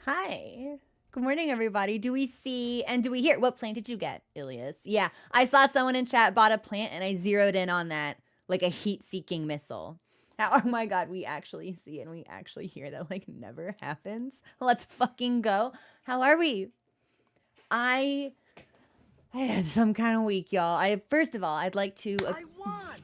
Hi. Good morning, everybody. Do we see and do we hear? What plant did you get, Ilias? Yeah, I saw someone in chat bought a plant and I zeroed in on that like a heat-seeking missile. Oh my god, we actually see and we actually hear that like never happens. Let's fucking go. How are we? I had some kind of week, y'all. First of all, I'd like to I won!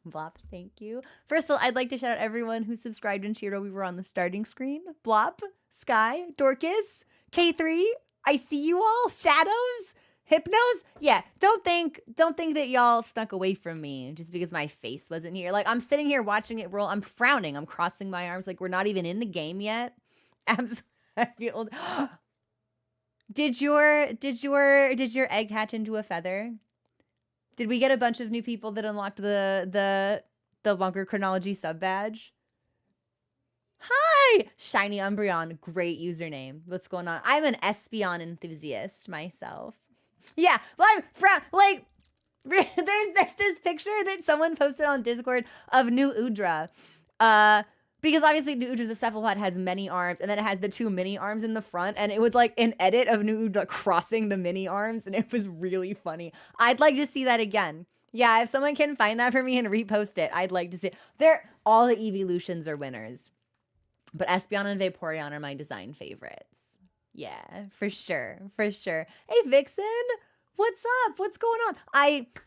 Blop, thank you. First of all, I'd like to shout out everyone who subscribed and cheered while we were on the starting screen. Blop, Sky, Dorcas, K3, I see you all. Shadows, Hypnos. Yeah, don't think that y'all snuck away from me just because my face wasn't here. Like I'm sitting here watching it roll. I'm frowning. I'm crossing my arms like we're not even in the game yet. I feel. Did your egg hatch into a feather? Did we get a bunch of new people that unlocked the longer chronology sub badge? Hi, Shiny Umbreon, great username. What's going on? I'm an Espeon enthusiast myself. Yeah, like there's this picture that someone posted on Discord of New Udra. Because obviously New Udra's cephalopod has many arms, and then it has the two mini arms in the front, and it was like an edit of New Udra crossing the mini arms, and it was really funny. I'd like to see that again. Yeah, if someone can find that for me and repost it, I'd like to see it. All the evolutions are winners. But Espeon and Vaporeon are my design favorites. Yeah, for sure. For sure. Hey, Vixen. What's up? What's going on?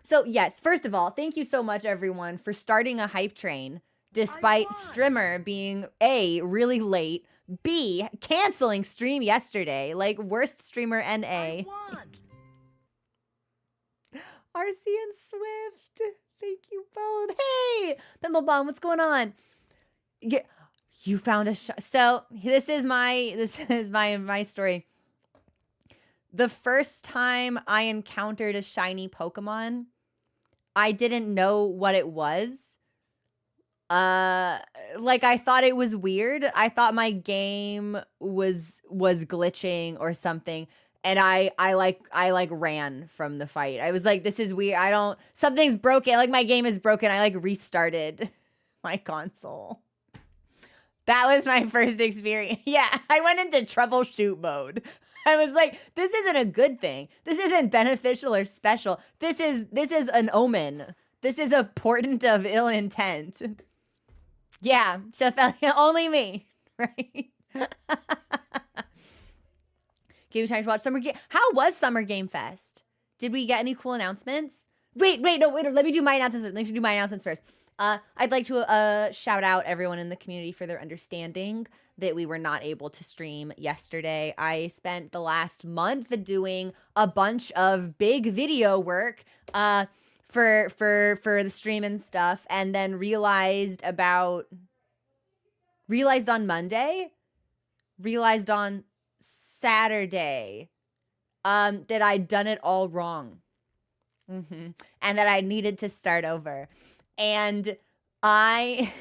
So yes, first of all, thank you so much, everyone, for starting a hype train. Despite Strimmer being A, really late, B, canceling stream yesterday, like worst streamer NA. RC and Swift, thank you both. Hey, Pimplebomb, what's going on? You found a so this is my story. The first time I encountered a shiny Pokemon, I didn't know what it was. Like I thought it was weird. I thought my game was glitching or something, and I ran from the fight. I was like, this is weird. Something's broken. Like my game is broken. I like restarted my console. That was my first experience. Yeah, I went into troubleshoot mode. I was like, this isn't a good thing. This isn't beneficial or special. This is an omen. This is a portent of ill intent. Yeah, Sheffield, only me, right? Give me time to watch Summer Game. How was Summer Game Fest? Did we get any cool announcements? Wait, let me do my announcements first. I'd like to shout out everyone in the community for their understanding that we were not able to stream yesterday. I spent the last month doing a bunch of big video work for the stream and stuff, and then realized on Saturday that I'd done it all wrong. And that I needed to start over. And I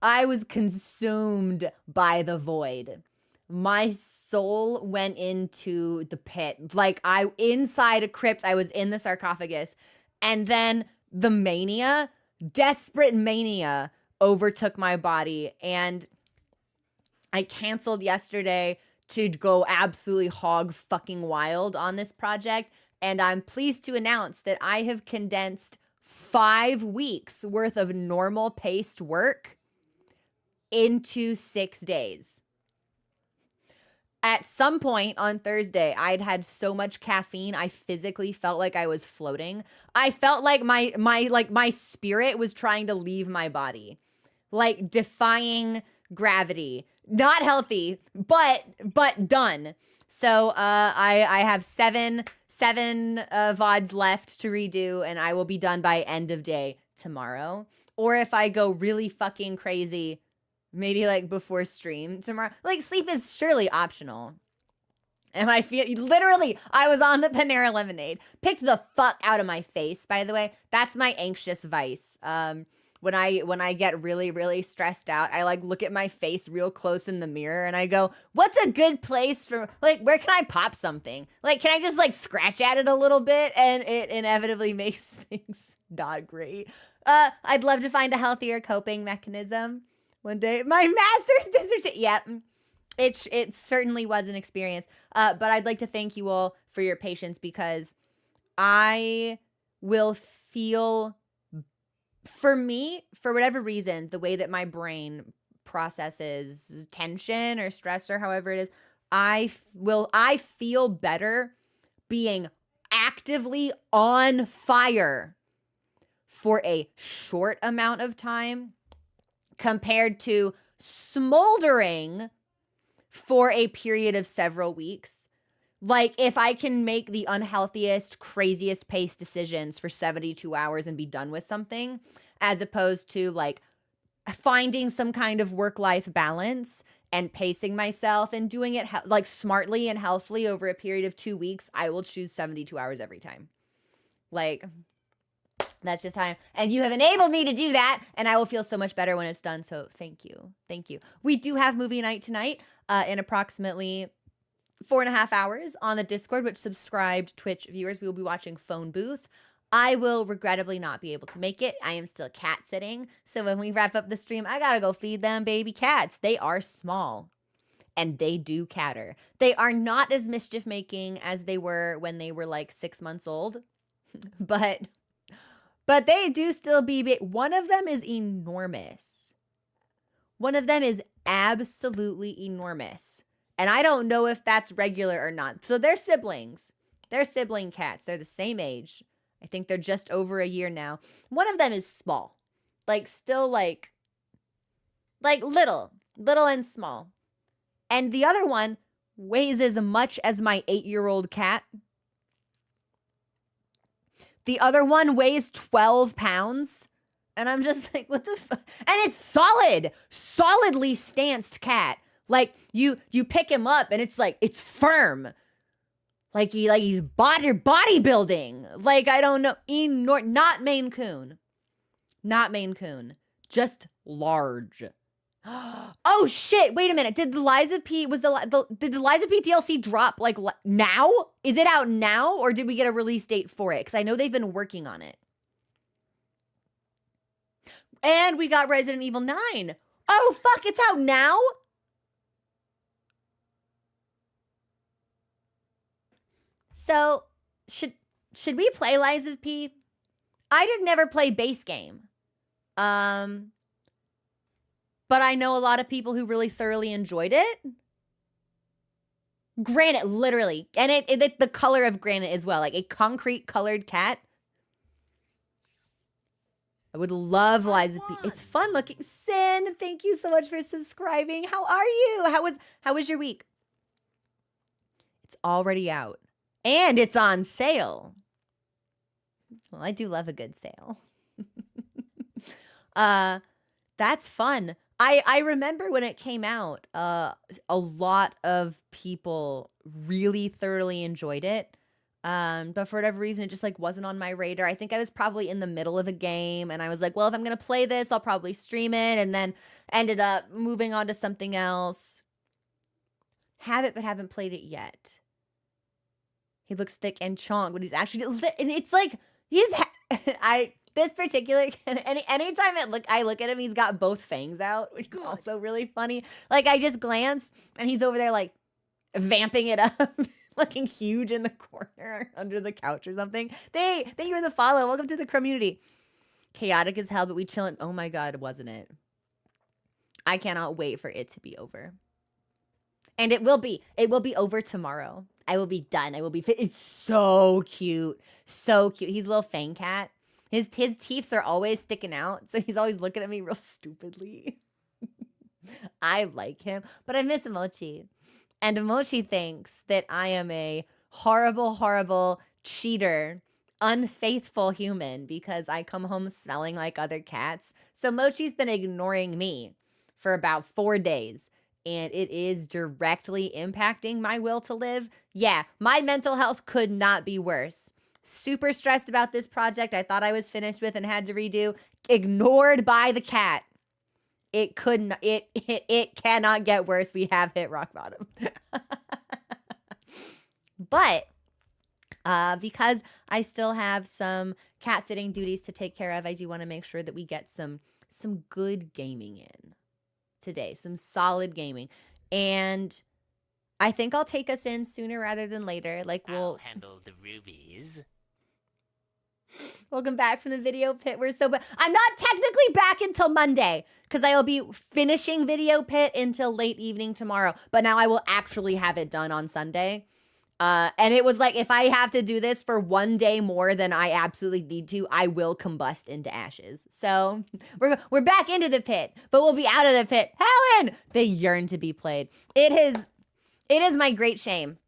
was consumed by the void. My soul went into the pit. Like inside a crypt, I was in the sarcophagus. And then the mania, desperate mania, overtook my body. And I canceled yesterday to go absolutely hog fucking wild on this project. And I'm pleased to announce that I have condensed 5 weeks worth of normal paced work into 6 days. At some point on Thursday, I'd had so much caffeine, I physically felt like I was floating. I felt like my spirit was trying to leave my body, like defying gravity. Not healthy, but done. So I have seven VODs left to redo, and I will be done by end of day tomorrow. Or if I go really fucking crazy, maybe like before stream tomorrow. Like sleep is surely optional. And I was on the Panera lemonade. Picked the fuck out of my face, by the way. That's my anxious vice. When I get really, really stressed out, I like look at my face real close in the mirror and I go, what's a good place for, like, where can I pop something? Like, can I just like scratch at it a little bit? And it inevitably makes things not great. I'd love to find a healthier coping mechanism. One day, my master's dissertation. Yep. It certainly was an experience. But I'd like to thank you all for your patience, because I will feel, for me, for whatever reason, the way that my brain processes tension or stress or however it is, I feel better being actively on fire for a short amount of time compared to smoldering for a period of several weeks. Like, if I can make the unhealthiest, craziest paced decisions for 72 hours and be done with something, as opposed to like finding some kind of work-life balance and pacing myself and doing it like smartly and healthily over a period of 2 weeks, I will choose 72 hours every time. Like, that's just how and you have enabled me to do that, and I will feel so much better when it's done. So thank you. Thank you. We do have movie night tonight in approximately 4.5 hours on the Discord, which subscribed Twitch viewers, we will be watching Phone Booth. I will regrettably not be able to make it. I am still cat sitting. So when we wrap up the stream, I gotta go feed them baby cats. They are small and they do catter. They are not as mischief making as they were when they were like 6 months old, but they do still be big. One of them is enormous. One of them is absolutely enormous. And I don't know if that's regular or not. So they're siblings. They're sibling cats. They're the same age. I think they're just over a year now. One of them is small. Like, still like little and small. And the other one weighs as much as my 8-year-old cat. The other one weighs 12 pounds. And I'm just like, what the fuck? And it's solidly stanced cat. Like, you pick him up and it's like, it's firm. Like he's bodybuilding. Like, I don't know. Not Maine Coon. Not Maine Coon. Just large. Oh shit, wait a minute. Did the Lies of P did the Lies of P DLC drop like now? Is it out now, or did we get a release date for it? Because I know they've been working on it. And we got Resident Evil 9. Oh fuck, it's out now? So, should we play Lies of P? I did never play base game. But I know a lot of people who really thoroughly enjoyed it. Granite, literally. And it the color of granite as well, like a concrete colored cat. I would love Lies of P. It's fun looking. Sin, thank you so much for subscribing. How are you? How was your week? It's already out. And it's on sale. Well, I do love a good sale. That's fun. I remember when it came out, a lot of people really thoroughly enjoyed it. But for whatever reason, it just like wasn't on my radar. I think I was probably in the middle of a game and I was like, well, if I'm going to play this, I'll probably stream it, and then ended up moving on to something else. Have it, but haven't played it yet. He looks thick and chonk, but he's actually, and it's like, this particular, anytime I look at him, he's got both fangs out, which is also really funny. Like, I just glance and he's over there like vamping it up, looking huge in the corner under the couch or something. Thank you for the follow. Welcome to the community. Chaotic as hell, but we chillin'. Oh my God, wasn't it? I cannot wait for it to be over. And it will be over tomorrow. I will be done. I will be fit. It's so cute. So cute. He's a little fang cat. His teeth are always sticking out, so he's always looking at me real stupidly. I like him, but I miss Emochi. And Emochi thinks that I am a horrible, horrible cheater, unfaithful human because I come home smelling like other cats. So Mochi's been ignoring me for about 4 days. And it is directly impacting my will to live. Yeah, my mental health could not be worse. Super stressed about this project I thought I was finished with and had to redo. Ignored by the cat. It cannot get worse. We have hit rock bottom. But because I still have some cat sitting duties to take care of, I do want to make sure that we get some good gaming in. today, some solid gaming. And I think I'll take us in sooner rather than later. Like I'll handle the rubies. Welcome back from the video pit. I'm not technically back until Monday because I will be finishing video pit until late evening tomorrow. But now I will actually have it done on Sunday. And it was like, if I have to do this for one day more than I absolutely need to, I will combust into ashes. So we're back into the pit, but we'll be out of the pit. Helen, they yearn to be played. It is my great shame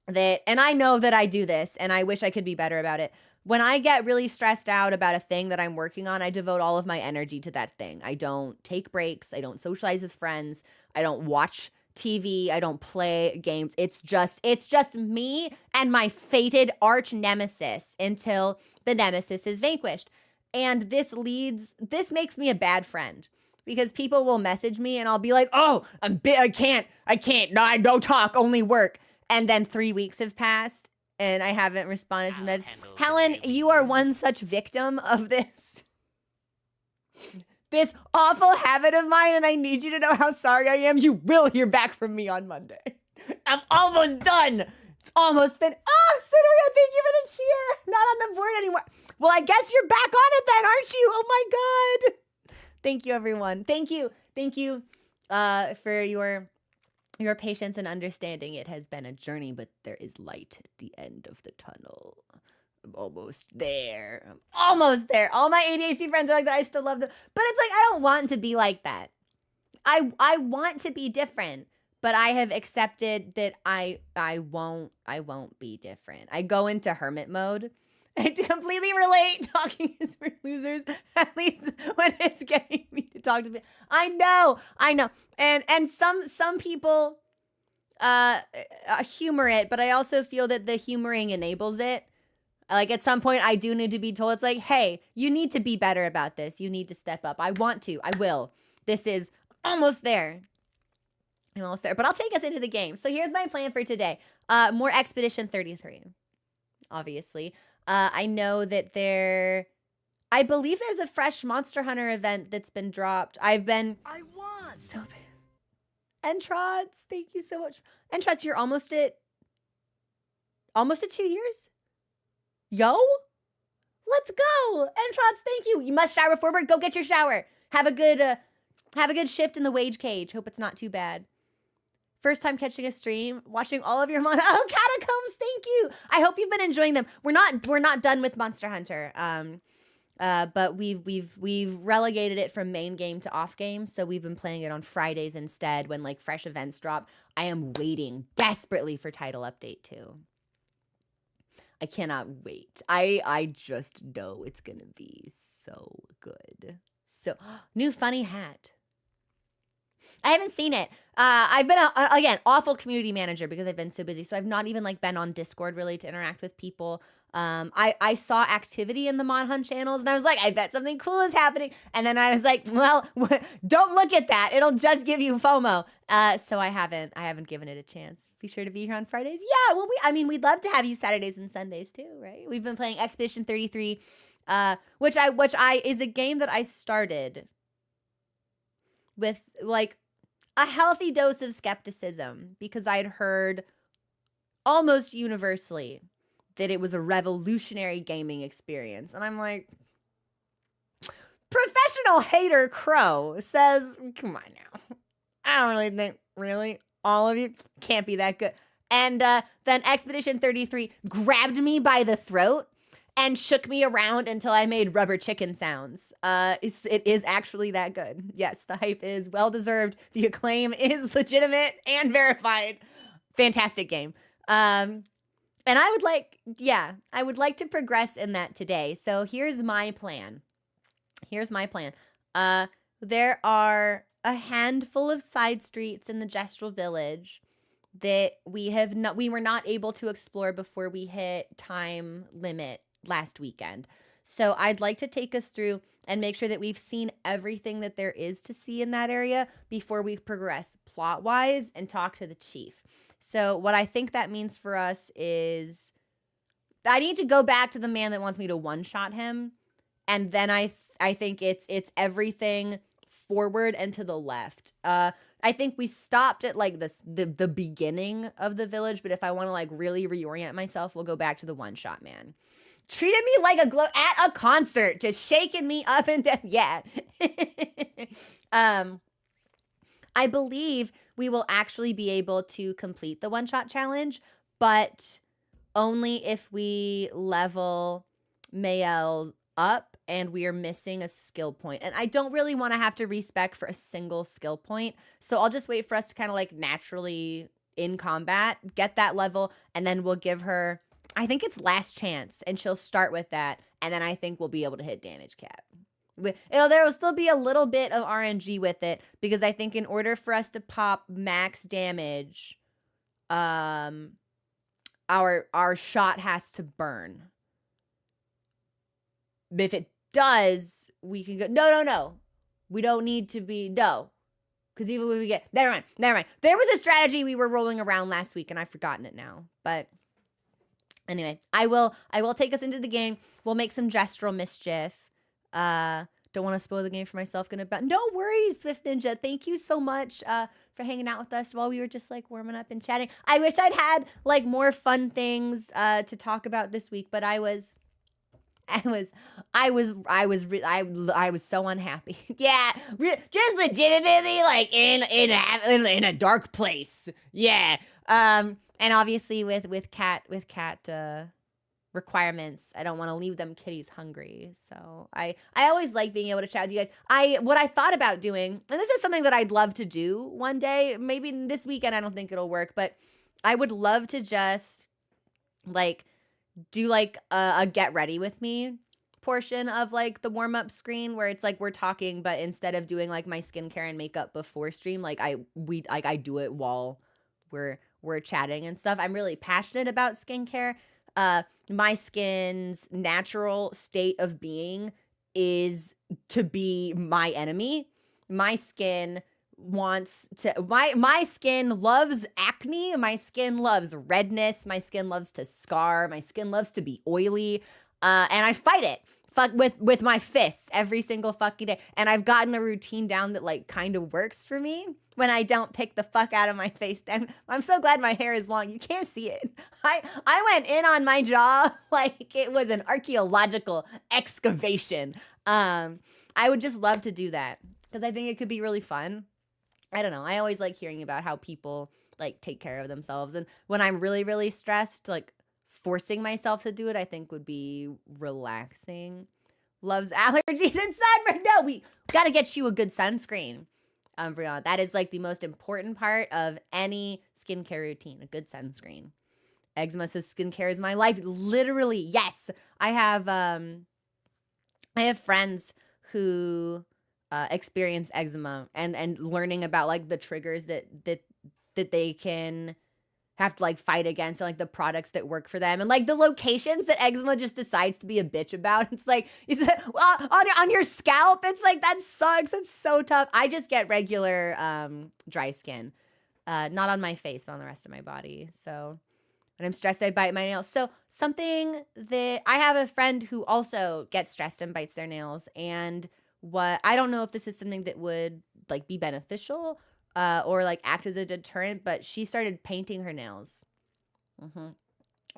that, and I know that I do this, and I wish I could be better about it. When I get really stressed out about a thing that I'm working on, I devote all of my energy to that thing. I don't take breaks. I don't socialize with friends. I don't watch TV. I don't play games. It's just me and my fated arch nemesis until the nemesis is vanquished. And this makes me a bad friend because people will message me and I'll be like, "Oh, I can't. No, don't talk, only work." And then 3 weeks have passed and I haven't responded to them. Helen, you are one such victim of this awful habit of mine, and I need you to know how sorry I am. You will hear back from me on Monday. I'm almost done. It's almost been. Oh, Cineria, thank you for the cheer. Not on the board anymore. Well, I guess you're back on it then, aren't you? Oh my God. Thank you, everyone. Thank you for your patience and understanding. It has been a journey, but there is light at the end of the tunnel. I'm almost there. All my ADHD friends are like that. I still love them. But it's like, I don't want to be like that. I want to be different, but I have accepted that I won't be different. I go into hermit mode. I completely relate. Talking is for losers, at least when it's getting me to talk to people. I know. And some people humor it, but I also feel that the humoring enables it. Like at some point I do need to be told, it's like, hey, you need to be better about this. You need to step up. I want to. I will. This is almost there. I'm almost there. But I'll take us into the game. So here's my plan for today. More Expedition 33, obviously. I know that I believe there's a fresh Monster Hunter event that's been dropped. I won! So bad. Entrots, thank you so much. Entrots, you're almost at 2 years? Yo, let's go. Entrots, thank you. You must shower before work. Go get your shower. Have a good shift in the wage cage. Hope it's not too bad. First time catching a stream, watching all of your Catacombs, thank you. I hope you've been enjoying them. We're not done with Monster Hunter. But we've relegated it from main game to off game, so we've been playing it on Fridays instead when like fresh events drop. I am waiting desperately for title update 2. I cannot wait. I just know it's gonna be so good. So new funny hat. I haven't seen it. I've been again awful community manager because I've been so busy. So I've not even like been on Discord really to interact with people. I saw activity in the Mod Hunt channels and I was like, I bet something cool is happening. And then I was like, well, don't look at that. It'll just give you FOMO. So I haven't given it a chance. Be sure to be here on Fridays. Yeah, well, we'd love to have you Saturdays and Sundays too, right? We've been playing Expedition 33, which is a game that I started with like a healthy dose of skepticism because I'd heard almost universally that it was a revolutionary gaming experience. And I'm like, professional hater Crow says, come on now. I don't really think, really, all of you can't be that good. And then Expedition 33 grabbed me by the throat and shook me around until I made rubber chicken sounds. It is actually that good. Yes, the hype is well-deserved. The acclaim is legitimate and verified. Fantastic game. And I would like to progress in that today. So here's my plan. There are a handful of side streets in the Gestral village that we were not able to explore before we hit time limit last weekend. So I'd like to take us through and make sure that we've seen everything that there is to see in that area before we progress plot-wise and talk to the chief. So what I think that means for us is I need to go back to the man that wants me to one-shot him. And then I think it's everything forward and to the left. I think we stopped at like the beginning of the village, but if I want to like really reorient myself, we'll go back to the one-shot man. Treated me like a at a concert, just shaking me up and down. Yeah. I believe we will actually be able to complete the one-shot challenge, but only if we level Mael up and we are missing a skill point. And I don't really want to have to respec for a single skill point. So I'll just wait for us to kind of like naturally in combat, get that level, and then we'll give her, I think it's last chance, and she'll start with that. And then I think we'll be able to hit damage cap. There will still be a little bit of RNG with it, because I think in order for us to pop max damage, our shot has to burn. If it does, we can go. No. We don't need to be. No. Because even when we get. Never mind. There was a strategy we were rolling around last week, and I've forgotten it now. But anyway, I will take us into the game. We'll make some gestral mischief. Don't want to spoil the game for myself. No worries, Swift Ninja. Thank you so much for hanging out with us while we were just like warming up and chatting. I wish I'd had like more fun things to talk about this week, but I was so unhappy. Yeah, just legitimately like in a dark place. Yeah. And obviously with cat requirements, I don't want to leave them kitties hungry. So I always like being able to chat with you guys. What I thought about doing, and this is something that I'd love to do one day, maybe this weekend, I don't think it'll work, but I would love to just like do like a get ready with me portion of like the warm-up screen where it's like we're talking, but instead of doing like my skincare and makeup before stream, like I do it while we're chatting and stuff. I'm really passionate about skincare. My skin's natural state of being is to be my enemy. My skin wants to my skin loves acne, my skin loves redness, my skin loves to scar, my skin loves to be oily, and I fight it with my fists every single fucking day. And I've gotten a routine down that like kind of works for me when I don't pick the fuck out of my face. And I'm so glad my hair is long. You can't see it. I went in on my jaw like it was an archaeological excavation. I would just love to do that because I think it could be really fun. I don't know. I always like hearing about how people like take care of themselves. And when I'm really, really stressed, like forcing myself to do it, I think would be relaxing. Loves allergies and sunburn. No, we got to get you a good sunscreen. Brianna, that is like the most important part of any skincare routine, a good sunscreen. Eczema, so skincare is my life. Literally, yes. I have friends who experience eczema and learning about like the triggers that they can have to like fight against and like the products that work for them and like the locations that eczema just decides to be a bitch about. It's like on your scalp. It's like that sucks. That's so tough. I just get regular dry skin, not on my face but on the rest of my body. So when I'm stressed, I bite my nails. So something that I have a friend who also gets stressed and bites their nails, and what I don't know if this is something that would like be beneficial or like act as a deterrent, but she started painting her nails.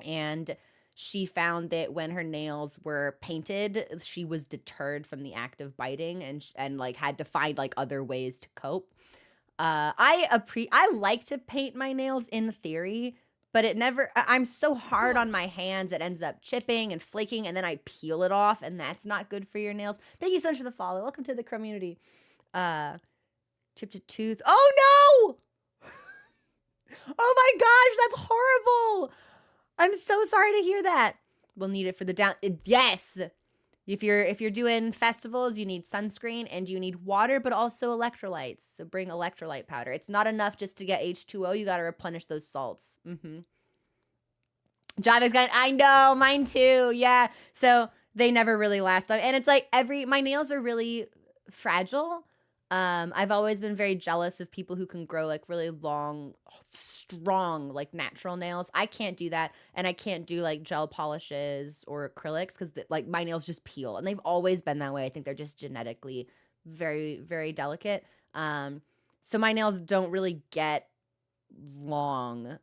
And she found that when her nails were painted, she was deterred from the act of biting and like had to find like other ways to cope. I like to paint my nails in theory, but I'm so hard on my hands, it ends up chipping and flaking, and then I peel it off, and that's not good for your nails. Thank you so much for the follow. Welcome to the community. Chipped a tooth. Oh no! Oh my gosh, that's horrible. I'm so sorry to hear that. We'll need it for the down. Yes. If you're doing festivals, you need sunscreen and you need water, but also electrolytes. So bring electrolyte powder. It's not enough just to get H2O. You got to replenish those salts. Java's got, I know, mine too. Yeah. So they never really last long. And it's like my nails are really fragile. I've always been very jealous of people who can grow like really long, strong, like natural nails. I can't do that. And I can't do like gel polishes or acrylics because like my nails just peel, and they've always been that way. I think they're just genetically very, very delicate. So my nails don't really get long.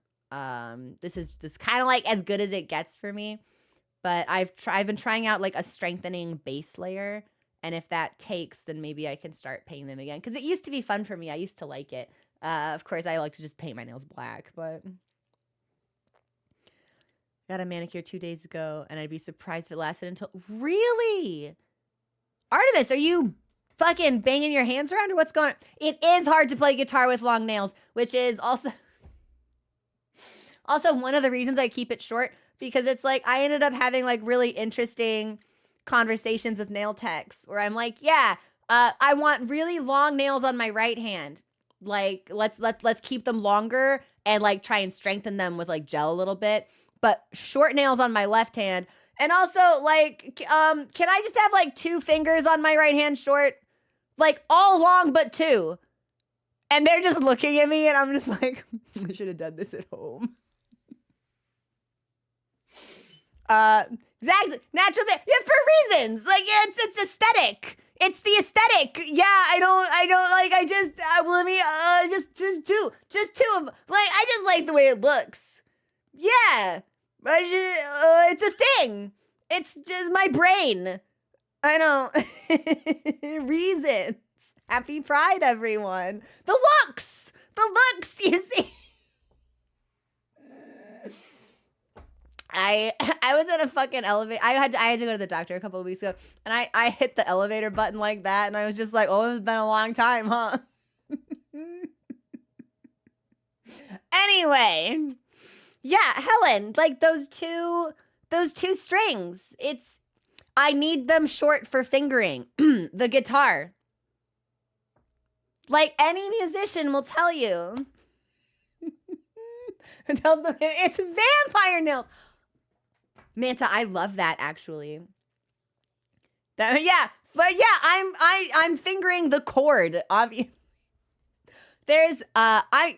This is just kind of like as good as it gets for me. But I've been trying out like a strengthening base layer, and if that takes, then maybe I can start painting them again. Because it used to be fun for me. I used to like it. Of course, I like to just paint my nails black, but got a manicure 2 days ago, and I'd be surprised if it lasted until. Really? Artemis, are you fucking banging your hands around or what's going on? It is hard to play guitar with long nails, which is also one of the reasons I keep it short, because it's like I ended up having like really interesting conversations with nail techs where I'm like, yeah, I want really long nails on my right hand. Like let's keep them longer and like try and strengthen them with like gel a little bit, but short nails on my left hand. And also like can I just have like 2 fingers on my right hand short? Like all long but 2. And they're just looking at me and I'm just like, I should have done this at home. Exactly. Natural, yeah, for reasons. Like, yeah, it's aesthetic. It's the aesthetic. Yeah, I don't like, I just, let me, just 2 of them. Like, I just like the way it looks. Yeah. It's a thing. It's just my brain. I know. Reasons. Happy Pride, everyone. The looks, you see. I was in a fucking elevator. I had to go to the doctor a couple of weeks ago, and I hit the elevator button like that, and I was just like, oh, it's been a long time, huh? Anyway, yeah, Helen, like those two strings. I need them short for fingering. The guitar. Like any musician will tell you. It tells them it's vampire nails. Manta, I love that actually. I'm fingering the chord, obviously. There's I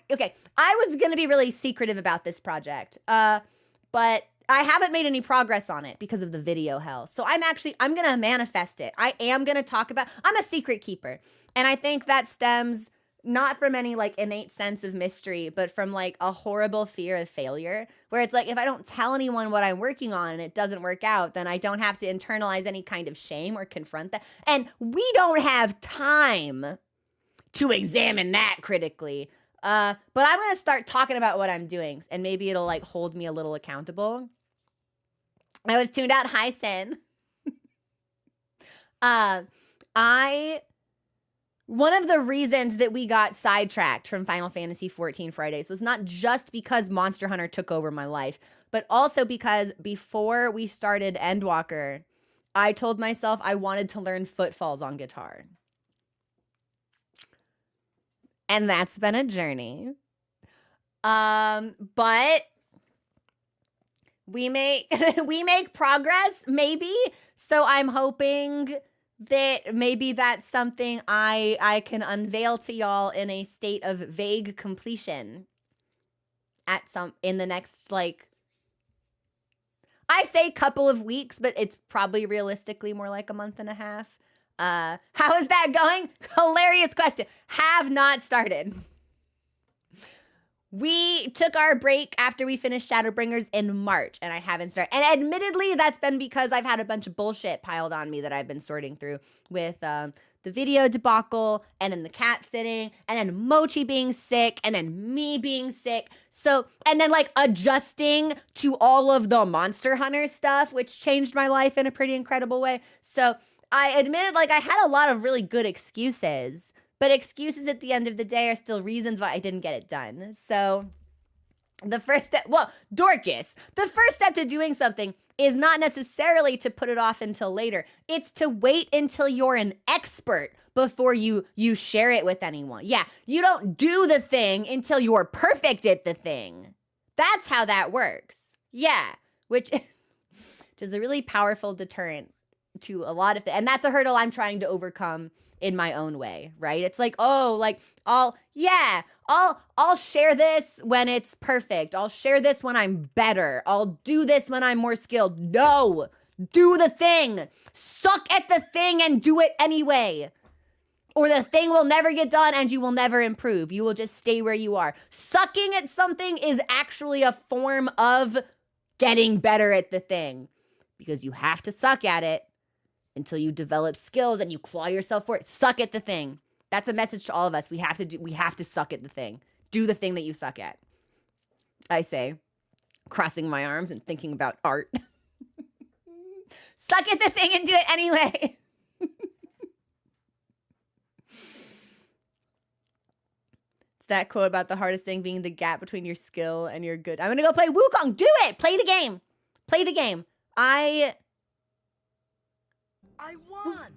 was gonna be really secretive about this project, but I haven't made any progress on it because of the video hell. So I'm gonna manifest it. I am gonna talk about. I'm a secret keeper, and I think that stems not from any like innate sense of mystery, but from like a horrible fear of failure, where it's like, if I don't tell anyone what I'm working on and it doesn't work out, then I don't have to internalize any kind of shame or confront that. And we don't have time to examine that critically. But I'm going to start talking about what I'm doing, and maybe it'll like hold me a little accountable. I was tuned out. Hi, Sin. One of the reasons that we got sidetracked from Final Fantasy XIV Fridays was not just because Monster Hunter took over my life, but also because before we started Endwalker, I told myself I wanted to learn footfalls on guitar. And that's been a journey. But we make progress, maybe. So I'm hoping that maybe that's something I can unveil to y'all in a state of vague completion in the next, like, I say couple of weeks, but it's probably realistically more like a month and a half. How is that going? Hilarious question. Have not started. We took our break after we finished Shadowbringers in March, and I haven't started. And admittedly, that's been because I've had a bunch of bullshit piled on me that I've been sorting through with the video debacle, and then the cat sitting, and then Mochi being sick, and then me being sick. So, and then like adjusting to all of the Monster Hunter stuff, which changed my life in a pretty incredible way. So I admitted, like, I had a lot of really good excuses, but excuses at the end of the day are still reasons why I didn't get it done. So the first step, Dorcas, the first step to doing something is not necessarily to put it off until later. It's to wait until you're an expert before you share it with anyone. Yeah, you don't do the thing until you're perfect at the thing. That's how that works. Yeah, which is a really powerful deterrent to a lot of things. And that's a hurdle I'm trying to overcome in my own way, right? It's like, oh, like, I'll share this when it's perfect. I'll share this when I'm better. I'll do this when I'm more skilled. No, do the thing. Suck at the thing and do it anyway. or the thing will never get done and you will never improve. You will just stay where you are. Sucking at something is actually a form of getting better at the thing, because you have to suck at it until you develop skills and you claw yourself for it. Suck at the thing. That's a message to all of us. We have to suck at the thing. Do the thing that you suck at. I say, crossing my arms and thinking about art. Suck at the thing and do it anyway. It's that quote about the hardest thing being the gap between your skill and your good. I'm gonna go play Wukong. Do it. Play the game. Play the game. I won!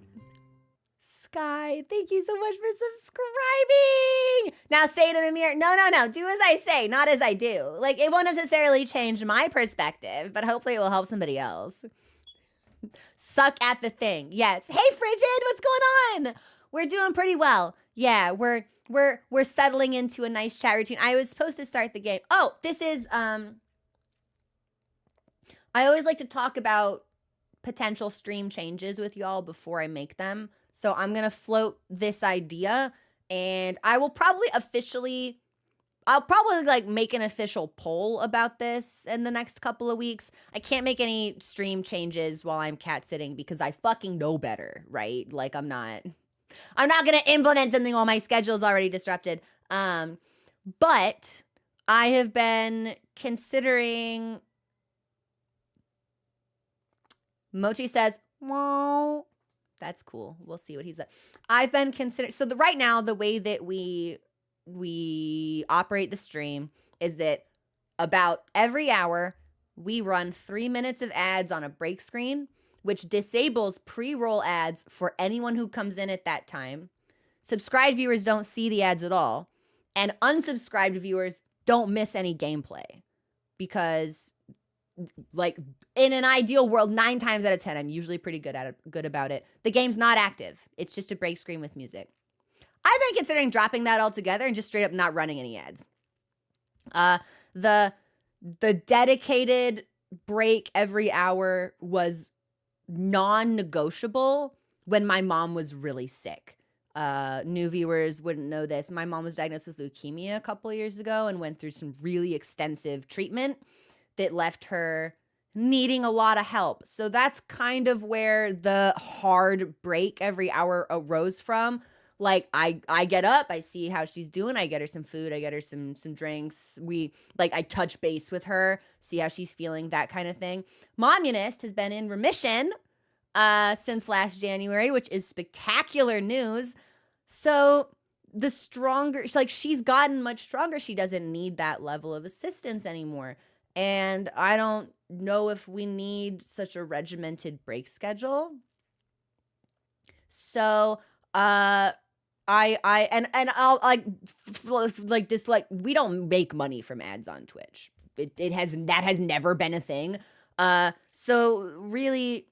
Sky, thank you so much for subscribing. Now say it in a mirror. No. Do as I say, not as I do. Like, it won't necessarily change my perspective, but hopefully it will help somebody else. Suck at the thing. Yes. Hey, Frigid, what's going on? We're doing pretty well. Yeah, we're settling into a nice chat routine. I was supposed to start the game. Oh, this is I always like to talk about potential stream changes with y'all before I make them. So I'm going to float this idea, and I'll probably like make an official poll about this in the next couple of weeks. I can't make any stream changes while I'm cat sitting because I fucking know better, right? Like, I'm not going to implement something while my schedule is already disrupted. But I have been considering. Mochi says, "Whoa, that's cool. We'll see what he said." I've been considering. So right now, the way that we operate the stream is that about every hour we run 3 minutes of ads on a break screen, which disables pre-roll ads for anyone who comes in at that time. Subscribed viewers don't see the ads at all, and unsubscribed viewers don't miss any gameplay, because, like, in an ideal world, 9 times out of 10, I'm usually pretty good about it. The game's not active. It's just a break screen with music. I've been considering dropping that altogether and just straight up not running any ads. The dedicated break every hour was non-negotiable when my mom was really sick. New viewers wouldn't know this. My mom was diagnosed with leukemia a couple of years ago and went through some really extensive treatment that left her needing a lot of help. So that's kind of where the hard break every hour arose from. Like, I get up, I see how she's doing, I get her some food, I get her some drinks. I touch base with her, see how she's feeling, that kind of thing. Momunist has been in remission since last January, which is spectacular news. So the stronger, she's gotten much stronger. She doesn't need that level of assistance anymore. And I don't know if we need such a regimented break schedule. So, I'll we don't make money from ads on Twitch. That has never been a thing. So really,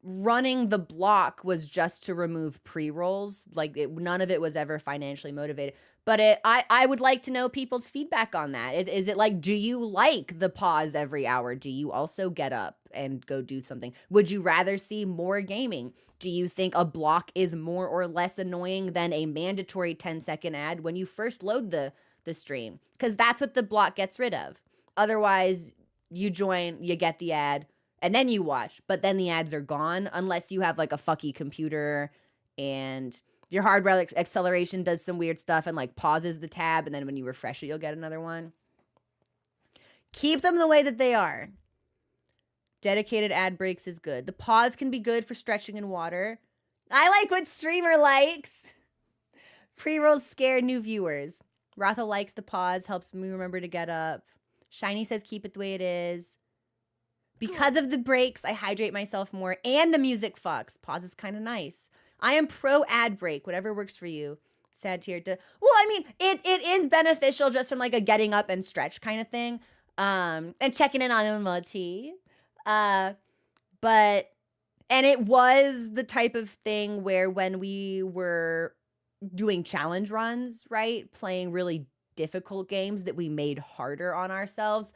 running the block was just to remove pre-rolls. None of it was ever financially motivated. But I would like to know people's feedback on that. Is it like, do you like the pause every hour? Do you also get up and go do something? Would you rather see more gaming? Do you think a block is more or less annoying than a mandatory 10-second ad when you first load the stream? Because that's what the block gets rid of. Otherwise, you join, you get the ad, and then you watch. But then the ads are gone unless you have like a fucky computer and your hardware acceleration does some weird stuff and pauses the tab, and then when you refresh it, you'll get another one. Keep them the way that they are. Dedicated ad breaks is good. The pause can be good for stretching in water. I like what streamer likes. Pre-rolls scare new viewers. Ratha likes the pause, helps me remember to get up. Shiny says keep it the way it is. Because of the breaks, I hydrate myself more, and the music fucks. Pause is kind of nice. I am pro ad break, whatever works for you. Sad tier to, well, I mean, it is beneficial just from a getting up and stretch kind of thing. And checking in on Umati. But it was the type of thing where when we were doing challenge runs, right? Playing really difficult games that we made harder on ourselves,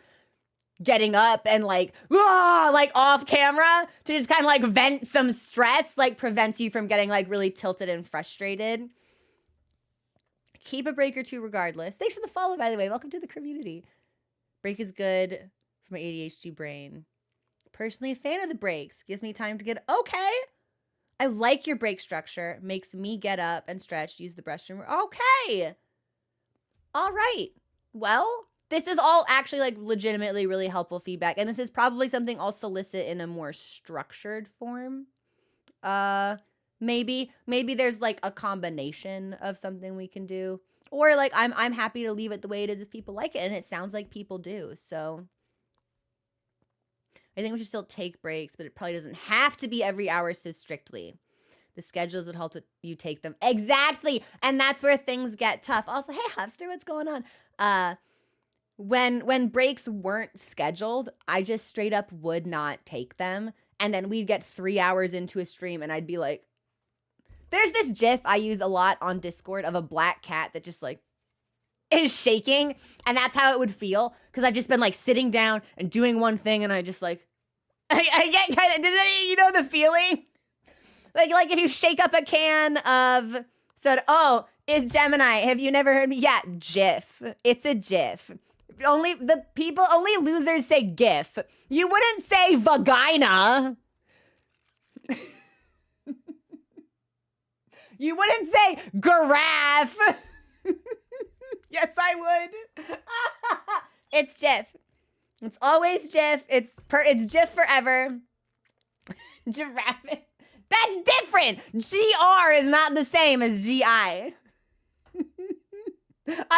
getting up and like off camera to just kind of like vent some stress, like prevents you from getting like really tilted and frustrated. Keep a break or two regardless. Thanks for the follow, by the way. Welcome to the community. Break is good for my ADHD brain. Personally a fan of the breaks. Gives me time to get okay. I like your break structure. Makes me get up and stretch, use the restroom. Okay. All right. Well, this is all actually like legitimately really helpful feedback. And this is probably something I'll solicit in a more structured form. Maybe there's like a combination of something we can do. Or like I'm happy to leave it the way it is if people like it. And it sounds like people do. So I think we should still take breaks, but it probably doesn't have to be every hour so strictly. The schedules would help you take them. Exactly. And that's where things get tough. Also, hey, Hopster, what's going on? When breaks weren't scheduled, I just straight up would not take them. And then we'd get 3 hours into a stream and I'd be like, there's this GIF I use a lot on Discord of a black cat that just like is shaking. And that's how it would feel. Because I've just been like sitting down and doing one thing and I just like, I get kind of, you know the feeling? Like if you shake up a can of soda. Oh, it's Gemini. Have you never heard me? Yeah, GIF. It's a GIF. Only losers say GIF. You wouldn't say vagina. You wouldn't say giraffe. Yes, I would. It's GIF. It's always GIF. It's GIF forever. Giraffe. That's different. GR is not the same as GI. I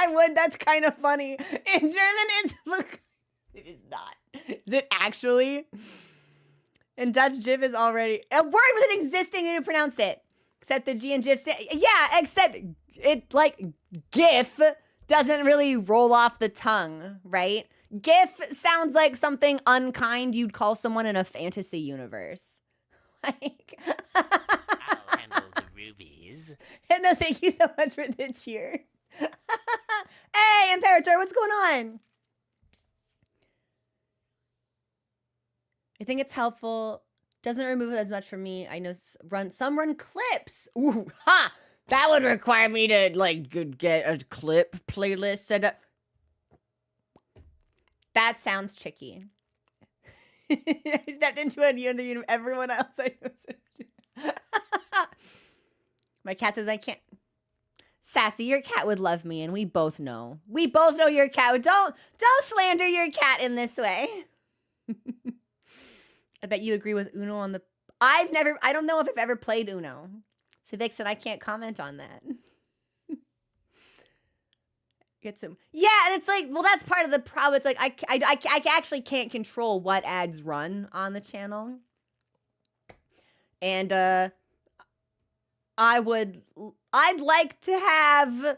would. That's kind of funny. In German, it's look. It is not. Is it actually? In Dutch, GIF is already a word with an existing way to pronounce it. Except the G and GIF. Yeah, except it like GIF doesn't really roll off the tongue, right? GIF sounds like something unkind you'd call someone in a fantasy universe. Like, I'll handle the rubies. No, thank you so much for the cheer. Hey, Imperator, what's going on? I think it's helpful. Doesn't remove it as much for me. I know some run clips. Ooh, ha! That would require me to like get a clip playlist set up. That sounds tricky. I stepped into a universe. Everyone else I know. My cat says I can't. Sassy, your cat would love me, and we both know. We both know your cat. Don't slander your cat in this way. I bet you agree with Uno on the. I don't know if I've ever played Uno. So Vixen, I can't comment on that. Get some. Yeah, and it's like, well, that's part of the problem. It's like I actually can't control what ads run on the channel. And I'd like to have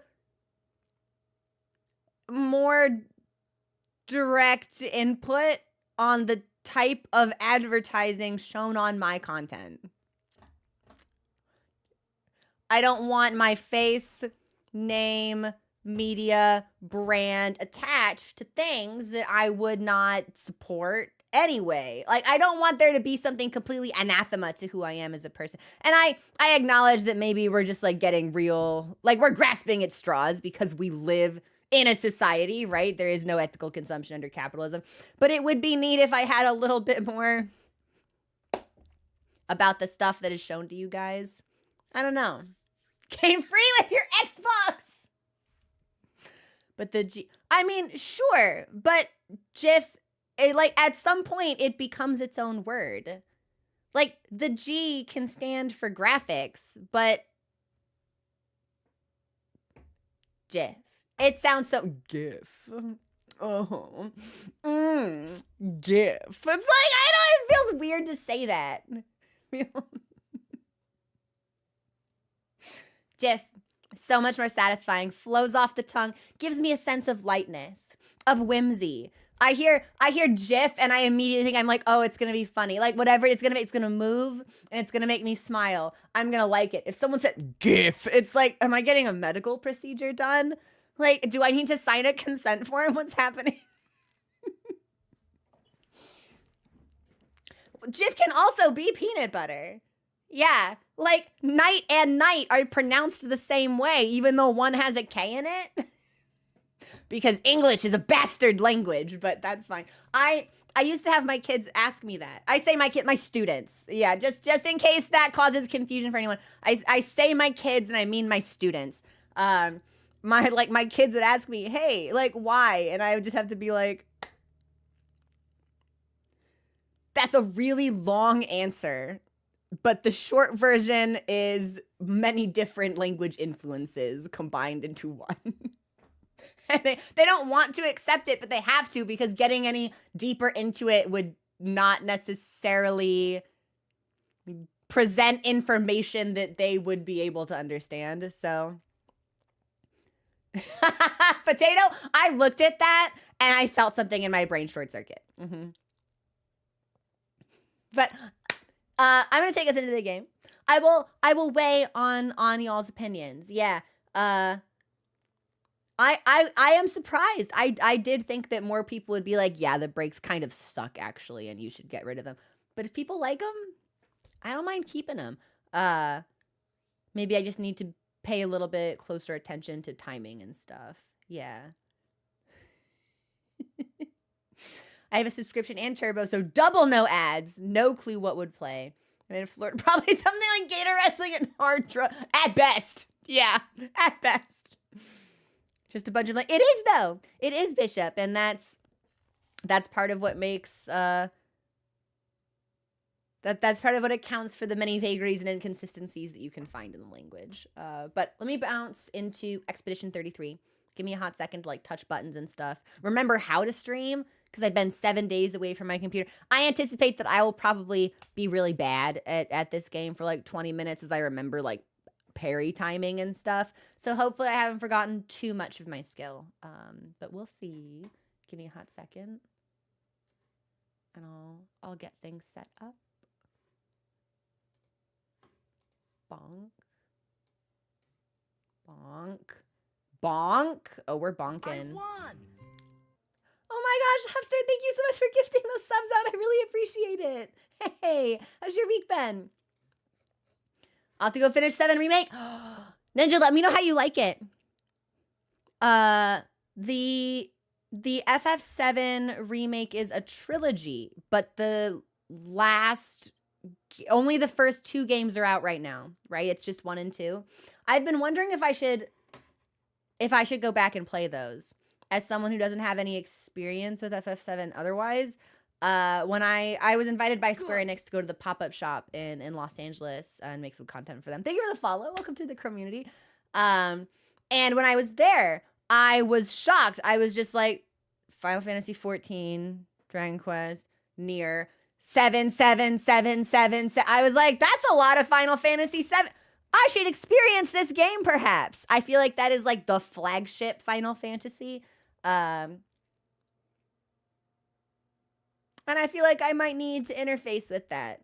more direct input on the type of advertising shown on my content. I don't want my face, name, media, brand attached to things that I would not support anyway. Like, I don't want there to be something completely anathema to who I am as a person. And I acknowledge that maybe we're just like getting real, like we're grasping at straws because we live in a society, right? There is no ethical consumption under capitalism. But it would be neat if I had a little bit more about the stuff that is shown to you guys. I don't know. Game free with your Xbox. But I mean, sure, but GIF, like at some point it becomes its own word. Like the G can stand for graphics, but GIF. It sounds so GIF. Oh, GIF. It's like, I don't. It feels weird to say that. GIF. So much more satisfying, flows off the tongue, gives me a sense of lightness, of whimsy. I hear GIF and I immediately think I'm like, oh, it's gonna be funny. Like whatever it's gonna move and it's gonna make me smile. I'm gonna like it. If someone said GIF, it's like, am I getting a medical procedure done? Like, do I need to sign a consent form? What's happening? Jif can also be peanut butter. Yeah, like night and night are pronounced the same way, even though one has a K in it. Because English is a bastard language, but that's fine. I used to have my kids ask me that. I say my students. Yeah, just in case that causes confusion for anyone. I say my kids and I mean my students. My kids would ask me, "Hey, like why?" And I would just have to be like, that's a really long answer. But the short version is many different language influences combined into one. And they don't want to accept it, but they have to, because getting any deeper into it would not necessarily present information that they would be able to understand. So, potato, I looked at that and I felt something in my brain short circuit. But I'm gonna take us into the game. I will weigh on y'all's opinions. Yeah. I am surprised. I did think that more people would be like, yeah, the brakes kind of suck actually, and you should get rid of them. But if people like them, I don't mind keeping them. Maybe I just need to pay a little bit closer attention to timing and stuff. Yeah. I have a subscription and turbo, so double no ads. No clue what would play. I mean, Florida, probably something like Gator Wrestling and Hard Draw. At best. Yeah, at best. Just a bunch of like, it is though. It is Bishop, and that's part of what makes, that's part of what accounts for the many vagaries and inconsistencies that you can find in the language. But let me bounce into Expedition 33. Give me a hot second to like touch buttons and stuff. Remember how to stream, because I've been 7 days away from my computer. I anticipate that I will probably be really bad at this game for like 20 minutes as I remember like parry timing and stuff. So hopefully I haven't forgotten too much of my skill. But we'll see. Give me a hot second. And I'll get things set up. Bonk. Bonk. Bonk. Oh, we're bonking. I won. Oh my gosh, Hufster, thank you so much for gifting those subs out. I really appreciate it. Hey, how's your week been? I'll have to go finish 7 Remake. Ninja, let me know how you like it. The FF7 Remake is a trilogy, but only the first 2 games are out right now, right? It's just 1 and 2. I've been wondering if I should go back and play those. As someone who doesn't have any experience with FF7 otherwise, when I was invited by Square Enix to go to the pop-up shop in Los Angeles and make some content for them. Thank you for the follow. Welcome to the community. And when I was there, I was shocked. I was just like, Final Fantasy 14, Dragon Quest, Nier, 7, 7, 7, 7, 7. I was like, that's a lot of Final Fantasy 7. I should experience this game, perhaps. I feel like that is like the flagship Final Fantasy. And I feel like I might need to interface with that.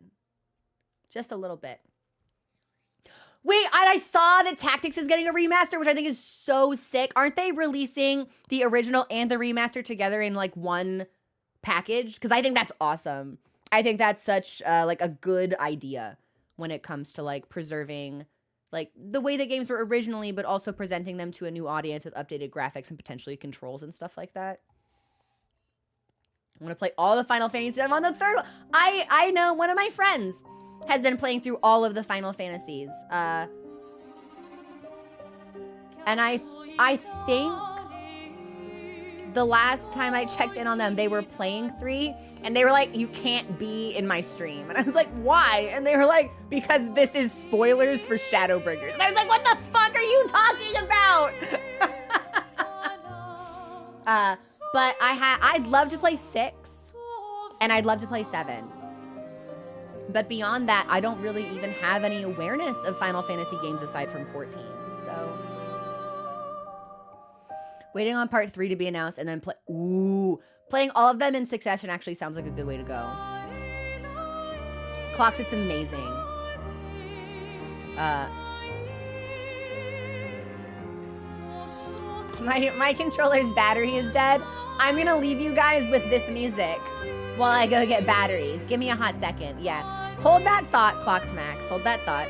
Just a little bit. Wait, I saw that Tactics is getting a remaster, which I think is so sick. Aren't they releasing the original and the remaster together in like one package? Because I think that's awesome. I think that's such like a good idea when it comes to like preserving like the way that games were originally, but also presenting them to a new audience with updated graphics and potentially controls and stuff like that. I want to play all the Final Fantasies. I'm on the 3rd one. I know one of my friends has been playing through all of the Final Fantasies. And I think the last time I checked in on them, they were playing 3, and they were like, you can't be in my stream. And I was like, why? And they were like, because this is spoilers for Shadowbringers. And I was like, what the fuck are you talking about? But I'd love to play 6, and I'd love to play 7. But beyond that, I don't really even have any awareness of Final Fantasy games aside from 14, so... Waiting on part 3 to be announced and then playing all of them in succession actually sounds like a good way to go. Clocks, it's amazing. My controller's battery is dead. I'm gonna leave you guys with this music while I go get batteries. Give me a hot second. Yeah. Hold that thought, Clocksmax. Hold that thought.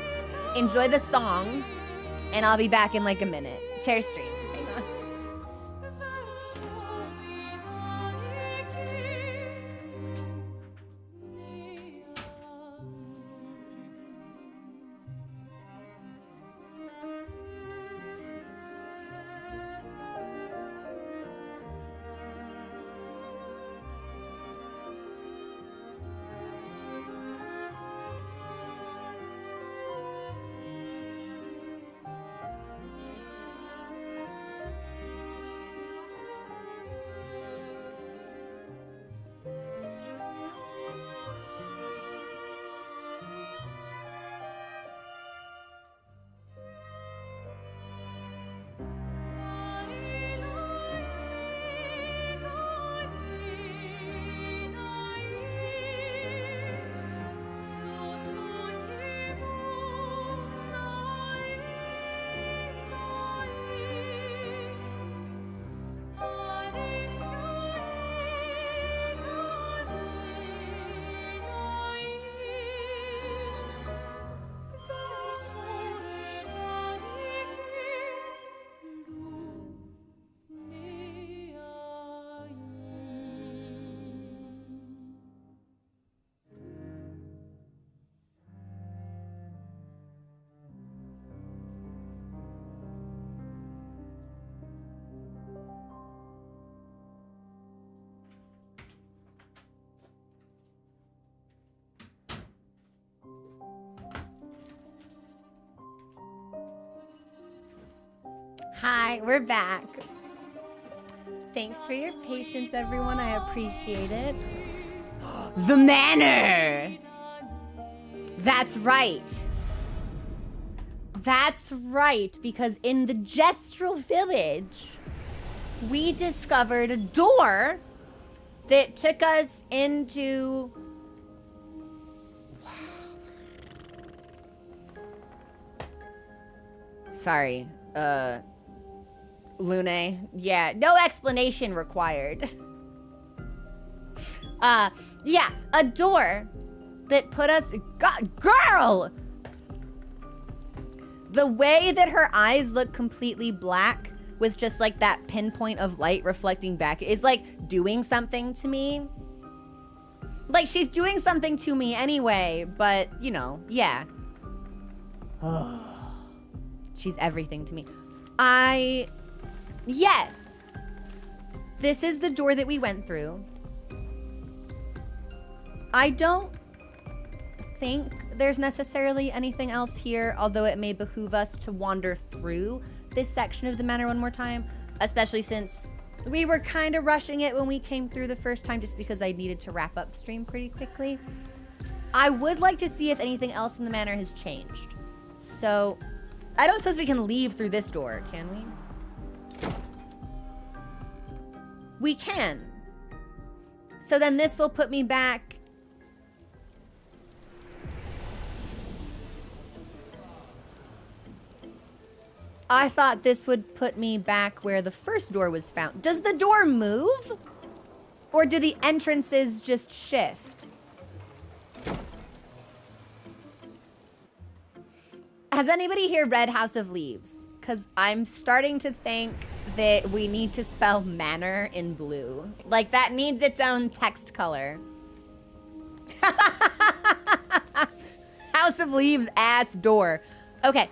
Enjoy the song, and I'll be back in like a minute. Share stream. Hang on. Hi, we're back. Thanks for your patience, everyone. I appreciate it. The manor! That's right. That's right, because in the Gestral village, we discovered a door that took us into... Sorry, Lune. Yeah, no explanation required. Yeah, a door that put us... God, girl! The way that her eyes look completely black with just like that pinpoint of light reflecting back is like doing something to me. Like she's doing something to me anyway, but you know, yeah. She's everything to me. Yes. This is the door that we went through. I don't think there's necessarily anything else here, although it may behoove us to wander through this section of the manor one more time, especially since we were kind of rushing it when we came through the first time just because I needed to wrap up stream pretty quickly. I would like to see if anything else in the manor has changed. So, I don't suppose we can leave through this door, can we? We can. So then this will put me back... I thought this would put me back where the first door was found. Does the door move? Or do the entrances just shift? Has anybody here read House of Leaves? Because I'm starting to think that we need to spell manor in blue. Like, that needs its own text color. House of Leaves ass door. Okay.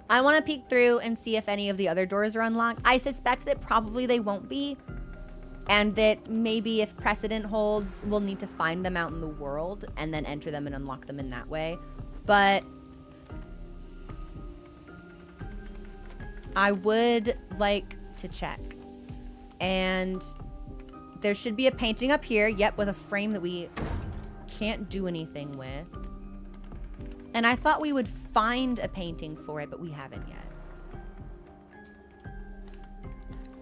I want to peek through and see if any of the other doors are unlocked. I suspect that probably they won't be. And that maybe if precedent holds, we'll need to find them out in the world and then enter them and unlock them in that way. But I would like to check. And there should be a painting up here. Yep, with a frame that we can't do anything with. And I thought we would find a painting for it, but we haven't yet.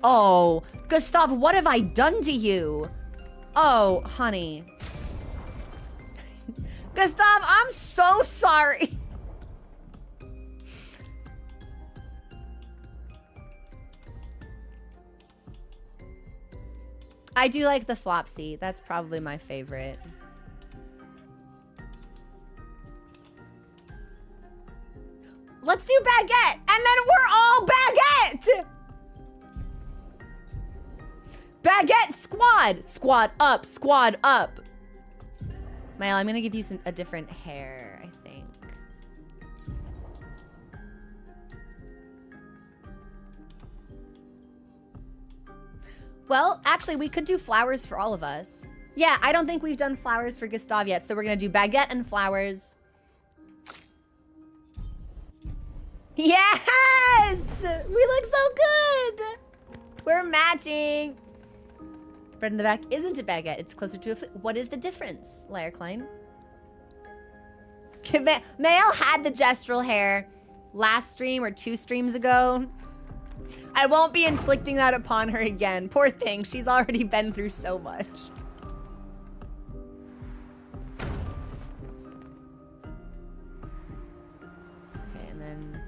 Oh, Gustav, what have I done to you? Oh, honey. Gustav, I'm so sorry. I do like the Flopsy. That's probably my favorite. Let's do baguette, and then we're all baguette! Baguette squad! Squad up, squad up. Mael, I'm gonna give you a different hair, I think. Well, actually, we could do flowers for all of us. Yeah, I don't think we've done flowers for Gustav yet, so we're gonna do baguette and flowers. Yes! We look so good! We're matching. Bread in the back isn't a baguette. It's closer to a what is the difference, Lair Klein? Mael had the Gestral hair last stream or 2 streams ago. I won't be inflicting that upon her again. Poor thing. She's already been through so much. Okay, and then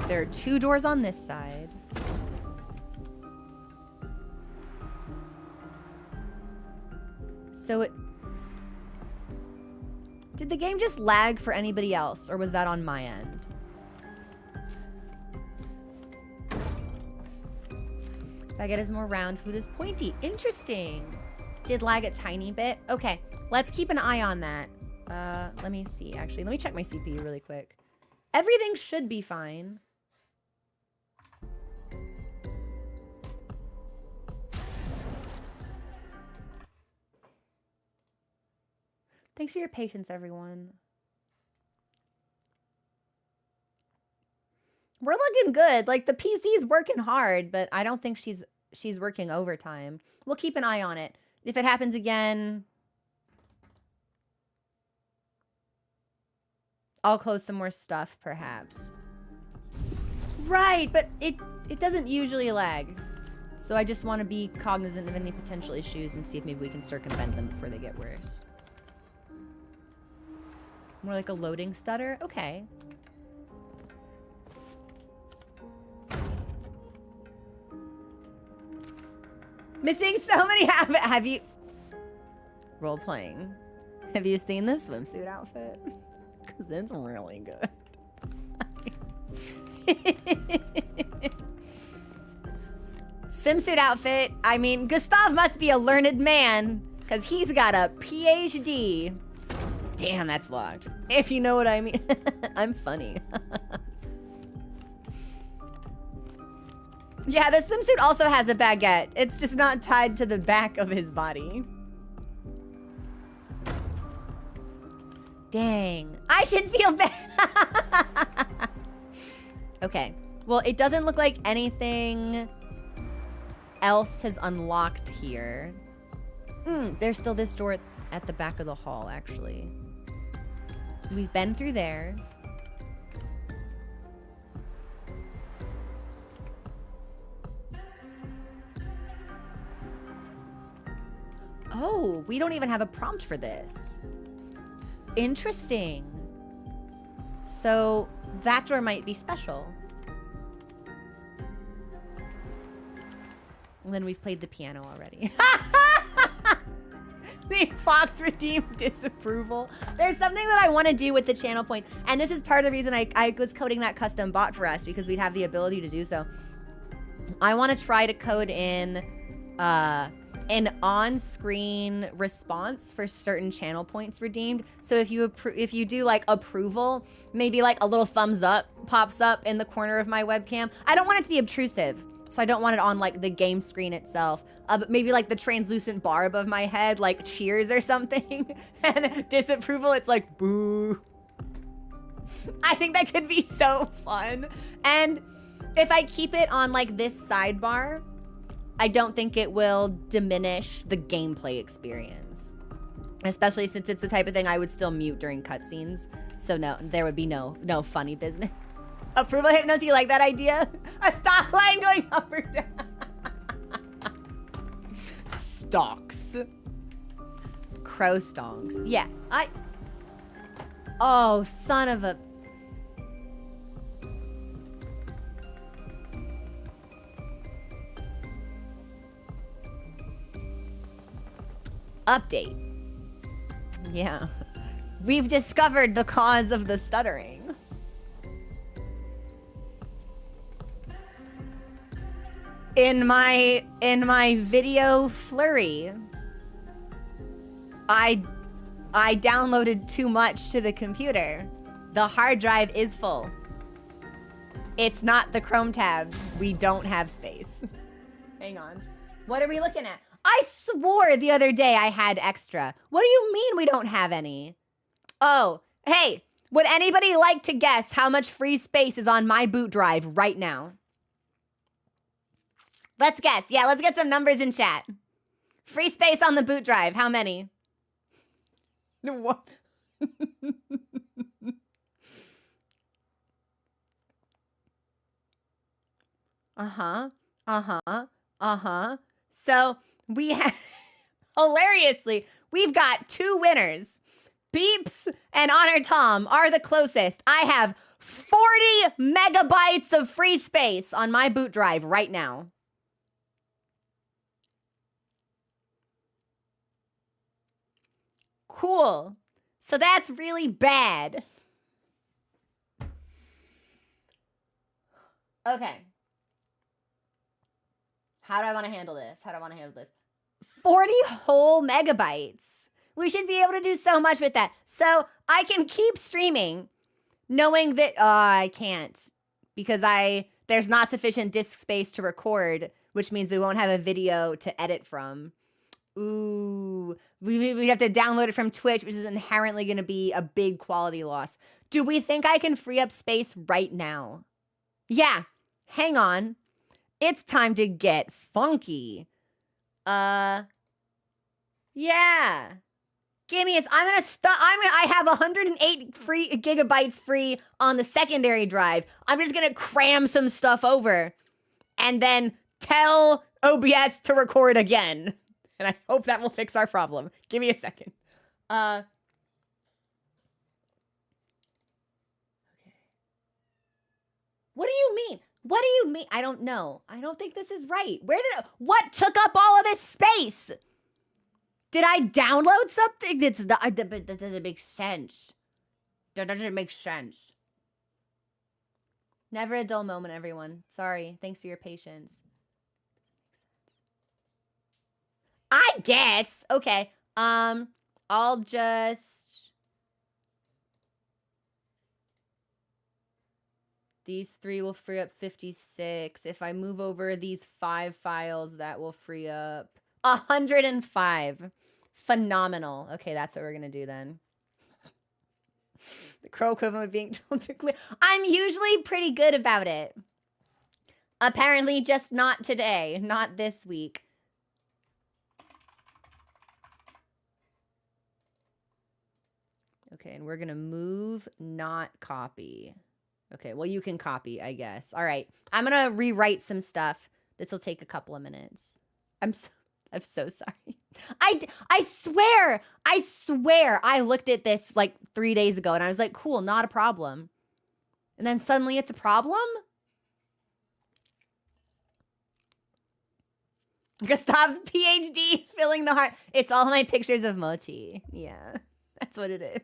there are 2 doors on this side. So it... Did the game just lag for anybody else, or was that on my end? Baguette is more round, food is pointy. Interesting. Did lag a tiny bit. Okay, let's keep an eye on that. Let me see, actually. Let me check my CPU really quick. Everything should be fine. Thanks for your patience, everyone. We're looking good. Like, the PC's working hard, but I don't think she's working overtime. We'll keep an eye on it. If it happens again, I'll close some more stuff, perhaps. Right, but it doesn't usually lag. So I just want to be cognizant of any potential issues and see if maybe we can circumvent them before they get worse. More like a loading stutter? Okay. Missing so many habits. Have you... Role playing. Have you seen this swimsuit outfit? Because it's really good. Swimsuit outfit. I mean, Gustav must be a learned man. Because he's got a PhD. Damn, that's locked. If you know what I mean. I'm funny. Yeah, the swimsuit also has a baguette. It's just not tied to the back of his body. Dang. I should feel bad. Okay. Well, it doesn't look like anything else has unlocked here. There's still this door at the back of the hall, actually. We've been through there. Oh, we don't even have a prompt for this. Interesting. So that door might be special. And then we've played the piano already. The Fox redeemed disapproval. There's something that I want to do with the channel points. And this is part of the reason I was coding that custom bot for us, because we'd have the ability to do so. I want to try to code in an on-screen response for certain channel points redeemed. So if you do like approval, maybe like a little thumbs up pops up in the corner of my webcam. I don't want it to be obtrusive. So I don't want it on like the game screen itself. But maybe like the translucent bar above my head, like cheers or something. And disapproval, it's like boo. I think that could be so fun. And if I keep it on like this sidebar, I don't think it will diminish the gameplay experience. Especially since it's the type of thing I would still mute during cutscenes. So no, there would be no funny business. Approval hypnos, you like that idea? A stock line going up or down. Stocks. Crow stonks. Yeah, oh, son of a... Update. Yeah. We've discovered the cause of the stuttering. In my video flurry, I downloaded too much to the computer. The hard drive is full. It's not the Chrome tabs. We don't have space. Hang on. What are we looking at? I swore the other day I had extra. What do you mean we don't have any? Oh, hey, would anybody like to guess how much free space is on my boot drive right now? Let's guess. Yeah, let's get some numbers in chat. Free space on the boot drive. How many? What? So we have, hilariously, we've got two winners. Beeps and Honor Tom are the closest. I have 40 megabytes of free space on my boot drive right now. Cool. So that's really bad. Okay. How do I want to handle this? 40 whole megabytes. We should be able to do so much with that. So I can keep streaming knowing that I can't because there's not sufficient disk space to record, which means we won't have a video to edit from. Ooh, we have to download it from Twitch, which is inherently going to be a big quality loss. Do we think I can free up space right now? Yeah, hang on. It's time to get funky. Yeah. Give me I have 108 gigabytes free on the secondary drive. I'm just going to cram some stuff over and then tell OBS to record again. And I hope that will fix our problem. Give me a second. Okay. What do you mean? What do you mean? I don't know. I don't think this is right. What took up all of this space? Did I download something? That doesn't make sense. That doesn't make sense. Never a dull moment, everyone. Sorry. Thanks for your patience. I guess. Okay. I'll just... These 3 will free up 56. If I move over these 5 files, that will free up 105. Phenomenal. Okay, that's what we're going to do then. The crow equivalent of being told to clear. I'm usually pretty good about it. Apparently just not today. Not this week. Okay, and we're going to move, not copy. Okay, well, you can copy, I guess. All right, I'm going to rewrite some stuff. This will take a couple of minutes. I'm so sorry. I swear I looked at this like 3 days ago and I was like, cool, not a problem. And then suddenly it's a problem? Gustav's PhD filling the heart. It's all my pictures of Moti. Yeah, that's what it is.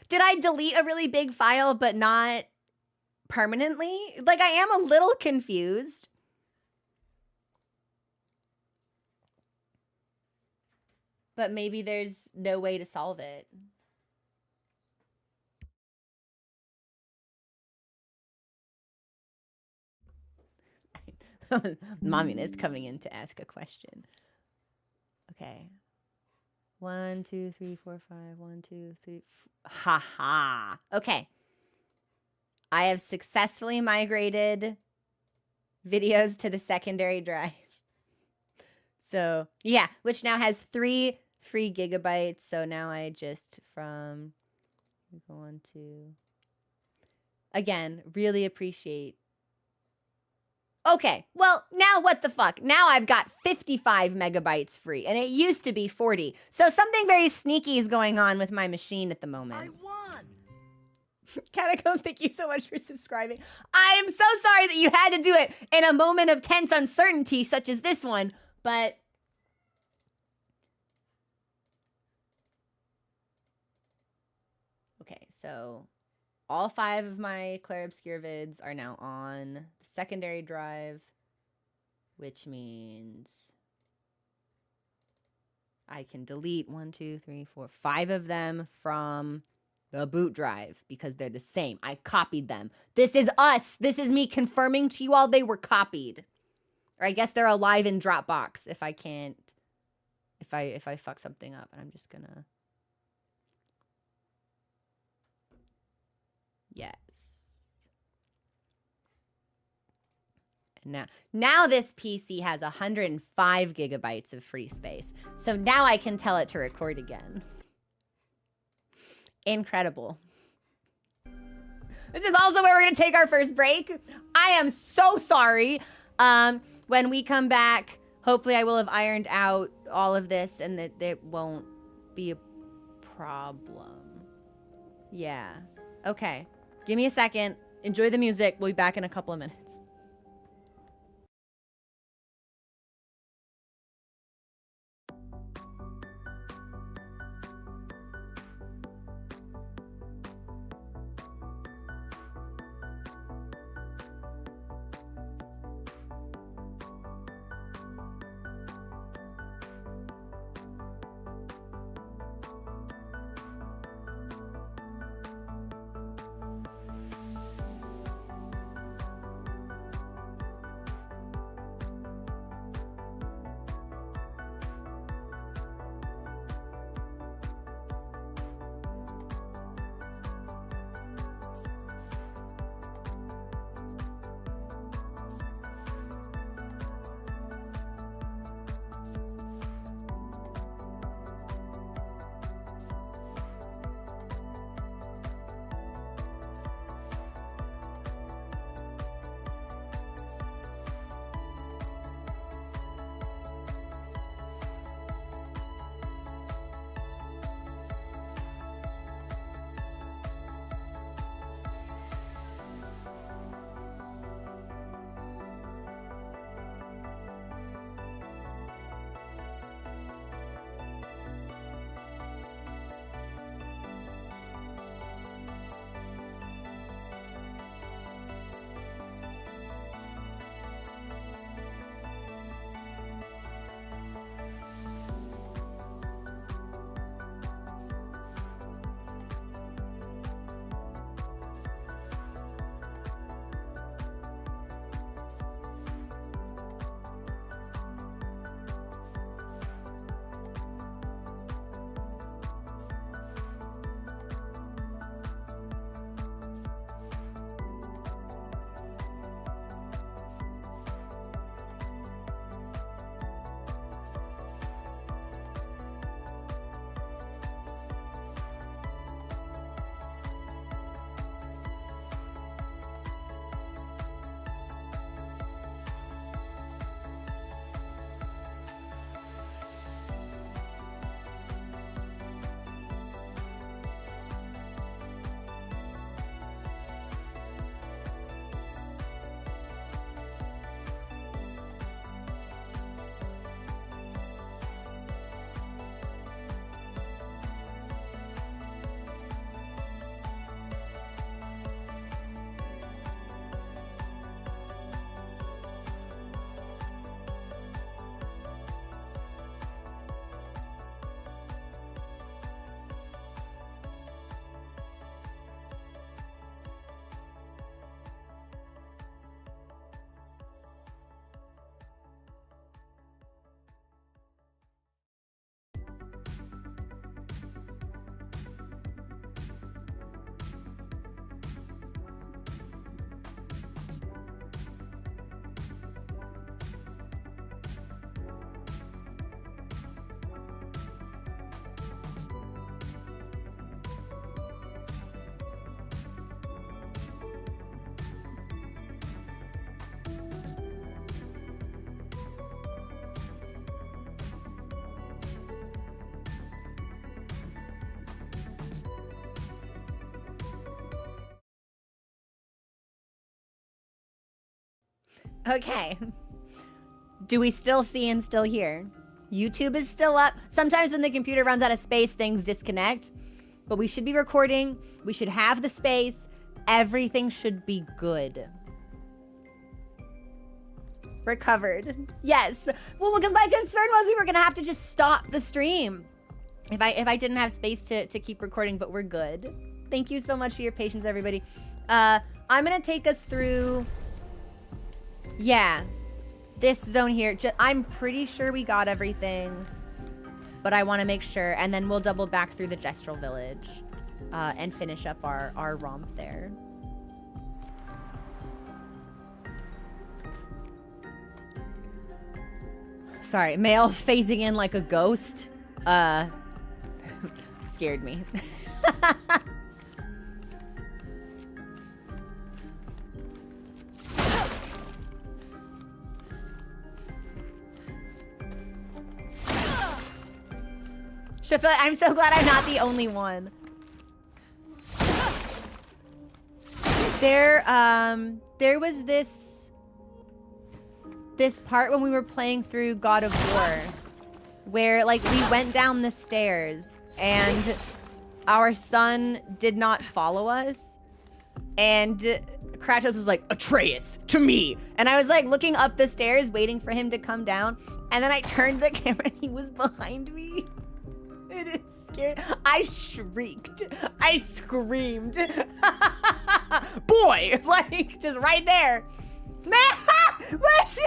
Did I delete a really big file but not permanently? Like, I am a little confused. But maybe there's no way to solve it. Mommy is coming in to ask a question. Okay. 1, 2, 3, 4, 5. 1, 2, 3. Ha ha. Okay. I have successfully migrated videos to the secondary drive. So, yeah, which now has 3 free gigabytes. So now I just from 1 to... Again, really appreciate... Okay, well, now what the fuck? Now I've got 55 megabytes free, and it used to be 40. So something very sneaky is going on with my machine at the moment. I won! Catacombs, thank you so much for subscribing. I am so sorry that you had to do it in a moment of tense uncertainty such as this one, but So all 5 of my Claire Obscure vids are now on the secondary drive, which means I can delete 1, 2, 3, 4, 5 of them from the boot drive because they're the same. I copied them. This is us. This is me confirming to you all they were copied. Or I guess they're alive in Dropbox if I can't, if I fuck something up. And I'm just gonna, yes. Now this PC has 105 gigabytes of free space. So now I can tell it to record again. Incredible. This is also where we're going to take our first break. I am so sorry. When we come back, hopefully I will have ironed out all of this and that it won't be a problem. Yeah. Okay. Give me a second. Enjoy the music. We'll be back in a couple of minutes. Okay. Do we still see and still hear? YouTube is still up. Sometimes when the computer runs out of space, things disconnect. But we should be recording. We should have the space. Everything should be good. Recovered. Yes. Well, because my concern was we were gonna have to just stop the stream if I didn't have space to keep recording, but we're good. Thank you so much for your patience, everybody. I'm gonna take us through, yeah, this zone here. I'm pretty sure we got everything, but I want to make sure, and then we'll double back through the Gestral village and finish up our romp there. Sorry, male phasing in like a ghost. Scared me. Shifa, I'm so glad I'm not the only one. There was this part when we were playing through God of War where like we went down the stairs and our son did not follow us, and Kratos was like, Atreus, to me. And I was like looking up the stairs waiting for him to come down, and then I turned the camera and he was behind me. It is scary. I shrieked. I screamed. Boy, like just right there. Man, what?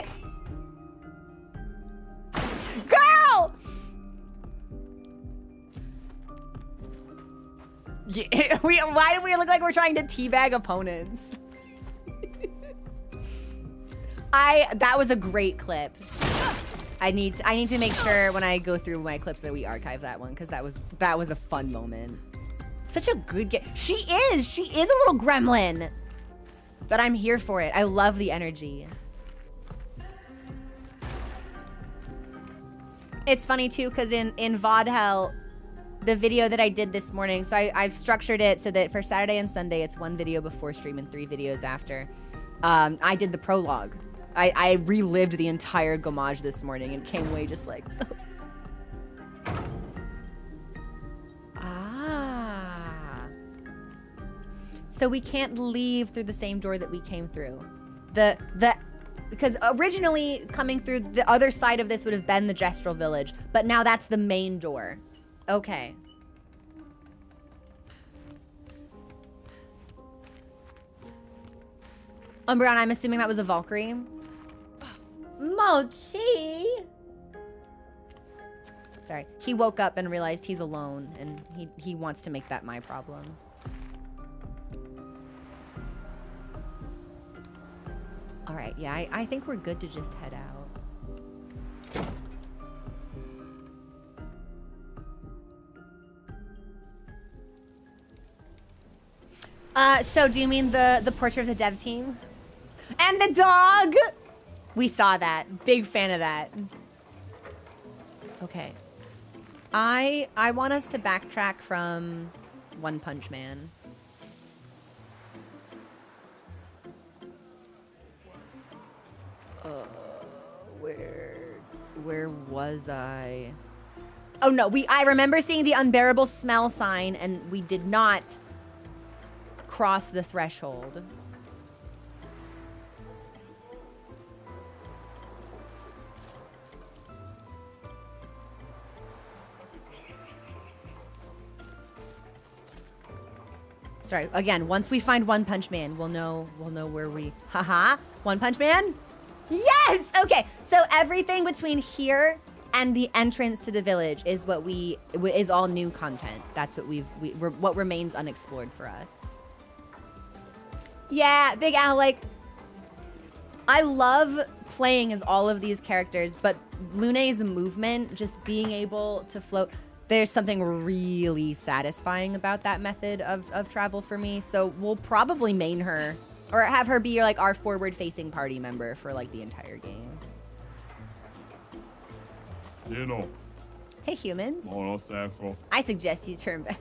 Girl! Yeah, why do we look like we're trying to teabag opponents? That was a great clip. I need to make sure when I go through my clips that we archive that one, because that was a fun moment. Such a good game. She is a little gremlin, but I'm here for it. I love the energy. It's funny too, because in VOD Hell, the video that I did this morning, so I've structured it so that for Saturday and Sunday, it's 1 video before stream and 3 videos after. I did the prologue. I relived the entire Gomage this morning and came away just like... Ah. So we can't leave through the same door that we came through. Because originally coming through the other side of this would have been the Gestral village, but now that's the main door. Okay. Umbreon, I'm assuming that was a Valkyrie. Mochi! Sorry. He woke up and realized he's alone, and he wants to make that my problem. All right, yeah, I think we're good to just head out. So do you mean the portrait of the dev team? And the dog! We saw that. Big fan of that. Okay. I want us to backtrack from One Punch Man. Where was I? Oh no, I remember seeing the unbearable smell sign, and we did not cross the threshold. Sorry, again, once we find One Punch Man, we'll know where we... Haha, One Punch Man? Yes! Okay, so everything between here and the entrance to the village is is all new content. That's what remains unexplored for us. Yeah, Big Al, like, I love playing as all of these characters, but Lune's movement, just being able to float, there's something really satisfying about that method of travel for me. So we'll probably main her, or have her be like our forward-facing party member for like the entire game. You know. Hey humans. I suggest you turn back.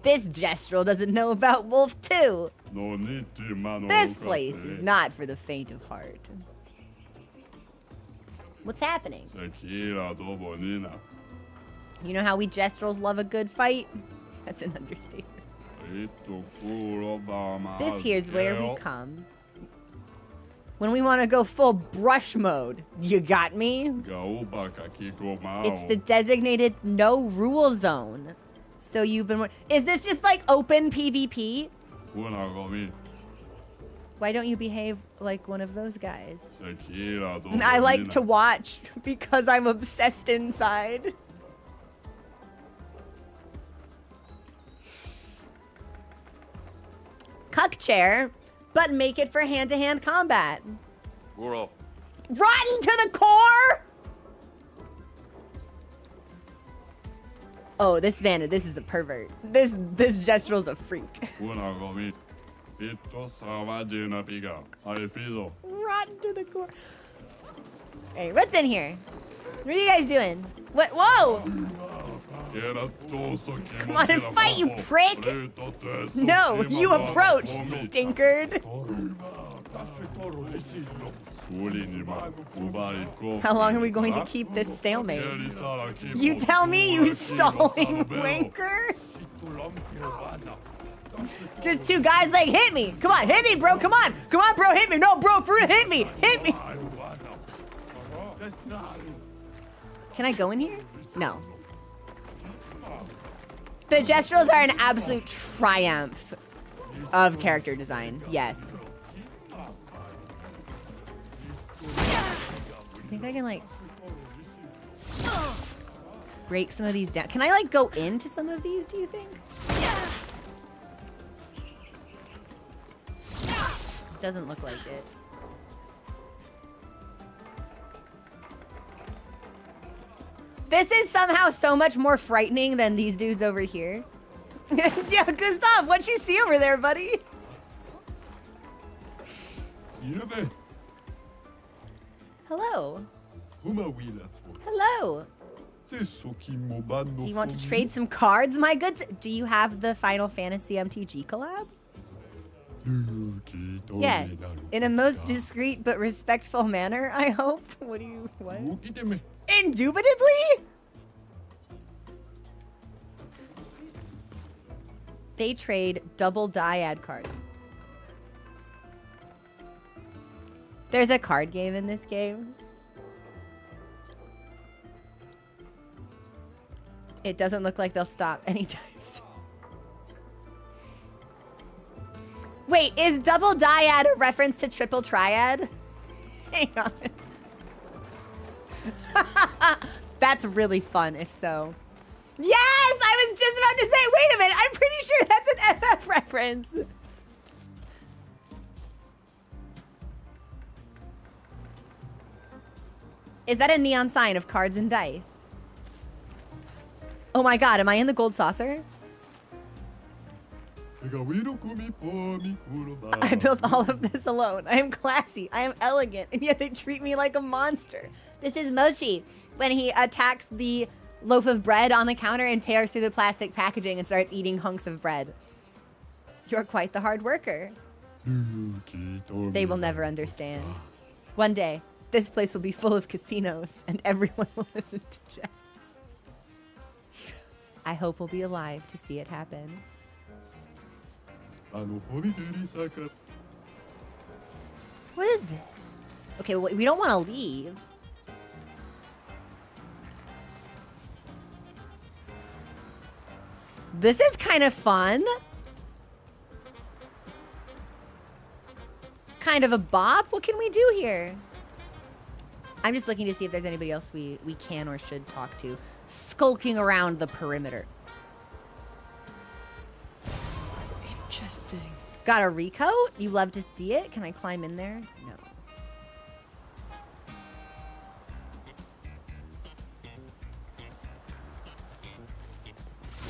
This Gestral doesn't know about Wolf 2. This place is not for the faint of heart. What's happening? You know how we gestrals love a good fight? That's an understatement. This here's where we come. When we want to go full brush mode. You got me? It's the designated no rule zone. So you've been... Is this just like open PvP? Why don't you behave like one of those guys? I like to watch because I'm obsessed inside. Cuck chair, but make it for hand-to-hand combat. Rotten to the core! Oh, this is the pervert. This gestral's a freak. Rotten to the core. Hey, what's in here? What are you guys doing? What? Whoa! Come on and fight, you prick! No, you approach, stinkard. How long are we going to keep this stalemate? You tell me, you stalling wanker! Just two guys like, hit me! Come on, hit me, bro! Come on! Come on, bro, hit me! No, bro, for real, hit me! Hit me! Can I go in here? No. The gestrals are an absolute triumph of character design. Yes. I think I can, like, break some of these down. Can I, like, go into some of these, do you think? Doesn't look like it. This is somehow so much more frightening than these dudes over here. Yeah, Gustav, what you see over there, buddy? Hello. Hello. Do you want to trade some cards, my goods? Do you have the Final Fantasy MTG collab? Yes, in a most discreet but respectful manner, I hope. What? Indubitably? They trade double dyad cards. There's a card game in this game. It doesn't look like they'll stop anytime soon. Wait, is double dyad a reference to triple triad? Hang on. That's really fun, if so. Yes! I was just about to say, wait a minute, I'm pretty sure that's an FF reference. Is that a neon sign of cards and dice? Oh my god, am I in the gold saucer? I built all of this alone. I am classy, I am elegant, and yet they treat me like a monster. This is Mochi, when he attacks the loaf of bread on the counter and tears through the plastic packaging and starts eating hunks of bread. You're quite the hard worker. They will never understand. One day, this place will be full of casinos, and everyone will listen to jazz. I hope we'll be alive to see it happen. What is this? Okay, well, we don't want to leave. This is kind of fun. Kind of a bop. What can we do here? I'm just looking to see if there's anybody else we can or should talk to. Skulking around the perimeter. Interesting. Got a recoat? You love to see it? Can I climb in there? No.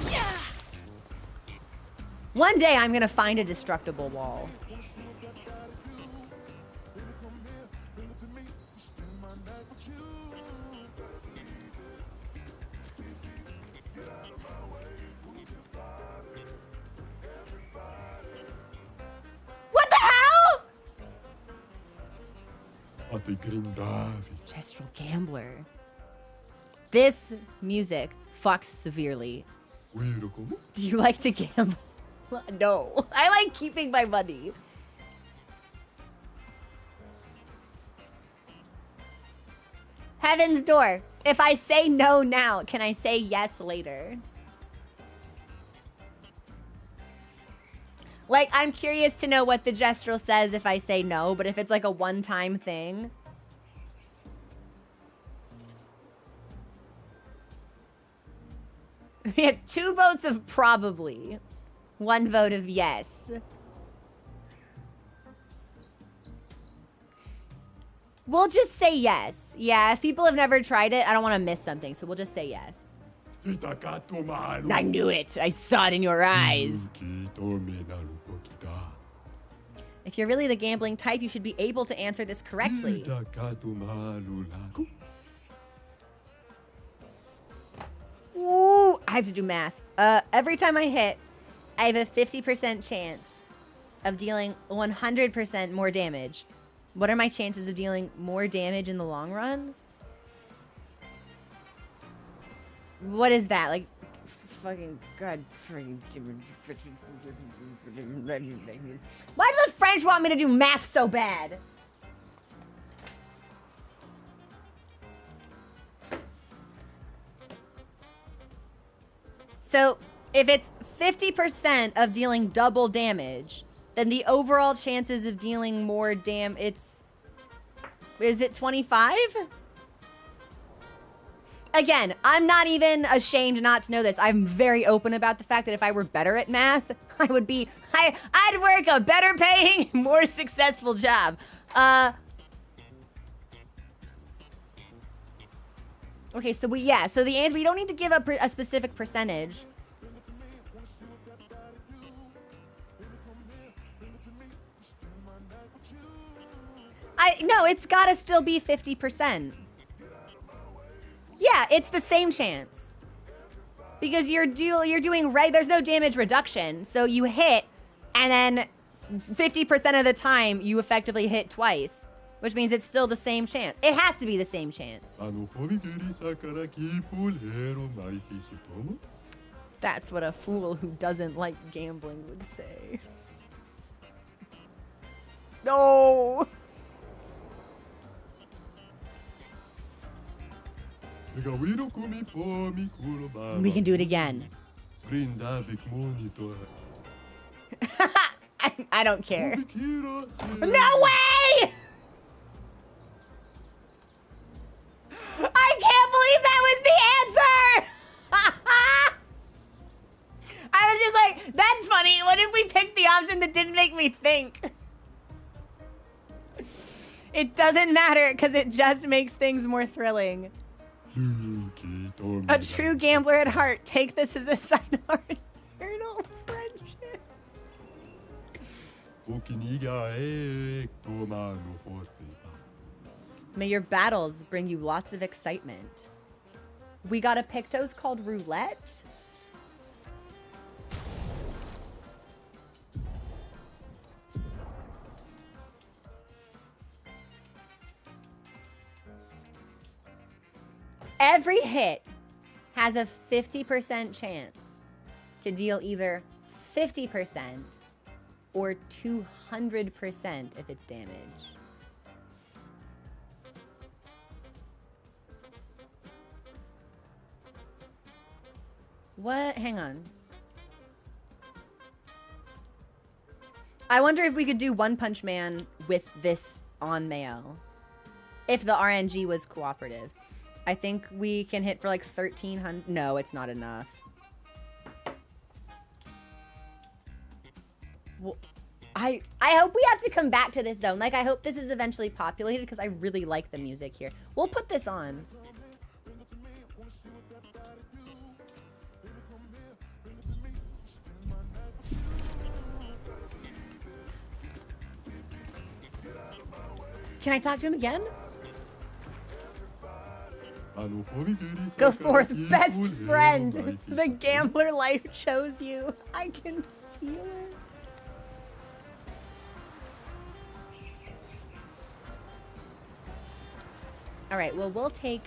Yeah. One day I'm gonna find a destructible wall. What the hell? Gestral gambler. This music fucks severely. Do you like to gamble? No. I like keeping my money. Heaven's Door. If I say no now, can I say yes later? Like, I'm curious to know what the Gestral says if I say no, but if it's like a one-time thing. We have 2 votes of probably. 1 vote of yes. We'll just say yes. Yeah, if people have never tried it, I don't want to miss something, so we'll just say yes. I knew it. I saw it in your eyes. If you're really the gambling type, you should be able to answer this correctly. Ooh, I have to do math. Every time I hit, I have a 50% chance of dealing 100% more damage. What are my chances of dealing more damage in the long run? What is that? Like, fucking god. Why do the French want me to do math so bad? So, if it's 50% of dealing double damage, then the overall chances of dealing more is it 25? Again, I'm not even ashamed not to know this. I'm very open about the fact that if I were better at math, I'd work a better paying, more successful job. Okay, so the answer, we don't need to give a specific percentage. No, it's gotta still be 50%. Yeah, it's the same chance. Because there's no damage reduction, so you hit, and then 50% of the time, you effectively hit twice. Which means it's still the same chance. It has to be the same chance. That's what a fool who doesn't like gambling would say. No! We can do it again. I don't care. No way! I can't believe that was the answer! I was just like, that's funny. What if we picked the option that didn't make me think? It doesn't matter because it just makes things more thrilling. A true gambler at heart. Take this as a sign of our eternal friendship. May your battles bring you lots of excitement. We got a Pictos called Roulette. Every hit has a 50% chance to deal either 50% or 200% if it's damage. What? Hang on. I wonder if we could do One Punch Man with this on Mayo. If the RNG was cooperative. I think we can hit for like 1,300. No, it's not enough. Well, I hope we have to come back to this zone. Like, I hope this is eventually populated because I really like the music here. We'll put this on. Can I talk to him again? Go forth, best friend. The gambler life chose you. I can feel it. All right, well, we'll take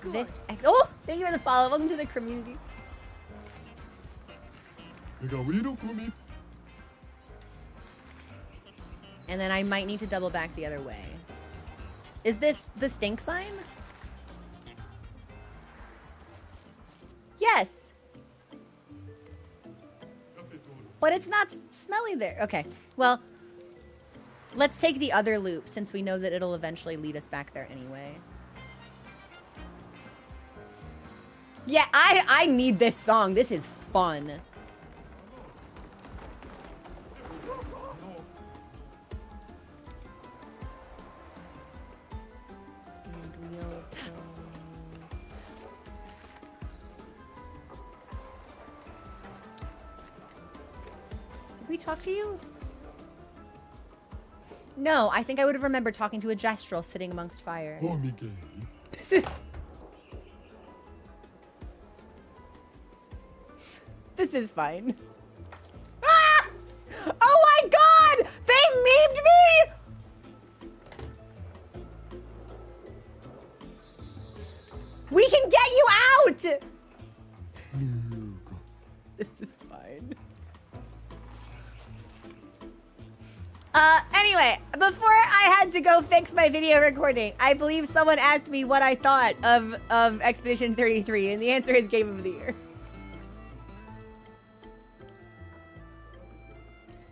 this. Oh, thank you for the follow. Welcome to the community. And then I might need to double back the other way. Is this the stink sign? Yes. But it's not smelly there. Okay, well, let's take the other loop since we know that it'll eventually lead us back there anyway. Yeah, I need this song. This is fun. Did we talk to you? No, I think I would have remembered talking to a Gestral sitting amongst fire. This is fine. Ah! Oh my god! They memed me! We can get you out! This is fine. Anyway, before I had to go fix my video recording, I believe someone asked me what I thought of Expedition 33, and the answer is Game of the Year.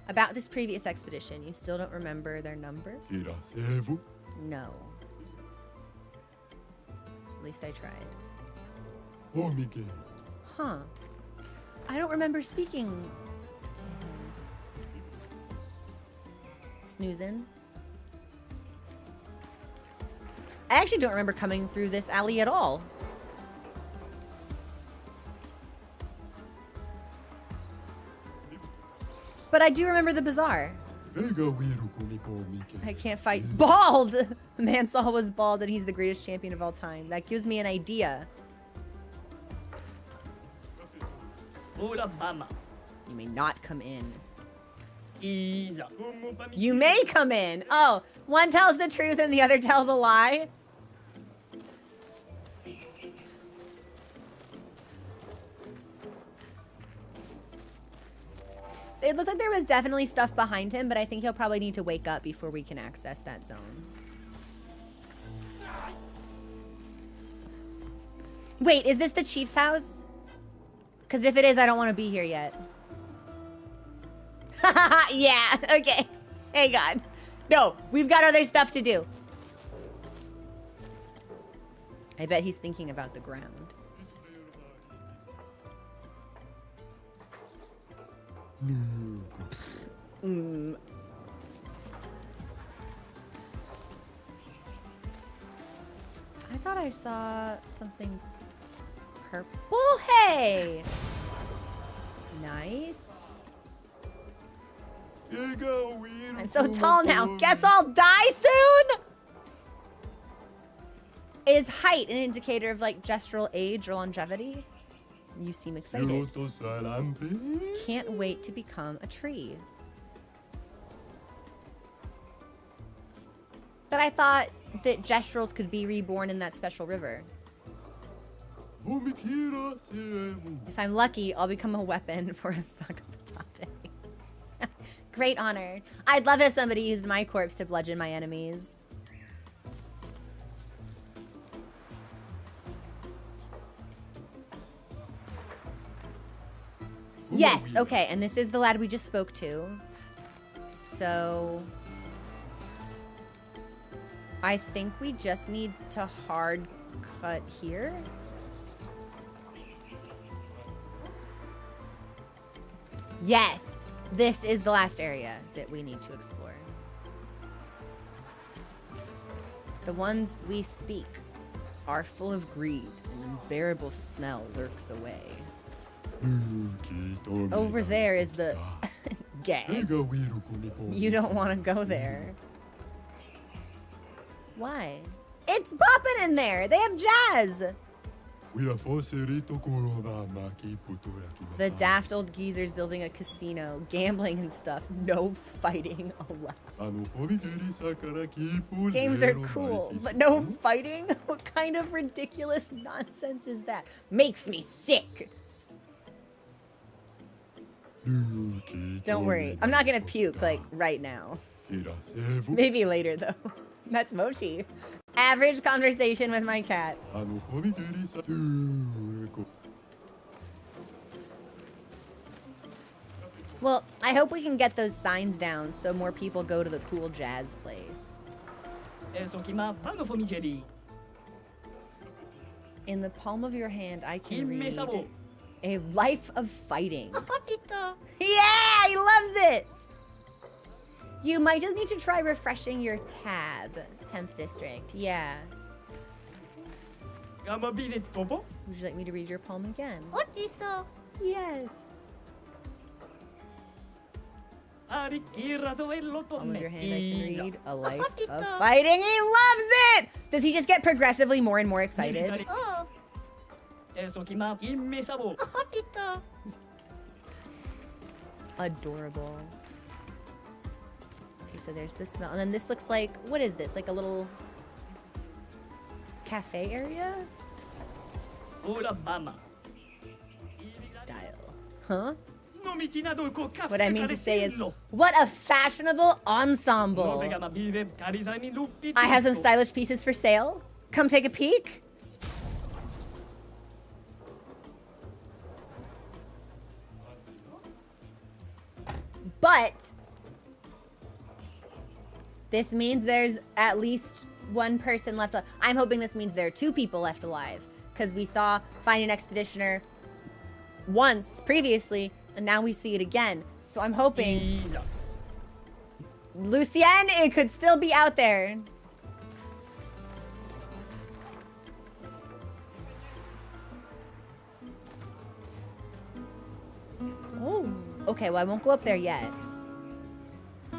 About this previous expedition, you still don't remember their number? No. At least I tried. Huh. I don't remember speaking to him. Snoozing. I actually don't remember coming through this alley at all. But I do remember the bazaar. I can't fight. Bald! The man Saul was bald and he's the greatest champion of all time. That gives me an idea. You may not come in. You may come in! Oh, one tells the truth and the other tells a lie? It looked like there was definitely stuff behind him, but I think he'll probably need to wake up before we can access that zone. Wait, is this the chief's house? Because if it is, I don't want to be here yet. Yeah, okay. Hang on. No, we've got other stuff to do. I bet he's thinking about the ground. I thought I saw something purple. Hey! Nice. I'm so tall now. Guess I'll die soon? Is height an indicator of like gestural age or longevity? You seem excited. Can't wait to become a tree. But I thought that gestrals could be reborn in that special river. If I'm lucky, I'll become a weapon for a Sakapatate. Great honor. I'd love if somebody used my corpse to bludgeon my enemies. Yes, okay, and this is the lad we just spoke to. So I think we just need to hard cut here. Yes, this is the last area that we need to explore. The ones we speak are full of greed, and an unbearable smell lurks away. Over there is the gag. You don't want to go there. Why? It's popping in there. They have jazz. The daft old geezer's building a casino, gambling and stuff. No fighting allowed. Games are cool, but no fighting? What kind of ridiculous nonsense is that? Makes me sick. Don't worry, I'm not gonna puke like right now. Maybe later though. That's Mochi. Average conversation with my cat. Well, I hope we can get those signs down so more people go to the cool jazz place. In the palm of your hand, I can read A Life of Fighting. Yeah, he loves it! You might just need to try refreshing your tab. 10th district, yeah. Would you like me to read your palm again? Yes. Palm of your hand, I can read A Life of Fighting. He loves it! Does he just get progressively more and more excited? Adorable. Okay, so there's this smell. And then this looks like, what is this? Like a little cafe area? Style. Huh? What I mean to say is, what a fashionable ensemble. I have some stylish pieces for sale. Come take a peek. But this means there's at least one person left alive. I'm hoping this means there are 2 people left alive, because we saw Find an Expeditioner once previously, and now we see it again. So I'm hoping Lucien, it could still be out there. Oh, okay, well, I won't go up there yet. I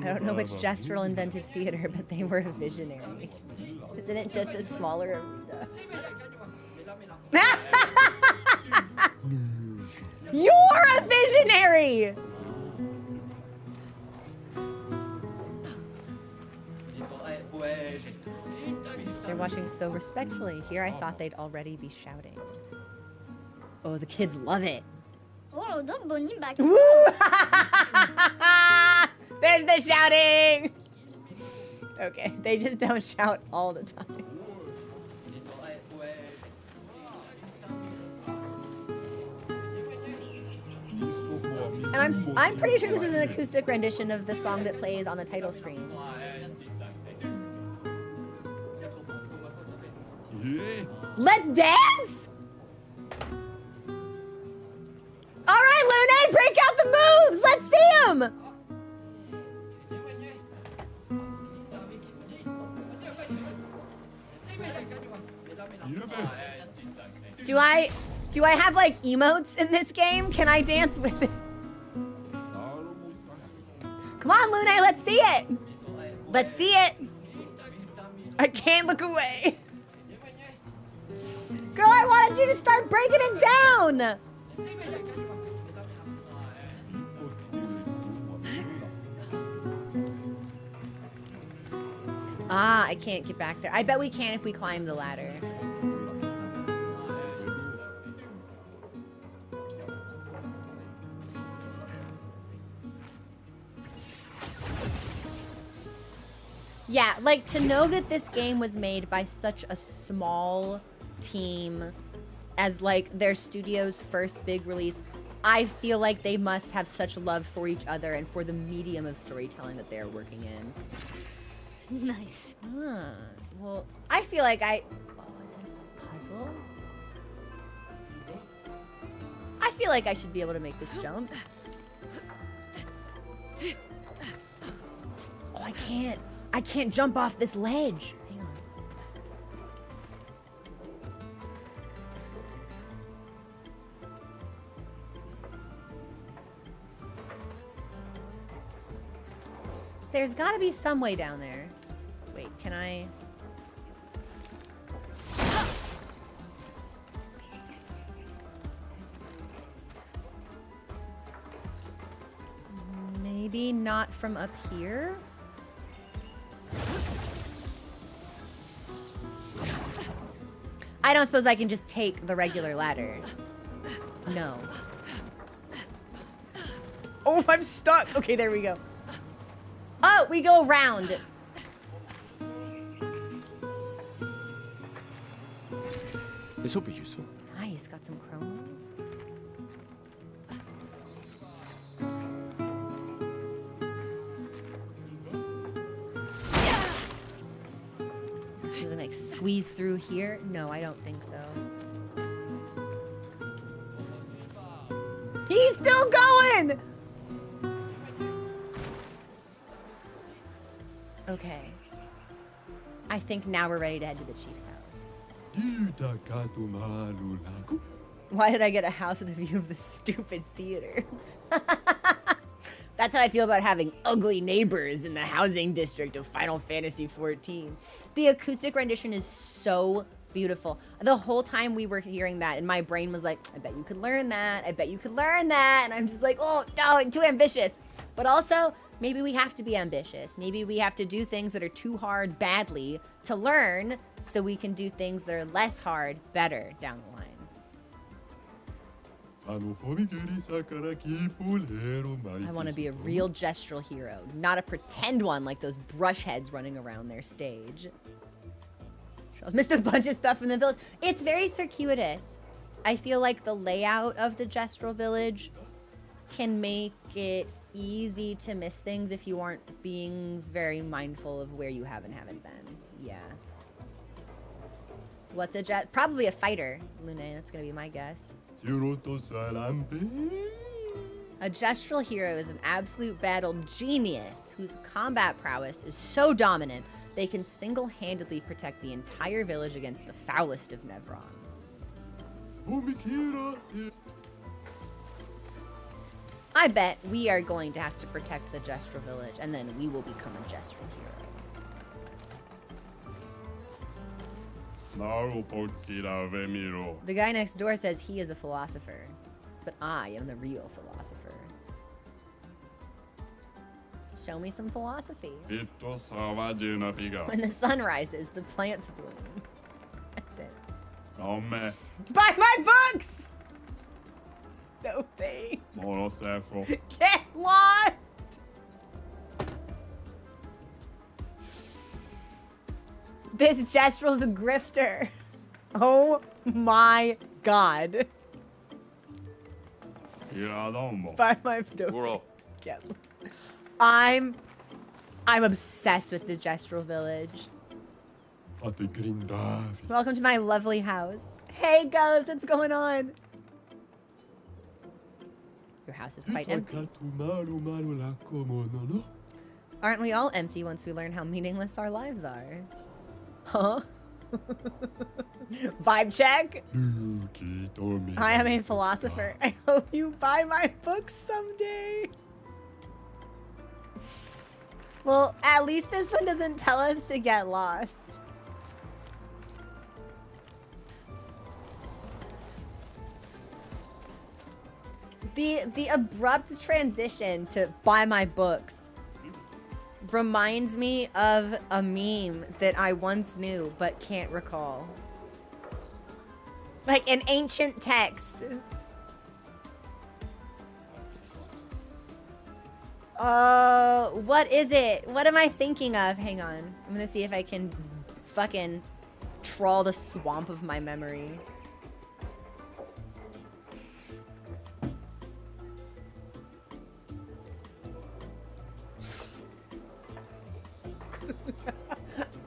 don't know which Gestral invented theater, but they were a visionary. Isn't it just a smaller arena? You're a visionary! They're watching so respectfully. Here I thought they'd already be shouting. Oh, the kids love it. Woo! There's the shouting! Okay, they just don't shout all the time. And I'm pretty sure this is an acoustic rendition of the song that plays on the title screen. Let's dance! All right, Lune, break out the moves! Let's see them! Do I have like emotes in this game? Can I dance with it? Come on, Lune, let's see it! Let's see it! I can't look away. Girl, I wanted you to start breaking it down! Ah, I can't get back there. I bet we can if we climb the ladder. Yeah, like, to know that this game was made by such a small team as, like, their studio's first big release, I feel like they must have such love for each other and for the medium of storytelling that they're working in. Nice. Huh. Well, I feel like oh, is it a puzzle? I feel like I should be able to make this jump. Oh, I can't. I can't jump off this ledge. Hang on. There's gotta be some way down there. Wait, can I? Maybe not from up here? I don't suppose I can just take the regular ladder. No. Oh, I'm stuck. Okay, there we go. Oh, we go around. This will be useful. Nice, got some chrome. Should I like squeeze through here? No, I don't think so. He's still going! Okay. I think now we're ready to head to the chief's house. Why did I get a house with a view of the stupid theater? That's how I feel about having ugly neighbors in the housing district of Final Fantasy XIV. The acoustic rendition is so beautiful. The whole time we were hearing that, and my brain was like, I bet you could learn that. I bet you could learn that. And I'm just like, oh, no, too ambitious. But also, maybe we have to be ambitious. Maybe we have to do things that are too hard badly to learn so we can do things that are less hard better down the line. I want to be a real gestural hero, not a pretend one like those brush heads running around their stage. Missed a bunch of stuff in the village. It's very circuitous. I feel like the layout of the gestural village can make it easy to miss things if you aren't being very mindful of where you have and haven't been. Yeah. What's a jet? Probably a fighter, Lune. That's gonna be my guess. A gestural hero is an absolute battle genius whose combat prowess is so dominant they can single-handedly protect the entire village against the foulest of Nevrons. I bet we are going to have to protect the gestural village, and then we will become a gestural hero. The guy next door says he is a philosopher, but I am the real philosopher. Show me some philosophy. When the sun rises, the plants bloom. That's it. Buy my books! No thanks. Get lost! This gestral's a grifter. Oh my god. Buy my books. Get lost. I'm obsessed with the gestural village. Welcome to my lovely house. Hey, Ghost, what's going on? Your house is quite empty. Aren't we all empty once we learn how meaningless our lives are? Huh? Vibe check? I am a philosopher. I hope you buy my books someday. Well, at least this one doesn't tell us to get lost. The abrupt transition to buy my books reminds me of a meme that I once knew but can't recall. Like an ancient text. What is it? What am I thinking of? Hang on. I'm gonna see if I can fucking trawl the swamp of my memory.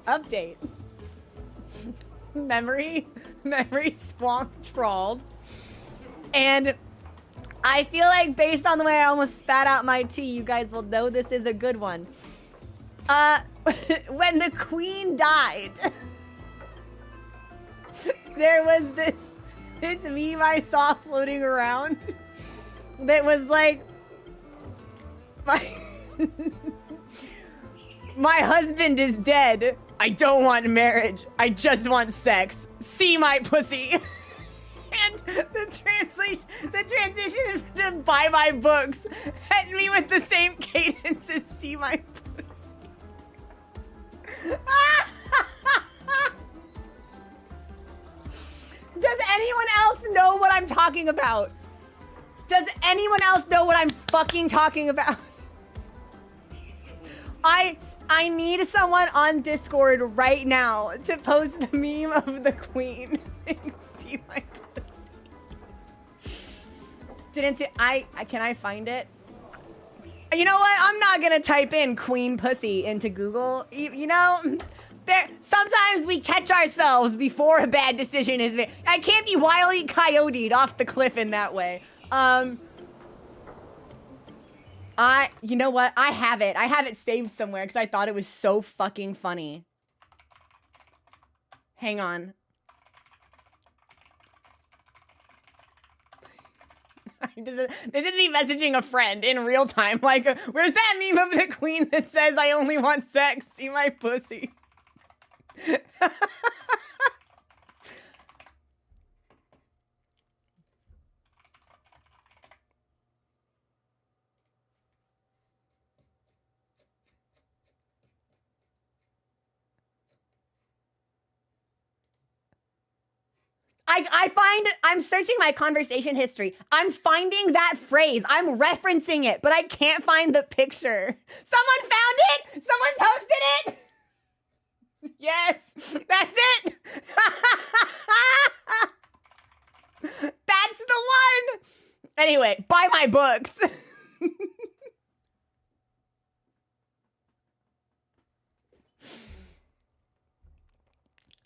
Update. Memory swamp trawled. And I feel like based on the way I almost spat out my tea, you guys will know this is a good one. When the queen died, there was this meme I saw floating around that was like, my husband is dead. I don't want marriage. I just want sex. See my pussy. And the transition to buy my books hit me with the same cadence talking about? Does anyone else know what I'm fucking talking about? I need someone on Discord right now to post the meme of the queen. See my pussy. Didn't see can I find it? You know what? I'm not gonna type in queen pussy into Google. You know, sometimes we catch ourselves before a bad decision is made. I can't be wildly coyoted off the cliff in that way. You know what? I have it. I have it saved somewhere because I thought it was so fucking funny. Hang on. This is me messaging a friend in real time. Like, where's that meme of the queen that says, I only want sex? See my pussy. I'm searching my conversation history. I'm finding that phrase. I'm referencing it, but I can't find the picture. Someone found it? Someone posted it? Yes, that's it. That's the one. Anyway, buy my books.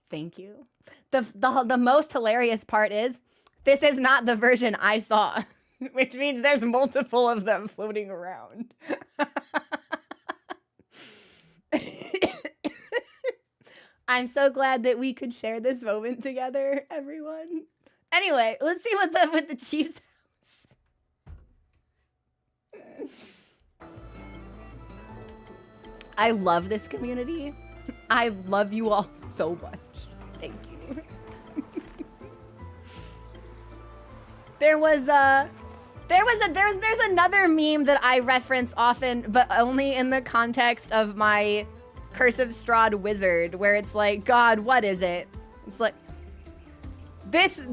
Thank you. The most hilarious part is this is not the version I saw, which means there's multiple of them floating around. I'm so glad that we could share this moment together, everyone. Anyway, let's see what's up with the Chief's house. I love this community. I love you all so much. Thank you. There's another meme that I reference often, but only in the context of my Cursive Strahd wizard, where it's like, God, what is it? It's like, this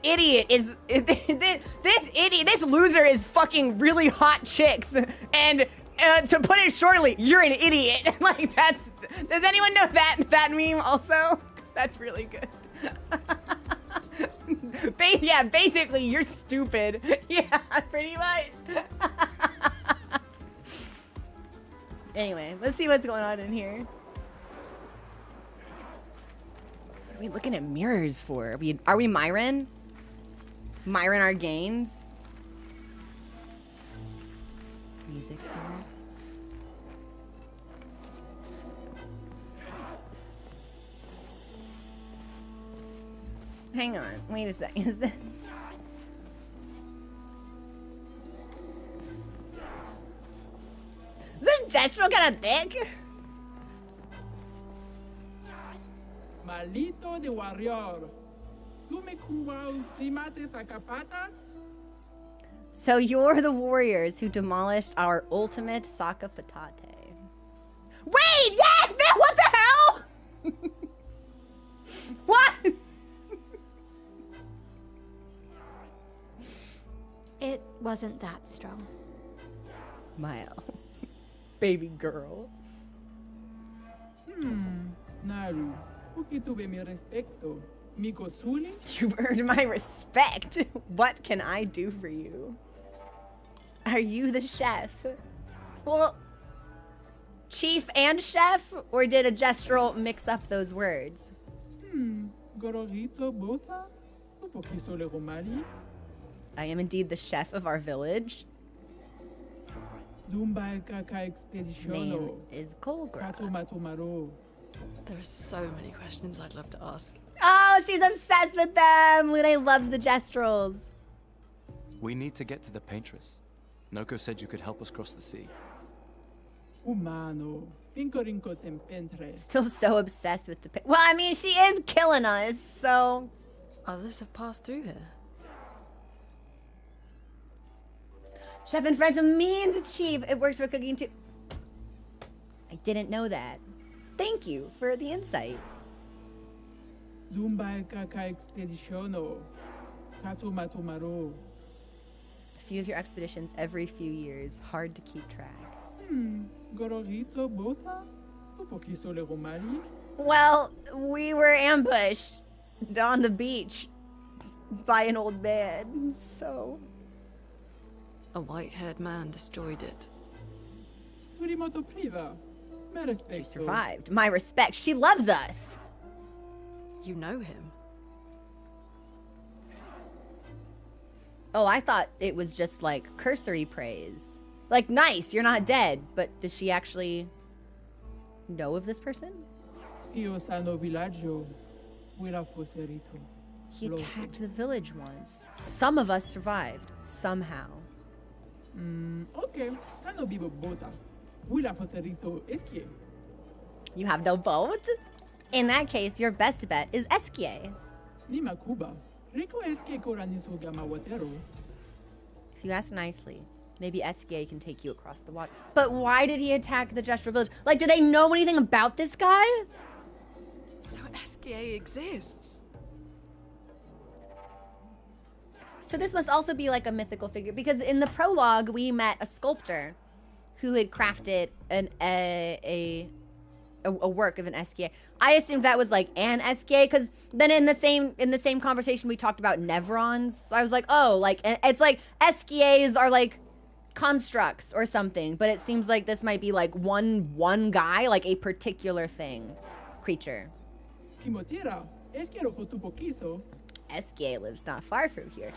idiot is this loser is fucking really hot chicks, and to put it shortly, you're an idiot. Like, that's, does anyone know that meme also? That's really good. Yeah, basically, you're stupid. Yeah, pretty much. Anyway, let's see what's going on in here. What are we looking at mirrors for? Are we Myron? Myron our gains? Music star. Hang on, wait a second. Is this... This Gestral got a dick? Maldito de warrior. ¿Tú me primates acapatas? So you're the warriors who demolished our ultimate Saka Patate. Wait, yes! What the hell? What? It wasn't that strong. Maya. Baby girl. Naru, porque tuve mi respecto. Mi cosuli? You've earned my respect. What can I do for you? Are you the chef? Well, chief and chef? Or did a Gestral mix up those words? Gororito bota? Un poquito le romari? I am indeed the chef of our village. Dumba kaka expeditiono. Name is Colgra. Kato matomaro. There are so many questions I'd love to ask. Oh, she's obsessed with them. Lune loves the Gestrals. We need to get to the paintress. Noko said you could help us cross the sea. Humano. Pincorinco tempentre. Still so obsessed with the... Well, I mean, she is killing us, so... Others have passed through here. Chef and French means achieve. It works for cooking too. I didn't know that. Thank you for the insight. Dumba kaka expeditiono. Katumatumaro. A few of your expeditions every few years. Hard to keep track. Gororito bota? Upokiso le romari? Well, we were ambushed on the beach by an old man, so... A white-haired man destroyed it. Surimoto priva. Me She respecto. survived. My respect. She loves us. You know him? Oh, I thought it was just like cursory praise. Like, nice, you're not dead. But does she actually know of this person? Io sano villaggio. Willa foserito. He Loco. attacked the village once. Some of us survived. Somehow. Ok. Sano bibo bota. Willa foserito eskie. You have no vote? In that case, your best bet is Esier. Nima Cuba. Rico eskie koraniso gama watero. If you ask nicely, maybe Esier can take you across the water. But why did he attack the Gestral village? Like, do they know anything about this guy? So Esier exists. So this must also be like a mythical figure, because in the prologue we met a sculptor who had crafted a work of an Esier. I assumed that was like an Esier, because then in the same conversation we talked about Nevrons. So I was like, oh, like it's like Esiers are like constructs or something, but it seems like this might be like one guy, like a particular thing, creature. Kimotira. Esquiero fotupokiso. Esier lives not far from here.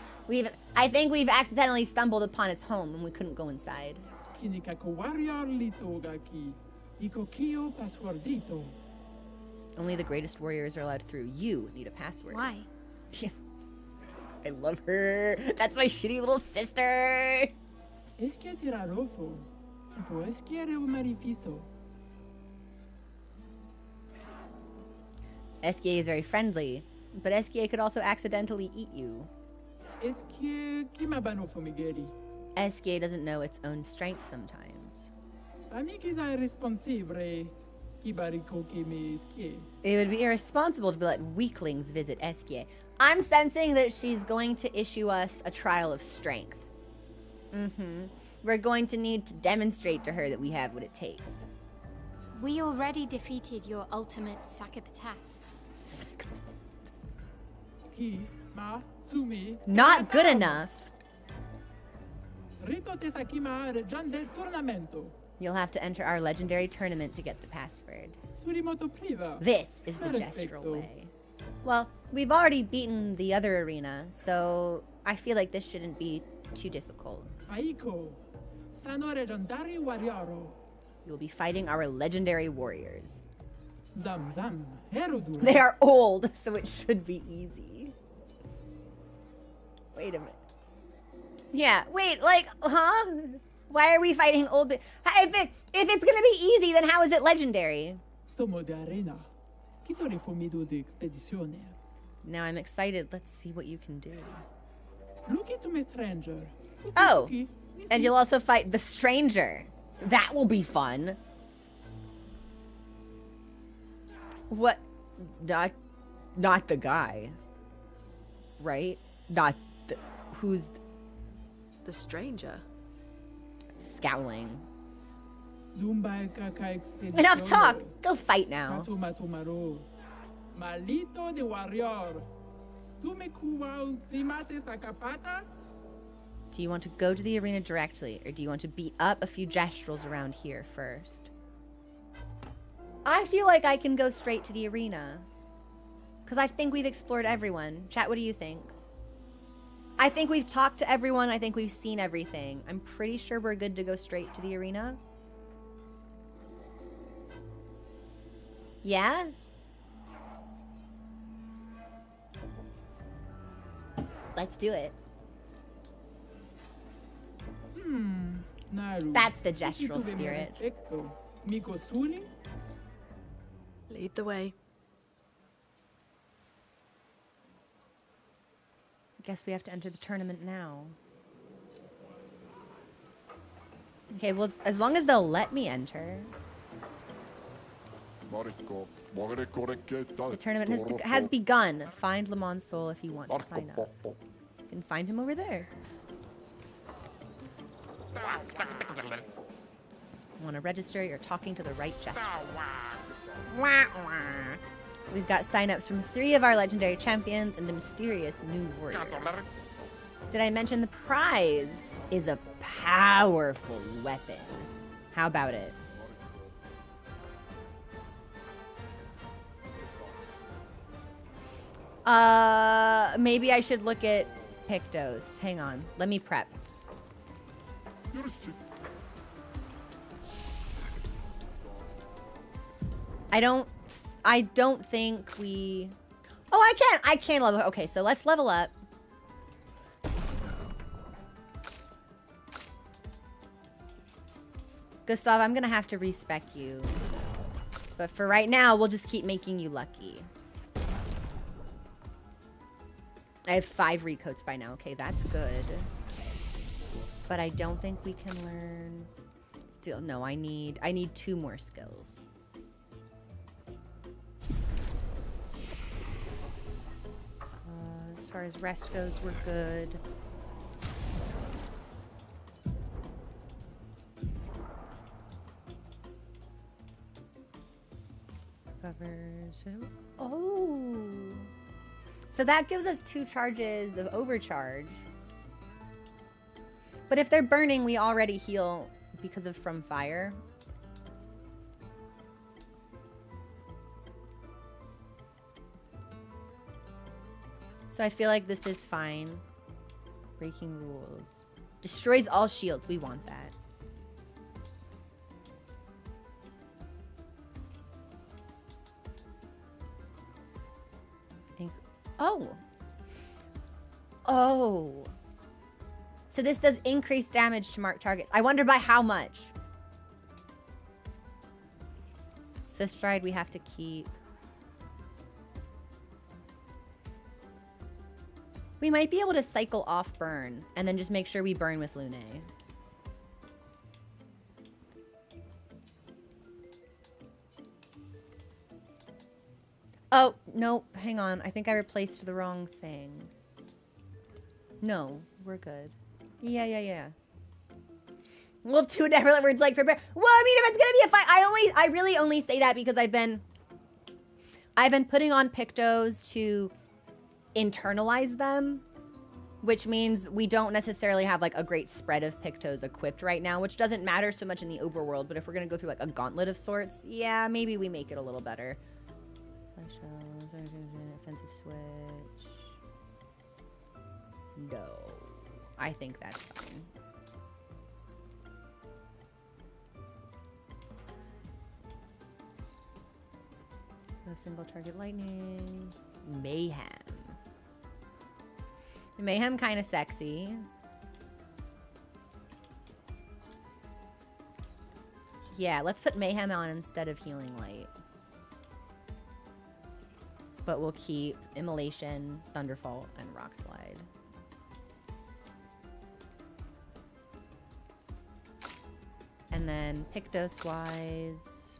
I think we've accidentally stumbled upon its home and we couldn't go inside. Kinikako warrior litogaki. Ikokio passwordito. Only the greatest warriors are allowed through. You need a password. Why? Yeah. I love her. That's my shitty little sister. Esquie tirarofo. Tipo esquiere un marifiso. Esier is very friendly, but Esier could also accidentally eat you. Esquie kimabano fumigeri. Esier doesn't know its own strength sometimes. Amigis a responsibile. Kibariko que me esquie. It would be irresponsible to let weaklings visit Esier. I'm sensing that she's going to issue us a trial of strength. We're going to need to demonstrate to her that we have what it takes. We already defeated your ultimate Sakapatat. Ki ma sumi. Not good enough. Rito te sakima regian del tornamento. You'll have to enter our legendary tournament to get the password. Surimoto priva. This is the Gestral way. Well, we've already beaten the other arena, so I feel like this shouldn't be too difficult. Aiko. Sano legendari warrioro. You'll be fighting our legendary warriors. Zam zam. Herudu. They are old, so it should be easy. Wait a minute. Yeah, wait, like, huh? Why are we fighting old? If it's gonna be easy, then how is it legendary? Tomo de arena. Kisore fumido de expedizione. Now I'm excited. Let's see what you can do. Look to me stranger. Oh, Uki, and you'll also fight the stranger. That will be fun. What? Not the guy, right? Not the, who's The stranger? scowling. Zumba kaka expedizione. Enough talk. Go fight now. Katumatumaro. Malito de warrior. Tu me kuwau timate sakapata? Do you want to go to the arena directly, or do you want to beat up a few gestrals around here first? I feel like I can go straight to the arena. Because I think we've explored everyone. Chat, what do you think? I think we've talked to everyone. I think we've seen everything. I'm pretty sure we're good to go straight to the arena. Yeah? Let's do it. Naru. That's the Uki Gestral tuve mi spirit. respecto. Miko suli? Lead the way. Guess we have to enter the tournament now. Okay, well, as long as they'll let me enter. The tournament has begun. Find Le Mans Soul if you want to sign up. can find him over there. Want to register? You're talking to the right Gestal. We've got signups from 3 of our legendary champions and a mysterious new warrior. Did I mention the prize is a powerful weapon? How about it? Maybe I should look at Pictos. Hang on. Let me prep. I don't think we... Oh, I can level. Okay, so let's level up. Gustav, I'm gonna have to respec you. But for right now, we'll just keep making you lucky. I have 5 recoats by now. Okay, that's good. But I don't think we can learn... Still, no, I need 2 more skills. As far as rest goes, we're good. Covers... Oh! So that gives us 2 charges of overcharge. But if they're burning, we already heal because of from fire. So I feel like this is fine. Breaking rules. Destroys all shields. We want that. Oh. Oh. So this does increase damage to marked targets. I wonder by how much. Swift Stride we have to keep. We might be able to cycle off burn and then just make sure we burn with Lune. Oh, no, hang on. I think I replaced the wrong thing. No, we're good. Yeah. We'll have 2 different words like prepare. Well, I mean, if it's gonna be a fight, I really only say that because I've been putting on Pictos to internalize them, which means we don't necessarily have like a great spread of Pictos equipped right now, which doesn't matter so much in the overworld, but if we're gonna go through like a gauntlet of sorts, yeah, maybe we make it a little better. Offensive switch. No. I think that's fine. No single target lightning. Mayhem. Mayhem kind of sexy. Yeah, let's put Mayhem on instead of Healing Light. But we'll keep Immolation, Thunderfall, and Rock Slide. And then Pictos-wise...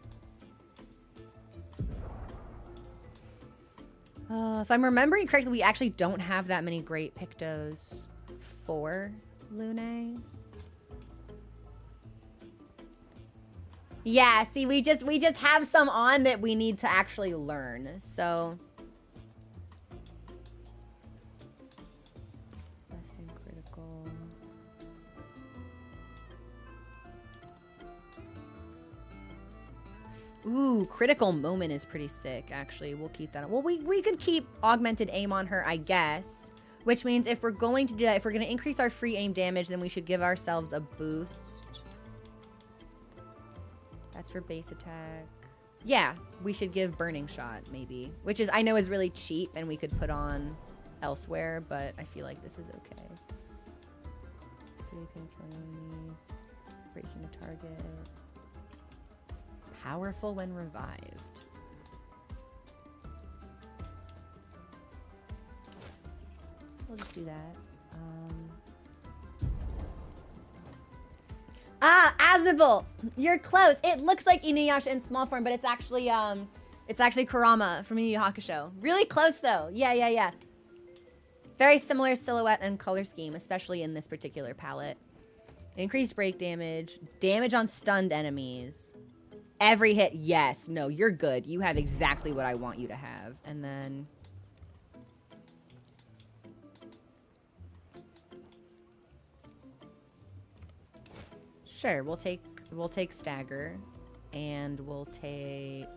if I'm remembering correctly, we actually don't have that many great Pictos for Lune. Yeah, see, we just have some on that we need to actually learn, so... Less than critical... Ooh, critical moment is pretty sick, actually. We'll keep that on. Well, we could keep augmented aim on her, I guess. Which means if we're going to do that, if we're going to increase our free aim damage, then we should give ourselves a boost. That's for base attack. Yeah, we should give Burning Shot, maybe. Which is, I know is really cheap and we could put on elsewhere, but I feel like this is okay. Breaking a target. Powerful when revived. We'll just do that. Azabel! You're close. It looks like Inuyasha in small form, but it's actually Kurama from Yu Yu Hakusho. Really close though. Yeah. Very similar silhouette and color scheme, especially in this particular palette. Increased break damage. Damage on stunned enemies. Every hit, yes. No, you're good. You have exactly what I want you to have. And then... Sure, we'll take stagger. And we'll take...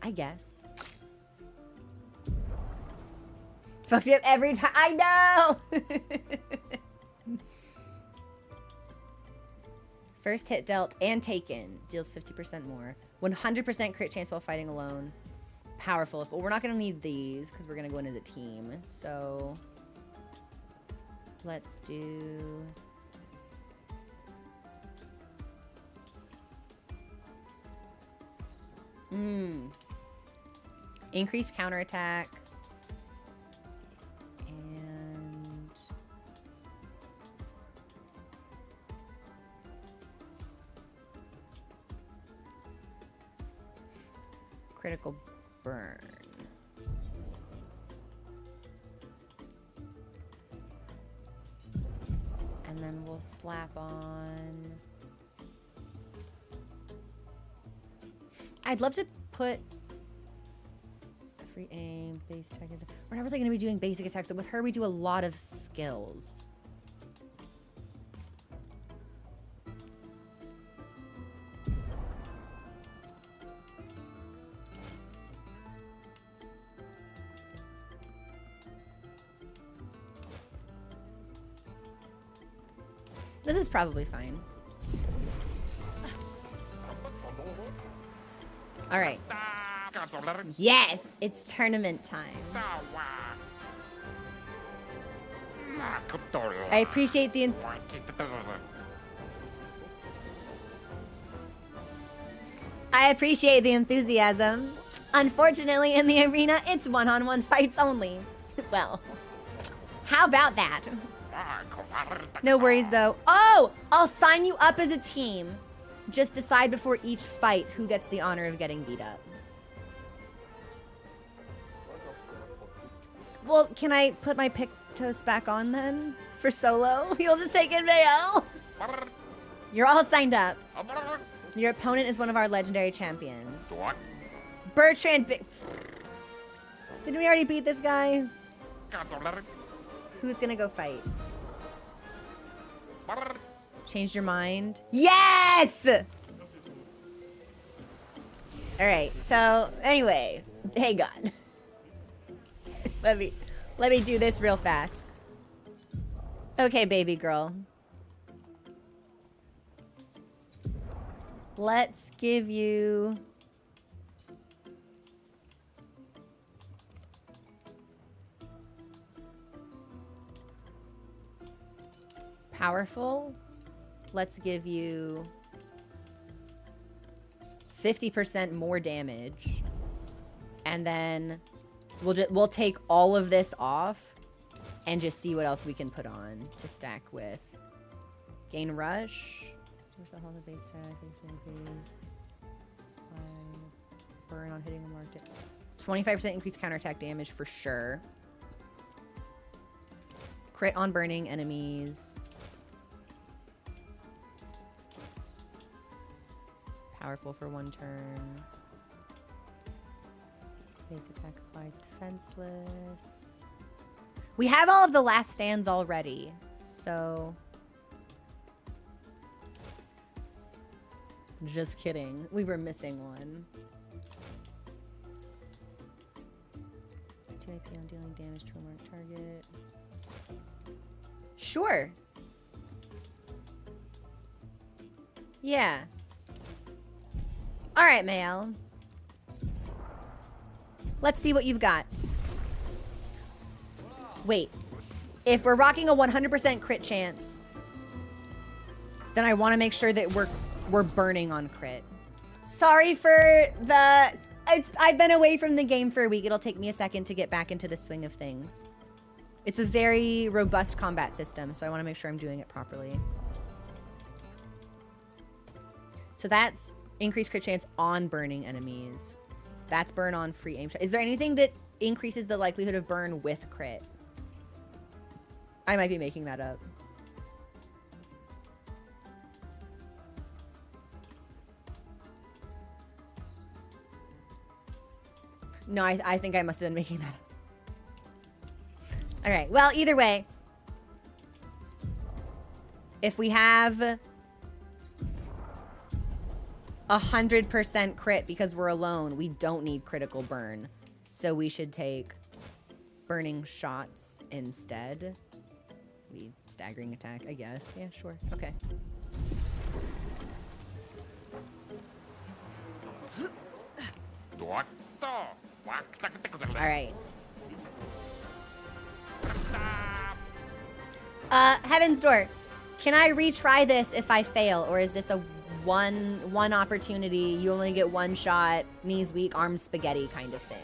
I guess. Fucks me up every time. I know! First hit dealt and taken. Deals 50% more. 100% crit chance while fighting alone. Powerful. Well, we're not going to need these because we're going to go in as a team. So... Let's do... Increased counterattack. And... Critical burn. And then we'll slap on... I'd love to put free aim, base attack. We're not really going to be doing basic attacks. With her, we do a lot of skills. This is probably fine. All right. Yes, it's tournament time. I appreciate the enthusiasm. Unfortunately, in the arena, it's one-on-one fights only. Well, how about that? No worries, though. Oh, I'll sign you up as a team. Just decide before each fight who gets the honor of getting beat up. Well, can I put my Pictos back on then? For solo? You'll just take it, Mayo. You're all signed up. Your opponent is one of our legendary champions. Bertrand. Didn't we already beat this guy? Who's gonna go fight? Changed your mind? Yes! Alright, so anyway, hang on. Let me do this real fast. Okay, baby girl. Let's give you... Powerful. Let's give you 50% more damage. And then we'll take all of this off and just see what else we can put on to stack with. Gain rush. Base attack, burn on hitting a marked. 25% increased counterattack damage for sure. Crit on burning enemies. Powerful for one turn. Base attack applies defenseless. We have all of the last stands already, so... Just kidding. We were missing one. 2 AP on dealing damage to a marked target. Sure. Yeah. All right, Mayel. Let's see what you've got. Wait. If we're rocking a 100% crit chance, then I want to make sure that we're burning on crit. Sorry for the... I've been away from the game for a week. It'll take me a second to get back into the swing of things. It's a very robust combat system, so I want to make sure I'm doing it properly. So that's increased crit chance on burning enemies. That's burn on free aim shot. Is there anything that increases the likelihood of burn with crit? I might be making that up. No, I think I must have been making that up. All right. Well, either way, if we have 100% crit because we're alone, we don't need critical burn. So we should take burning shots instead. Maybe staggering attack, I guess. Yeah, sure. Okay. All right. Heaven's Door. Can I retry this if I fail, or is this a one opportunity? You only get one shot. Knees weak, arms spaghetti kind of thing.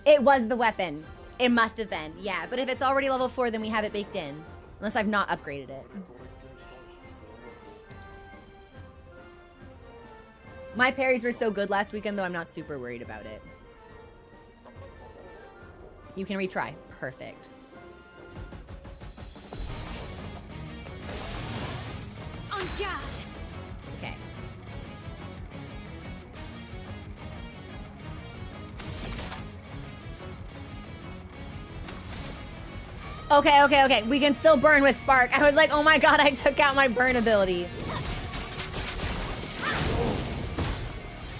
It was the weapon. It must have been. Yeah, but if it's already level 4, then we have it baked in, unless I've not upgraded it. My parries were so good last weekend, though I'm not super worried about it. You can retry. Perfect. On guard. Okay. Okay. We can still burn with Spark. I was like, oh my god, I took out my burn ability.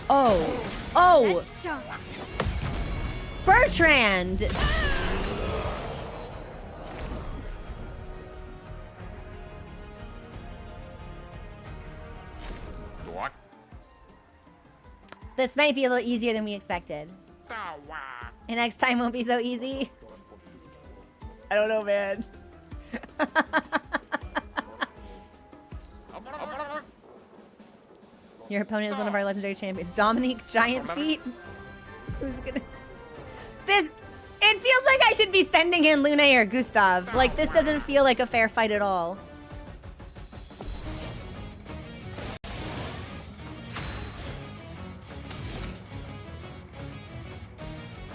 Oh. Let's dance. Bertrand! This might be a little easier than we expected. And next time won't be so easy. I don't know, man. Your opponent is one of our legendary champions. Dominique Giant Feet? Who's gonna... This... It feels like I should be sending in Lune or Gustav. Like, this doesn't feel like a fair fight at all.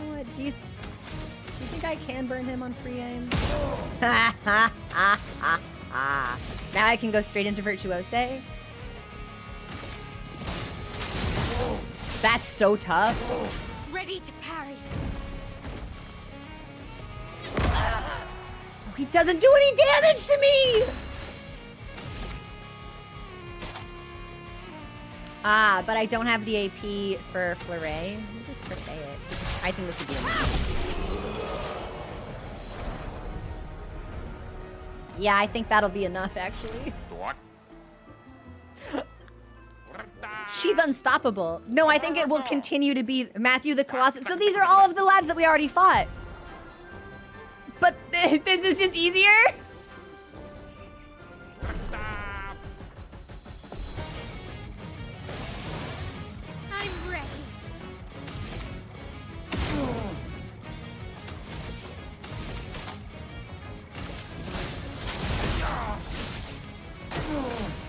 What, do you think I can burn him on free aim? Ha ha ha ha ha. Now I can go straight into Virtuose. That's so tough. Ready to parry. He doesn't do any damage to me! Ah, but I don't have the AP for Fleuret. Let me just press it. I think this would be enough. Yeah, I think that'll be enough, actually. She's unstoppable. No, I think it will continue to be Matthew the Colossus. So these are all of the lads that we already fought. But this is just easier? I'm ready.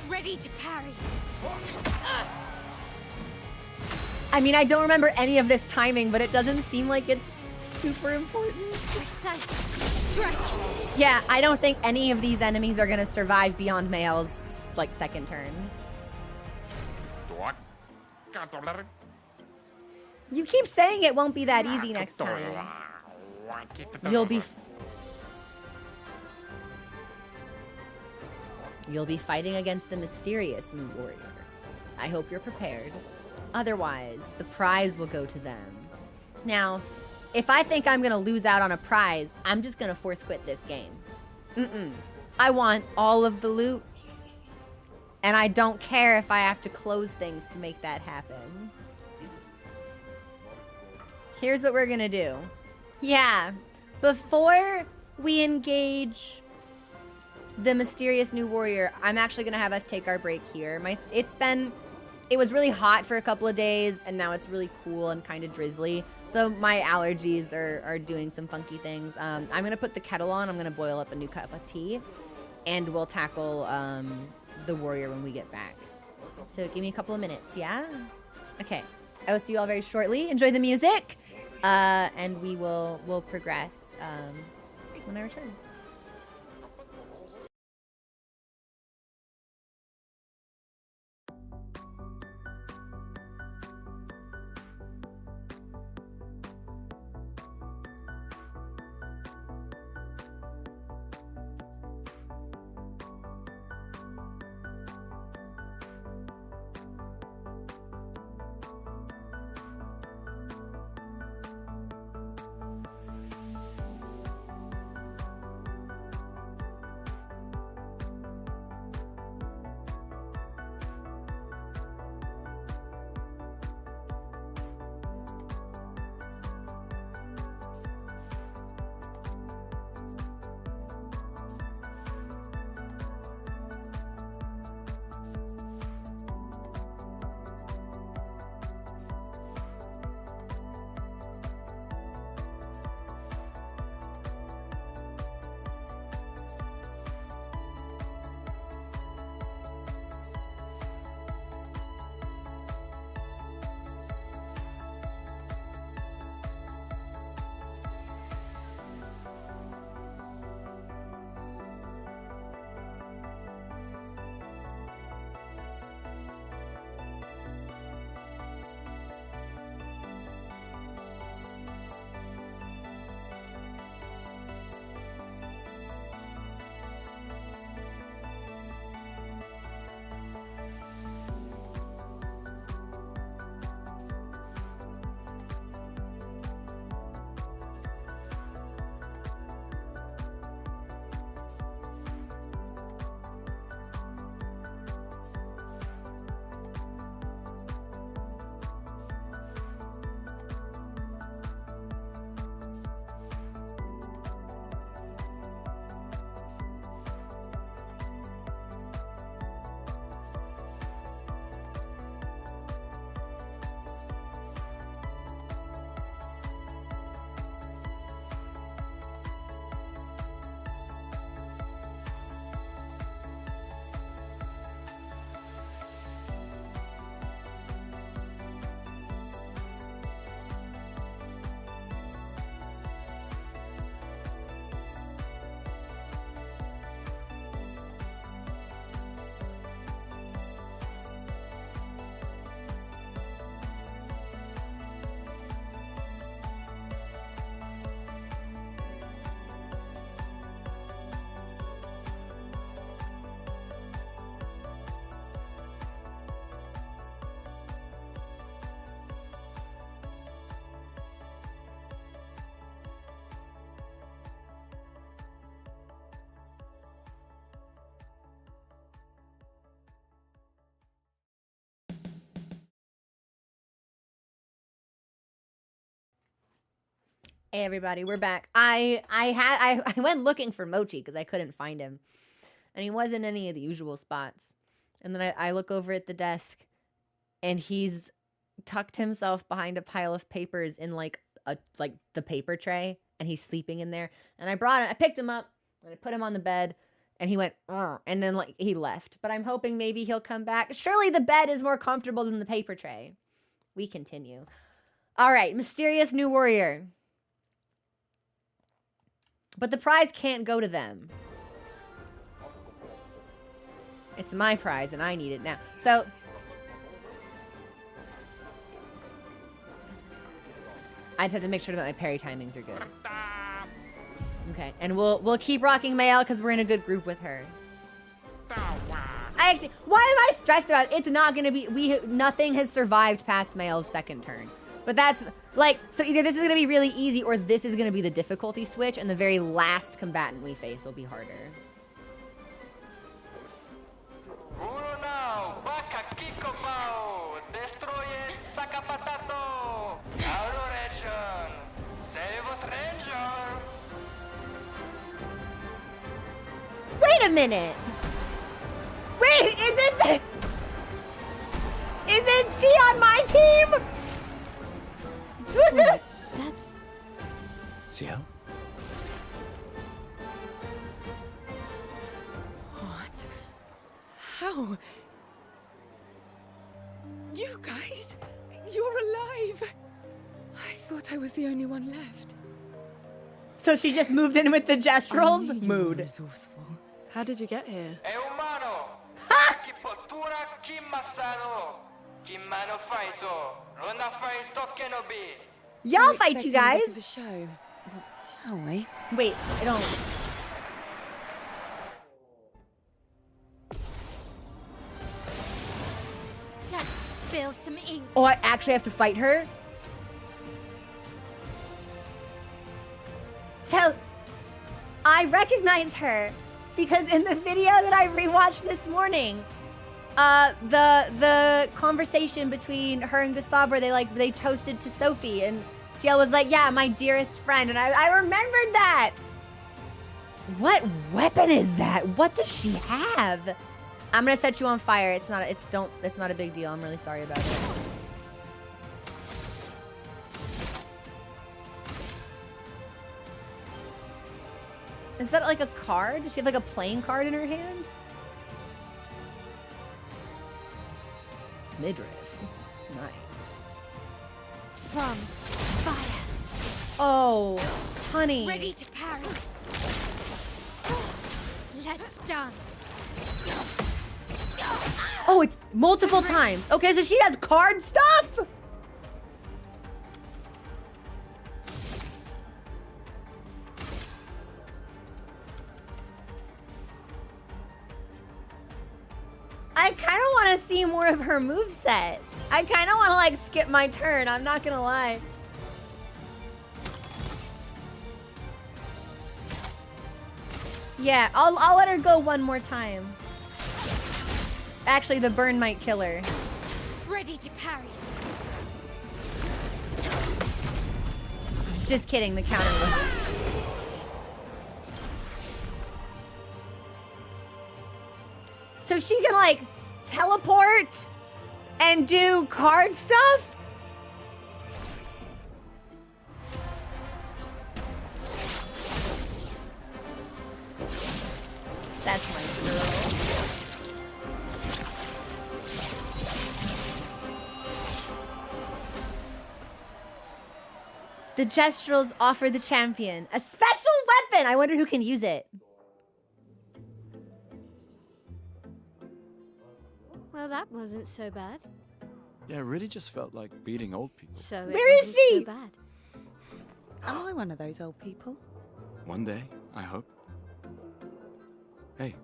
Ready to parry. I mean, I don't remember any of this timing, but it doesn't seem like it's super important. Precise. Strike. Yeah, I don't think any of these enemies are gonna survive beyond Mael's, like, second turn. You keep saying it won't be that easy next time. You'll be fighting against the mysterious new warrior. I hope you're prepared. Otherwise, the prize will go to them. Now, if I think I'm gonna lose out on a prize, I'm just gonna force quit this game. I want all of the loot. And I don't care if I have to close things to make that happen. Here's what we're gonna do. Yeah, before we engage the mysterious new warrior, I'm actually gonna have us take our break here. It was really hot for a couple of days, and now it's really cool and kind of drizzly. So my allergies are doing some funky things. I'm gonna put the kettle on. I'm gonna boil up a new cup of tea, and we'll tackle the warrior when we get back. So give me a couple of minutes, yeah? Okay. I will see you all very shortly. Enjoy the music, and we'll progress when I return. Hey everybody, we're back. I went looking for Mochi because I couldn't find him, and he wasn't any of the usual spots. And then I look over at the desk, and he's tucked himself behind a pile of papers in like the paper tray, and he's sleeping in there. And I picked him up, and I put him on the bed, and he went, and then like he left. But I'm hoping maybe he'll come back. Surely the bed is more comfortable than the paper tray. We continue. All right, mysterious new warrior. But the prize can't go to them. It's my prize, and I need it now. So I just have to make sure that my parry timings are good. Okay, and we'll keep rocking Mayel because we're in a good group with her. Why am I stressed about it? It's not gonna be, nothing has survived past Mayel's second turn. But that's, like, so either this is gonna be really easy or this is gonna be the difficulty switch, and the very last combatant we face will be harder. Wait a minute! Wait, isn't she on my team? Wait, that's... Ciel? What? How? You guys? You're alive! I thought I was the only one left. So she just moved in with the gestrals? I knew you were Mood. resourceful. How did you get here? È umano! Chi pottura, chi massano! Chi mano faito! Ronda faito che no be! Y'all We're fight, you expecting a guys. bit of a show. Shall we? Wait, I don't. Let's spill some ink. Oh, I actually have to fight her? So, I recognize her because in the video that I rewatched this morning, the conversation between her and Gustav where they toasted to Sophie and Ciel was like, yeah, my dearest friend, and I remembered that. What weapon is that? What does she have? I'm gonna set you on fire. It's not a big deal. I'm really sorry about it. Is that like a card? Does she have like a playing card in her hand? Midriff. Nice. From fire. Oh, honey. Ready to parry. Let's dance. Oh, it's multiple times. Okay, so she has card stuff? I kind of want to see more of her moveset. I kind of want to like skip my turn. I'm not gonna lie. Yeah, I'll let her go one more time. Actually, the burn might kill her. Ready to parry. Just kidding, the counter was. So she can like teleport and do card stuff? That's my girl. The gestrals offer the champion a special weapon. I wonder who can use it. Well, that wasn't so bad. Yeah, it really just felt like beating old people. So it Where is wasn't she? So bad. Am I one of those old people? One day, I hope. Hey,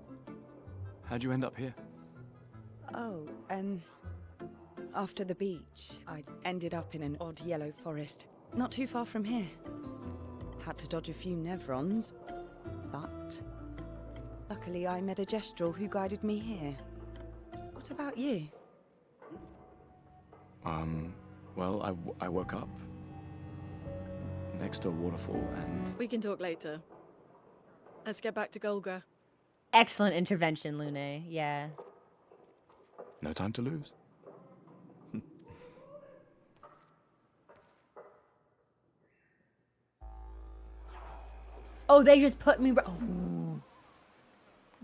how'd you end up here? Oh, after the beach, I ended up in an odd yellow forest, not too far from here. Had to dodge a few nevrons, but luckily I met a gestral who guided me here. What about you? Well, I woke up next to a waterfall and... We can talk later. Let's get back to Golgra. Excellent intervention, Lune. Yeah. No time to lose. Oh, they just put me... Oh.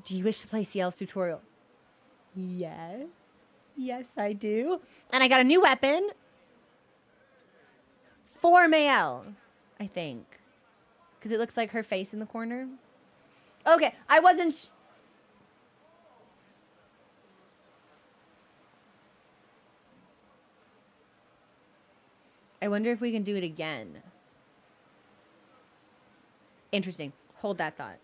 Do you wish to play Ciel's tutorial? Yes. Yes, I do. And I got a new weapon. For Mael, I think. Because it looks like her face in the corner. Okay, I wasn't... I wonder if we can do it again. Interesting. Hold that thought.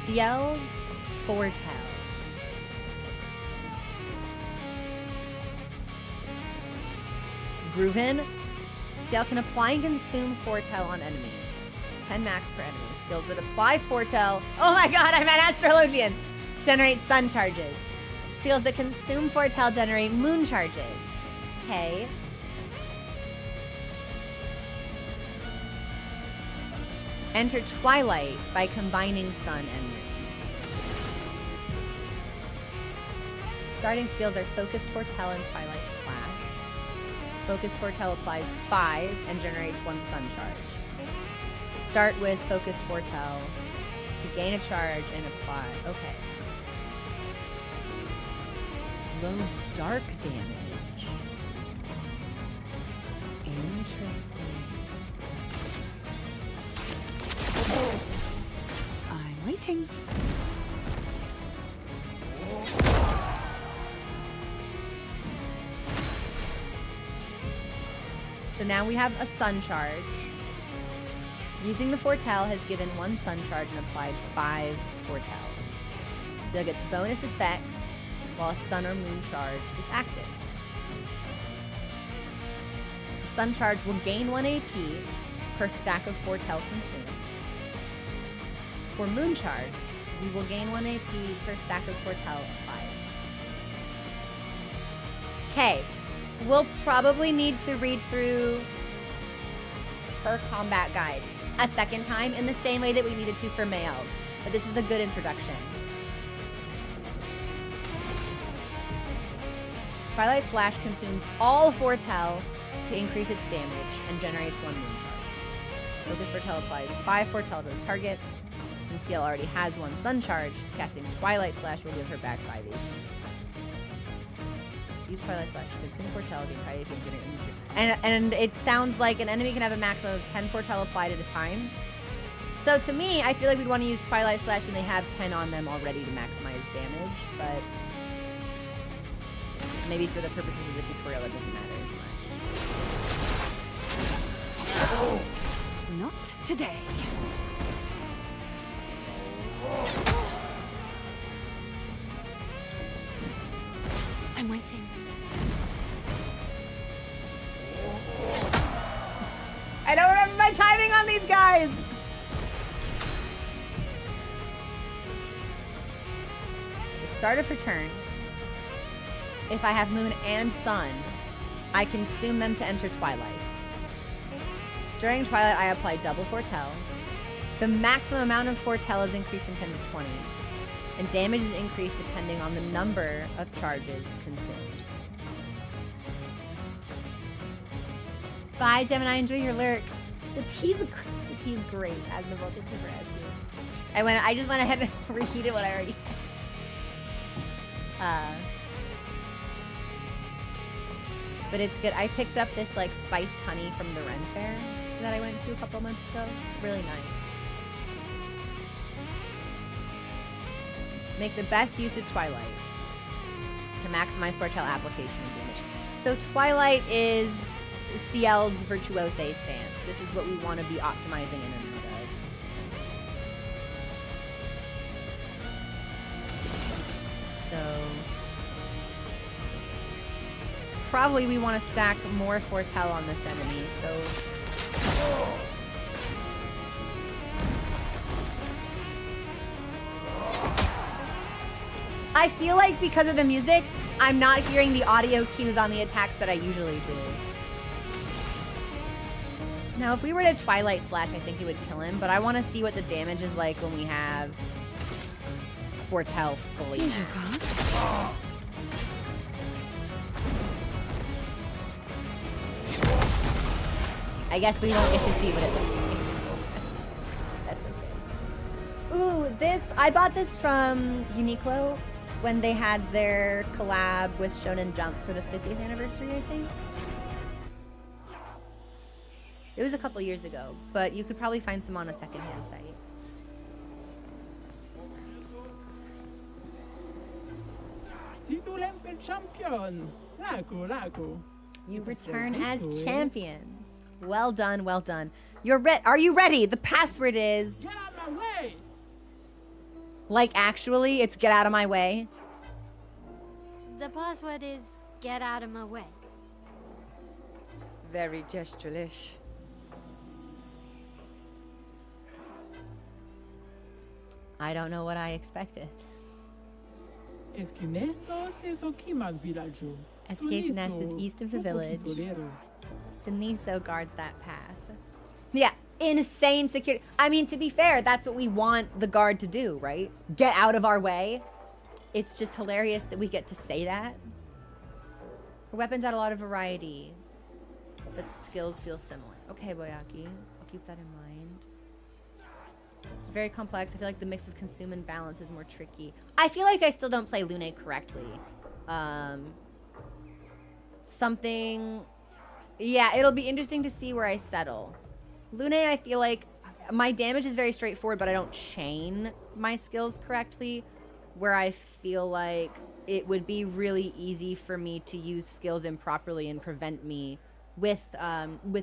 Ciel's Foretell. Grooven. Ciel can apply and consume Foretell on enemies. 10 max per enemy. Skills that apply Foretell. Oh my god, I'm an Astrologian! Generate sun charges. Skills that consume Foretell generate moon charges. Okay. Enter Twilight by combining sun and moon. Starting spells are Focus Foretell and Twilight Slash. Focus Foretell applies 5 and generates 1 Sun Charge. Start with Focus Foretell to gain a charge and apply. Okay. Low dark damage. Interesting. I'm waiting. So now we have a Sun Charge. Using the Foretell has given 1 Sun Charge and applied 5 Foretell. So it gets bonus effects while a Sun or Moon Charge is active. Sun Charge will gain 1 AP per stack of Foretell consumed. For Moon Charge, we will gain 1 AP per stack of Foretell applied. Okay, we'll probably need to read through her combat guide a second time in the same way that we needed to for males, but this is a good introduction. Twilight Slash consumes all Foretell to increase its damage and generates 1 Moon Charge. Focus Foretell applies 5 Foretell to the target. Since CL already has 1 Sun Charge, casting Twilight Slash will give her back 5 AP. Use Twilight Slash to consume Foretell, gain 5 AP and generate energy. And it sounds like an enemy can have a maximum of 10 Foretell applied at a time. So to me, I feel like we'd want to use Twilight Slash when they have 10 on them already to maximize damage, but maybe for the purposes of the tutorial it doesn't matter as much. Not today. I'm waiting. I don't remember my timing on these guys! The start of her turn, if I have Moon and Sun, I consume them to enter Twilight. During Twilight, I apply double Foretell. The maximum amount of Foretell is increased from 10 to 20, and damage is increased depending on the number of charges consumed. Bye, Gemini. Enjoy your lurk. The tea's great. As the vote, thank you for asking. I just went ahead and reheated what I already had. But it's good. I picked up this like spiced honey from the Ren Fair that I went to a couple months ago. It's really nice. Make the best use of Twilight to maximize Foretell application and damage. So Twilight is CL's Virtuose stance. This is what we want to be optimizing in a meta. So probably we want to stack more Foretell on this enemy, so I feel like because of the music, I'm not hearing the audio cues on the attacks that I usually do. Now, if we were to Twilight Slash, I think it would kill him, but I want to see what the damage is like when we have Foretell fully. Here's your card. I guess we won't get to see what it looks like. That's okay. Ooh, this, I bought this from Uniqlo when they had their collab with Shonen Jump for the 50th anniversary, I think. It was a couple years ago, but you could probably find some on a secondhand site. Si tu l'empel champion. Lago. You return as champions. Well done, well done. Are you ready? The password is... Get out my way! Like, actually, it's get out of my way. The password is get out of my way. Very gestralish. I don't know what I expected. Esquinesto te soquimas vilaggio. SK's nest is east of the village. Siniso guards that path. Yeah, insane security. I mean, to be fair, that's what we want the guard to do, right? Get out of our way. it's just hilarious that we get to say that. Her weapons add a lot of variety, but skills feel similar. Okay, Boyaki, I'll keep that in mind. It's very complex. I feel like the mix of consume and balance is more tricky. I feel like I still don't play Lune correctly. Yeah, it'll be interesting to see where I settle. Lune, I feel like my damage is very straightforward, but I don't chain my skills correctly, where I feel like it would be really easy for me to use skills improperly and prevent me with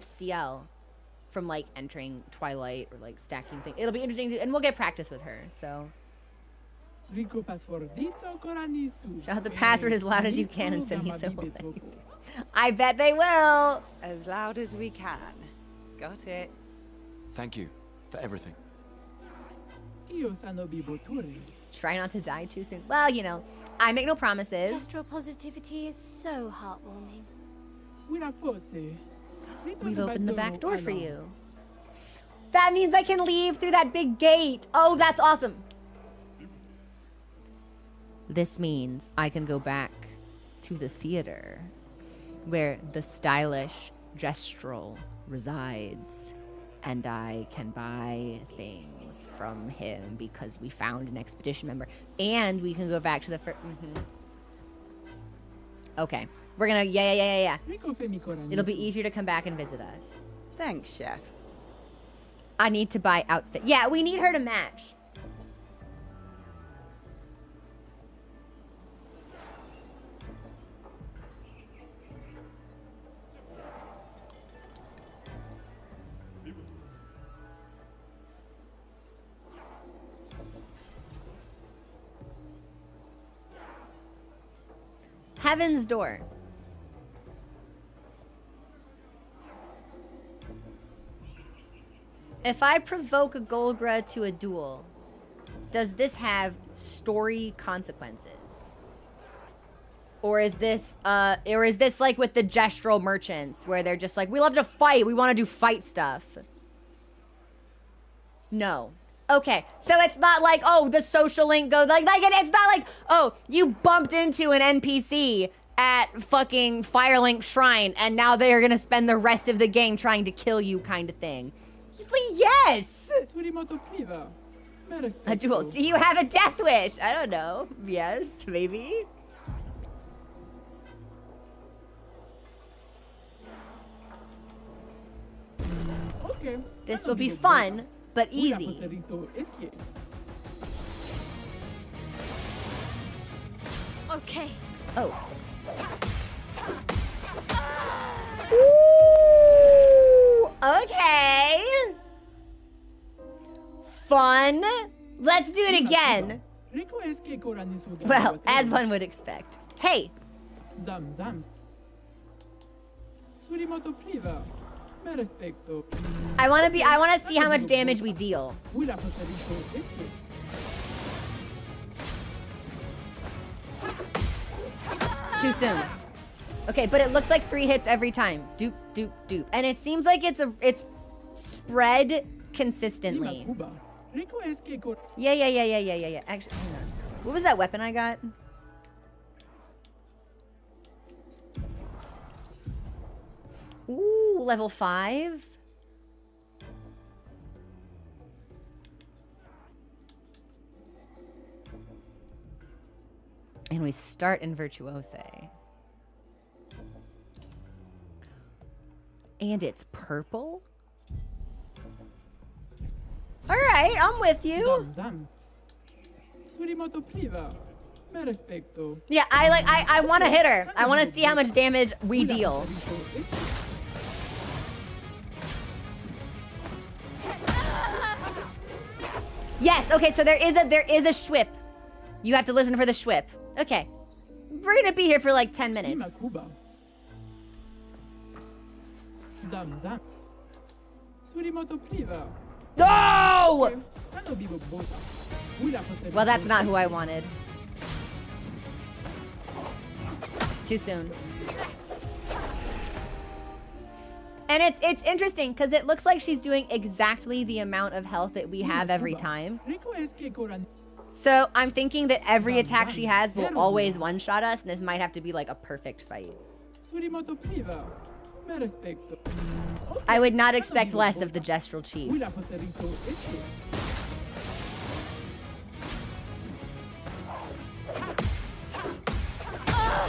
CL from like entering Twilight or like stacking things. It'll be interesting and we'll get practice with her, so. Shout out the password as loud as you can and send me so away. I bet they will. As loud as we can. Got it. Thank you for everything. Try not to die too soon. Well, you know, I make no promises. Gestral positivity is so heartwarming. We've opened the back door for you. That means I can leave through that big gate. Oh, that's awesome. This means I can go back to the theater where the stylish Gestral resides, and I can buy things from him because we found an expedition member, and we can go back to the first. Okay, we're gonna yeah. It'll be easier to come back and visit us. Thanks, Chef. I need to buy outfit. Yeah, we need her to match. Heaven's Door. If I provoke a Golgra to a duel, does this have story consequences? Or is this like with the Gestral merchants where they're just like, we love to fight, we want to do fight stuff? No. Okay, so it's not like, oh, the social link goes like it's not like, oh, you bumped into an NPC at fucking Firelink Shrine and now they are gonna spend the rest of the game trying to kill you kind of thing. Yes! A duel. Do you have a death wish? I don't know. Yes, maybe. Okay. This will be fun, but easy. Okay. Oh. Ooh, okay. Fun. Let's do it again. Well, as one would expect. Hey. I want to see how much damage we deal. Too soon. Okay, but it looks like 3 hits every time. Doop, doop, doop. And it seems like it's spread consistently. Yeah. Actually, hang on. What was that weapon I got? Ooh, level 5. And we start in Virtuose. And it's purple? All right, I'm with you. Yeah, I want to hit her. I want to see how much damage we deal. Yes, okay, so there is a schwip. You have to listen for the schwip. Okay. We're gonna be here for like 10 minutes. No! Well, that's not who I wanted. Too soon. And it's interesting because it looks like she's doing exactly the amount of health that we have every time. So I'm thinking that every attack she has will always one-shot us, and this might have to be like a perfect fight. Surimoto priva. Me respecto. I would not expect less of the Gestral Chief. Guida poterito Esier.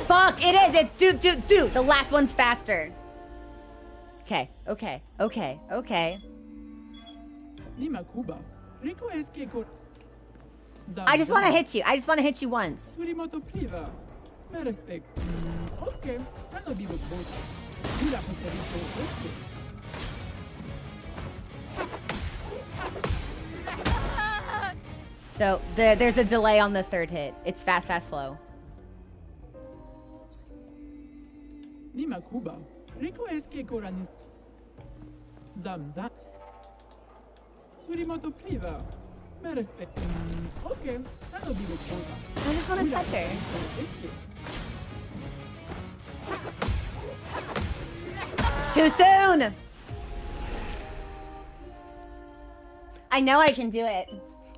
Fuck, it is! It's do. The last one's faster. Okay. Lima Cuba. Rico es que cor... I just want to hit you. I just want to hit you once. Surimoto priva. Me respecto. Ok. Sano vivo bota. Guida poterito Esier. So there's a delay on the third hit. It's fast, slow. Lima Cuba. Rico es que corani... Zamza. Surimoto priva. Me respecto. Ok. Sano vivo bota. I just want to touch her. Too soon! I know I can do it.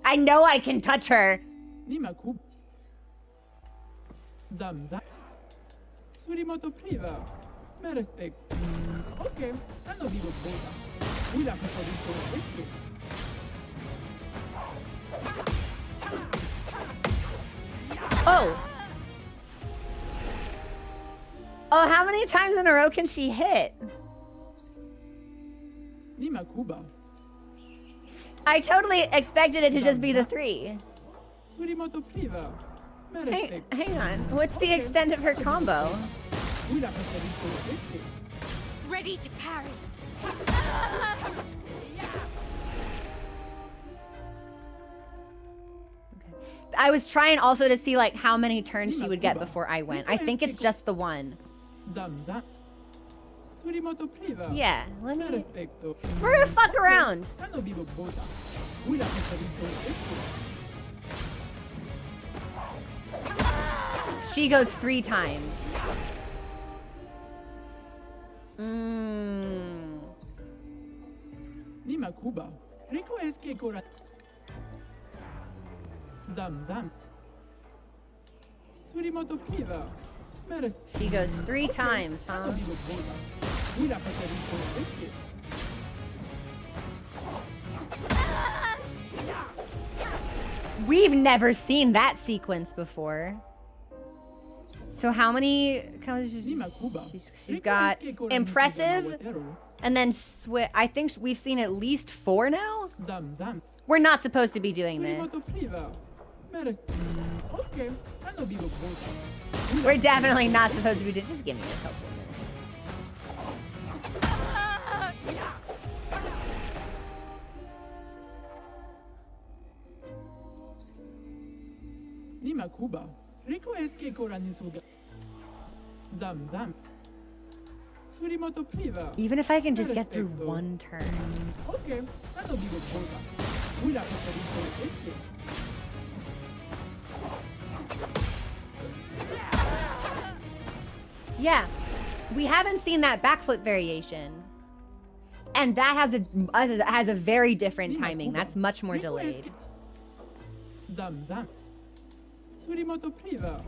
I know I can touch her. Lima Cuba. Zamza. Surimoto priva. Me respecto. Ok. Sano vivo bota. Guida poterito Esier. Oh! Oh, how many times in a row can she hit? Lima Cuba. I totally expected it to just be the 3. Surimoto priva. Me respecto. Hang on. What's the extent of her combo? Guida poterito Esier. Ready to parry. I was trying also to see like how many turns she would get before I went. I think it's just the one. Zamza. Surimoto priva. Yeah, let Me me... respecto. We're gonna fuck around. Sano vivo bota. Guida poterito Esier. She goes 3 times. Lima Cuba. Rico es que cora... Zamzam. Surimoto priva. Me respecto. She goes 3 times, huh? Sano vivo bota. Guida poterito Esier. We've never seen that sequence before. So how many... Lima Cuba. She's got impressive, and then I think we've seen at least 4 now? Zamzam. We're not supposed to be doing this. Surimoto priva. Me respecto. Ok. Sano vivo bota. We're definitely not supposed to be doing... Just give me a couple of minutes. Lima Cuba. Rico es que corani suga. Zamzam. Surimoto priva. Even if I can just get through 1 turn. Ok. Sano vivo bota. Guida poterito Esier. Yeah, we haven't seen that backflip variation. And that has a very different timing. That's much more delayed. Zamzam. Surimoto priva.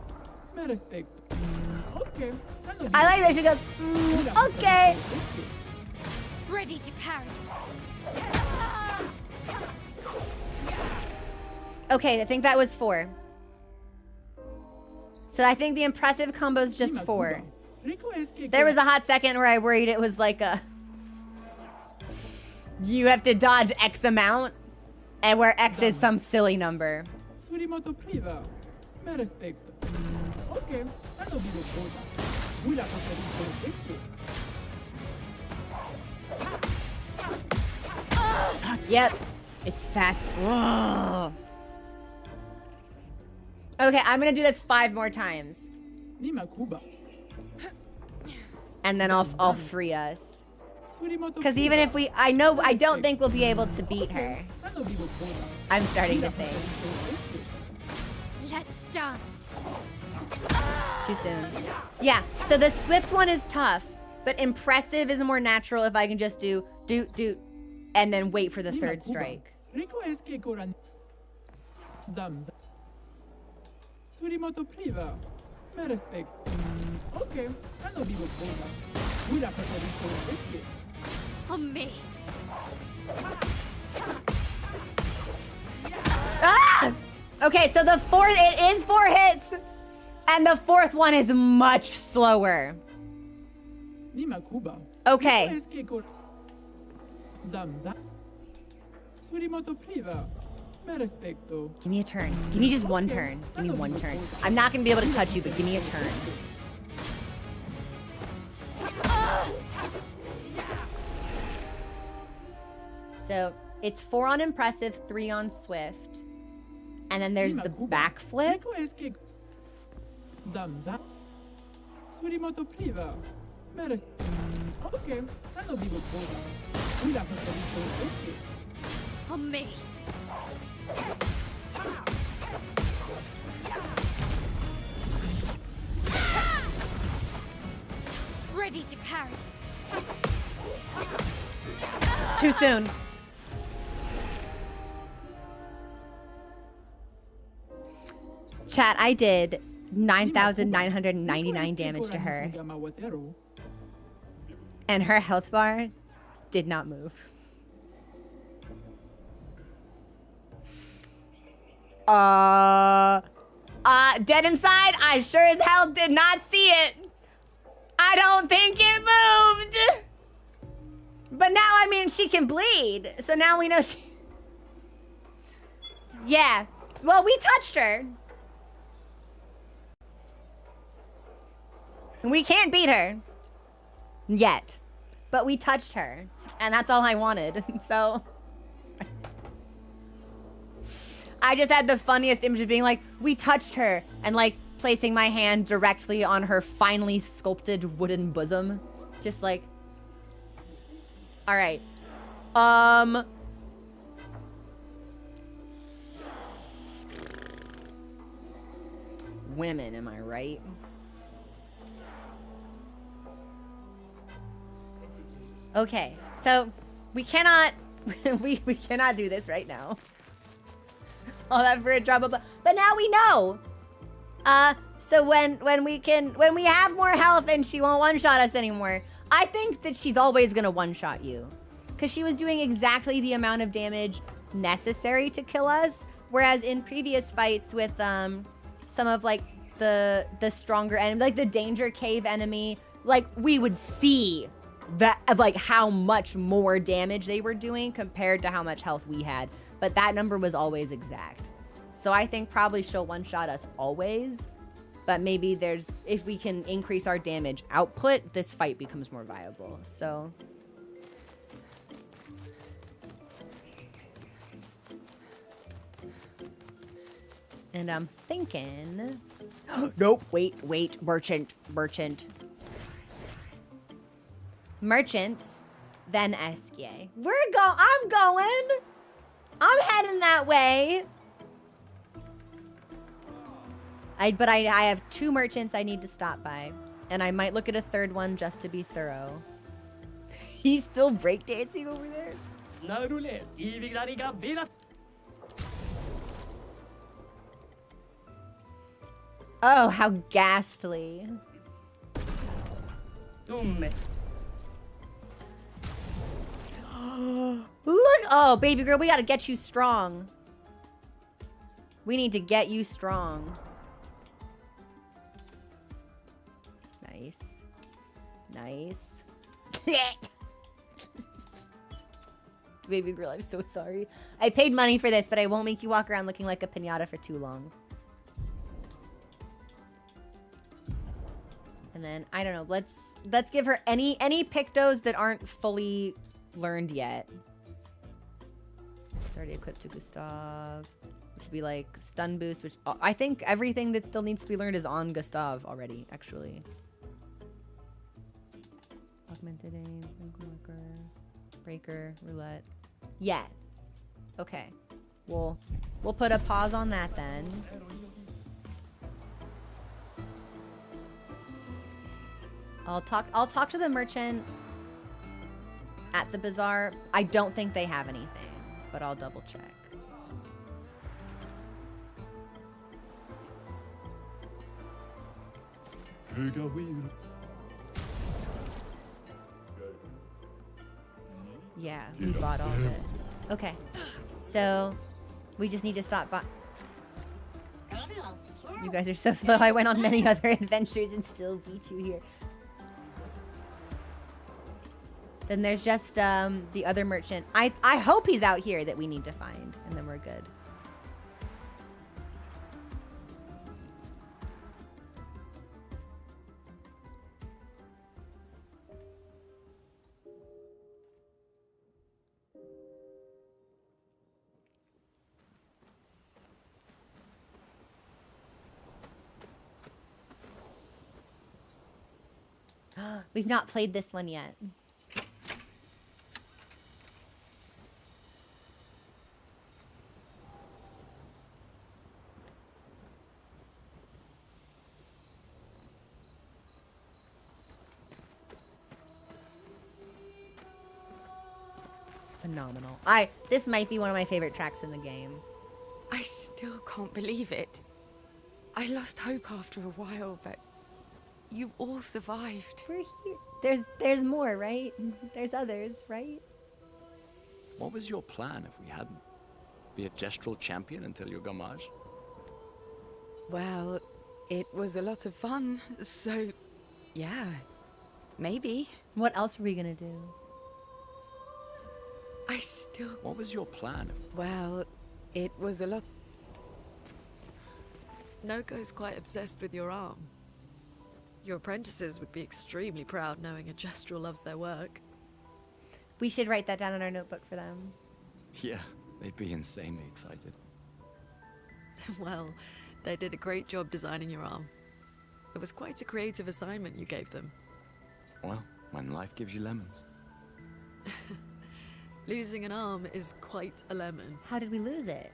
Me respecto. Ok. Sano I like that she goes, okay. Ready to parry. Okay, I think that was 4. So I think the impressive combo's just 4. Rico es que There was a hot second where I worried it was like a... You have to dodge X amount, and where X is some silly number. Surimoto priva. Me respecto. Ok. Sano vivo bota. Guida poterito Esier. Yep, it's fast. Ugh. Okay, I'm gonna do this 5 more times, Lima Cuba. and then I'll free us. Surimoto Because even if we, I don't think we'll be able to beat her. Sano vivo bota. I'm starting to think. Let's dance. Too soon. Yeah, so the swift one is tough, but impressive is more natural if I can just do, and then wait for the Lima third Cuba. strike. Rico es que corani. Zamzam. Surimoto priva. Me respect. Ok, hanno vivo cosa. Guida preferisco le bestie. On me. Ah! Okay, so the fourth, it is 4 hits, and the fourth one is much slower. Nima Kuba. Okay. Zamza. Surimoto priva. Me respecto. Give me a turn. Give me just one turn. Give me one turn. I'm not gonna be able to touch you, but give me a turn. So it's 4 on impressive, 3 on swift. And then there's the backflip. Zamza. Surimoto priva. Me respecto. Ok, hanno vivo cosa. Guida preferisco le bestie. On me. Ready to parry. Too soon. Chat, I did 9,999 damage to her, and her health bar did not move. Dead inside? I sure as hell did not see it. I don't think it moved. But now, I mean, she can bleed. So now we know she... Yeah. Well, we touched her. We can't beat her. Yet. But we touched her. And that's all I wanted. So... I just had the funniest image of being like, we touched her, and like placing my hand directly on her finely sculpted wooden bosom. Just like, all right. Women, am I right? Okay, so we cannot, we cannot do this right now. All that for a drop of, but now we know. So when we have more health and she won't one-shot us anymore, I think that she's always gonna one-shot you, because she was doing exactly the amount of damage necessary to kill us. Whereas in previous fights with some of like the stronger enemy, like the danger cave enemy, like we would see that of like how much more damage they were doing compared to how much health we had. But that number was always exact. So I think probably she'll one-shot us always. But maybe there's, if we can increase our damage output, this fight becomes more viable. So. And I'm thinking, nope, wait, merchants, then Esier. I'm going. I'm heading that way. But I have 2 merchants I need to stop by. And I might look at a 3rd one just to be thorough. He's still breakdancing over there. Oh, how ghastly. Look! Oh, baby girl, we gotta get you strong. We need to get you strong. Nice. Nice. Baby girl, I'm so sorry. I paid money for this, but I won't make you walk around looking like a piñata for too long. And then, I don't know, let's give her any pictos that aren't fully learned yet. It's already equipped to Gustav, which would be like stun boost, which I think everything that still needs to be learned is on Gustav already, actually. Augmented aim, marker, breaker, roulette. Yes. Okay. We'll put a pause on that then. I'll talk to the merchant at the bazaar. I don't think they have anything, but I'll double check. Yeah, we bought all this. Okay, so we just need to stop by. You guys are so slow. I went on many other adventures and still beat you here. Then there's just the other merchant. I hope he's out here that we need to find, and then we're good. We've not played this one yet. Phenomenal. This might be one of my favorite tracks in the game. I still can't believe it. I lost hope after a while, but you all survived. We're here. There's more, right? There's others, right? What was your plan if we hadn't? Be a Gestral champion until your gamage? Well, it was a lot of fun, so yeah, maybe. What else were we gonna do? I still... What was your plan if... Well, it was a lot... Noko's quite obsessed with your arm. Your apprentices would be extremely proud knowing a Gestral loves their work. We should write that down in our notebook for them. Yeah, they'd be insanely excited. Well, they did a great job designing your arm. It was quite a creative assignment you gave them. Well, when life gives you lemons. Losing an arm is quite a lemon. How did we lose it?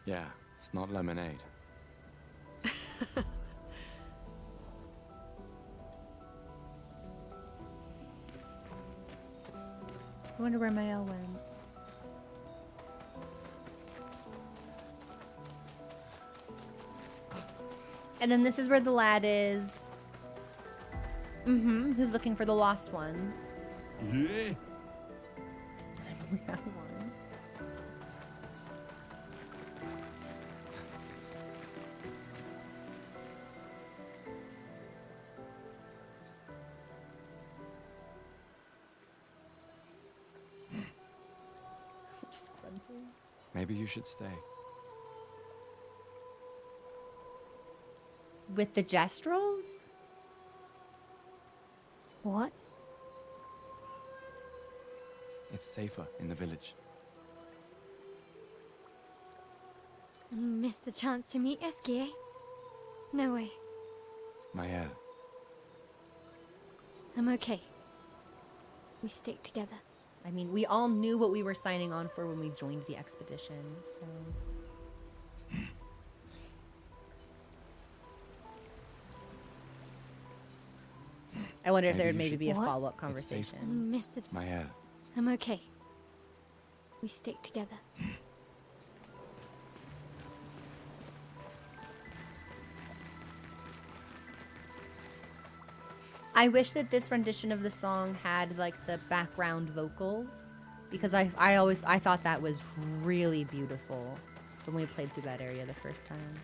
Yeah, it's not lemonade. I wonder where my L went. And then this is where the lad is. Who's looking for the lost ones. Yeah. We have one. Just grunting. Maybe you should stay. With the gestrals? What? It's safer in the village. Missed the chance to meet Esier? No way. Mael, I'm okay. We stick together. I mean, we all knew what we were signing on for when we joined the expedition, so... I wonder if there would maybe be a What? follow-up safe. conversation. Missed the... Mael, I'm okay. We stick together. I wish that this rendition of the song had like the background vocals, because I thought that was really beautiful when we played through that area the first time.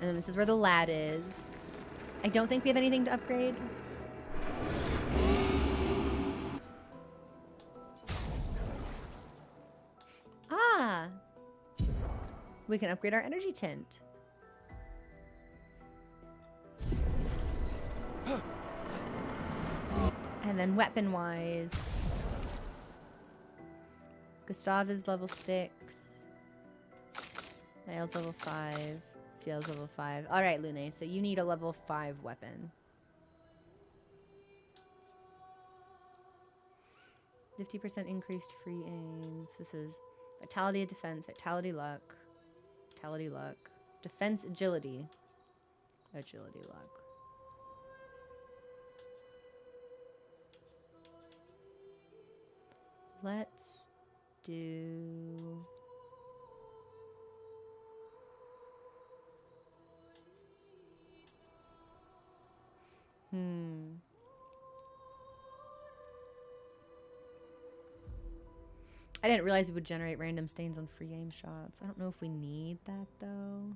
And then this is where the lad is. I don't think we have anything to upgrade. Ah! We can upgrade our energy tint. And then weapon-wise, Gustav is level 6. Nail's level 5. Ciel's level 5. Alright, Lune, so you need a level 5 weapon. 50% increased free aims. This is Vitality of Defense, Vitality Luck, Vitality Luck, Defense Agility, Agility Luck. Let's do I didn't realize it would generate random stains on free aim shots. I don't know if we need that though.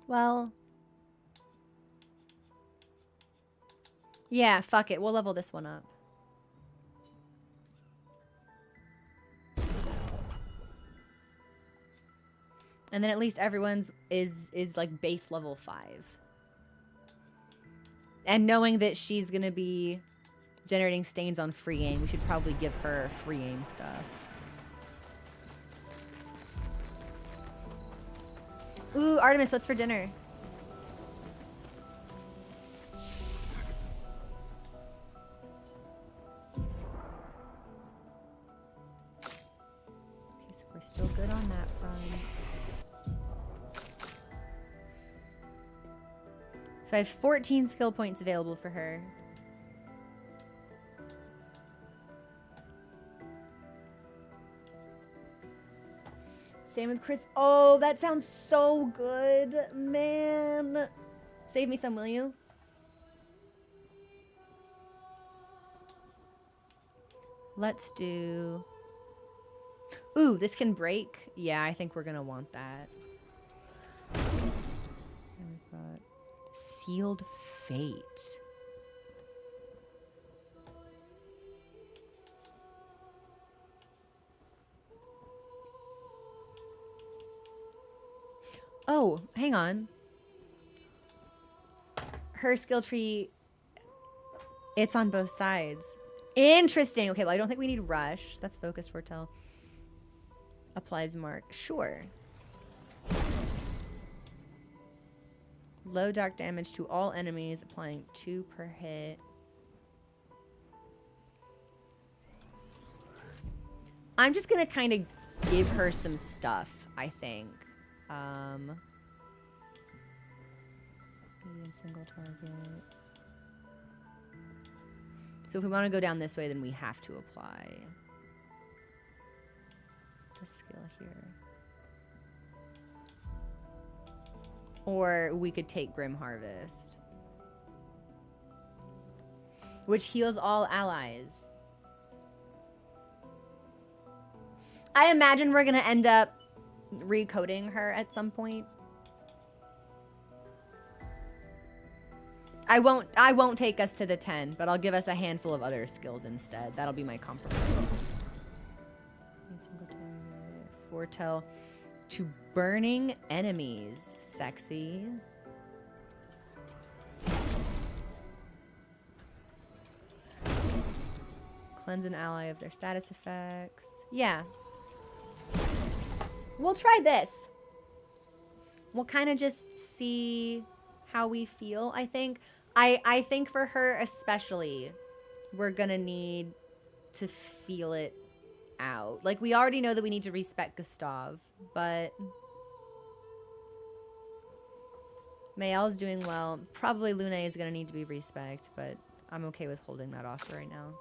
Well, yeah, fuck it. We'll level this one up. And then at least everyone's is like base level 5. And knowing that she's gonna be generating stains on free aim, we should probably give her free aim stuff. Ooh, Artemis, what's for dinner? Okay, so we're still good on that front. So I have 14 skill points available for her. Same with Chris. Oh, that sounds so good, man. Save me some, will you? Let's do... Ooh, this can break. Yeah, I think we're gonna want that. And we've got Sealed Fate. Oh, hang on. Her skill tree, it's on both sides. Interesting. Okay, well, I don't think we need Rush. That's Focus, Foretell. Applies Mark. Sure. Low dark damage to all enemies, applying 2 per hit. I'm just gonna kind of give her some stuff, I think. Medium single target. So if we want to go down this way, then we have to apply the skill here. Or we could take Grim Harvest, which heals all allies. I imagine we're going to end up recoding her at some point. I won't take us to the 10, but I'll give us a handful of other skills instead. That'll be my compromise. Foretell to burning enemies. Sexy. Cleanse an ally of their status effects. Yeah. We'll try this. We'll kind of just see how we feel, I think. I think for her especially, we're gonna need to feel it out. Like, we already know that we need to respect Gustav, but Mayel's doing well. Probably Lune is gonna need to be respect, but I'm okay with holding that off for right now.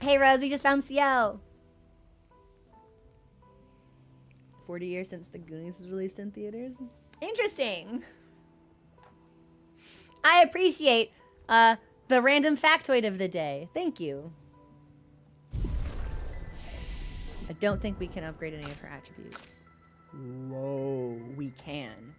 Hey Rose, we just found Ciel. 40 years since The Goonies was released in theaters. Interesting. I appreciate the random factoid of the day. Thank you. I don't think we can upgrade any of her attributes. Whoa, we can.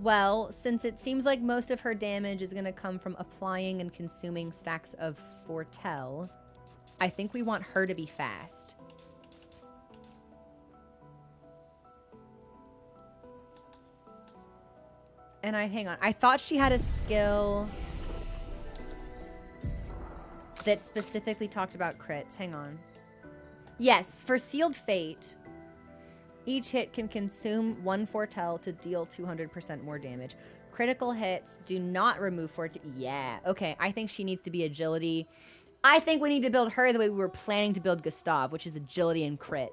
Well, since it seems like most of her damage is going to come from applying and consuming stacks of Foretell, I think we want her to be fast. And hang on. I thought she had a skill that specifically talked about crits. Hang on. Yes, for Sealed Fate, each hit can consume 1 Foretell to deal 200% more damage. Critical hits do not remove Foretell. Yeah, okay. I think she needs to be agility. I think we need to build her the way we were planning to build Gustav, which is agility and crit.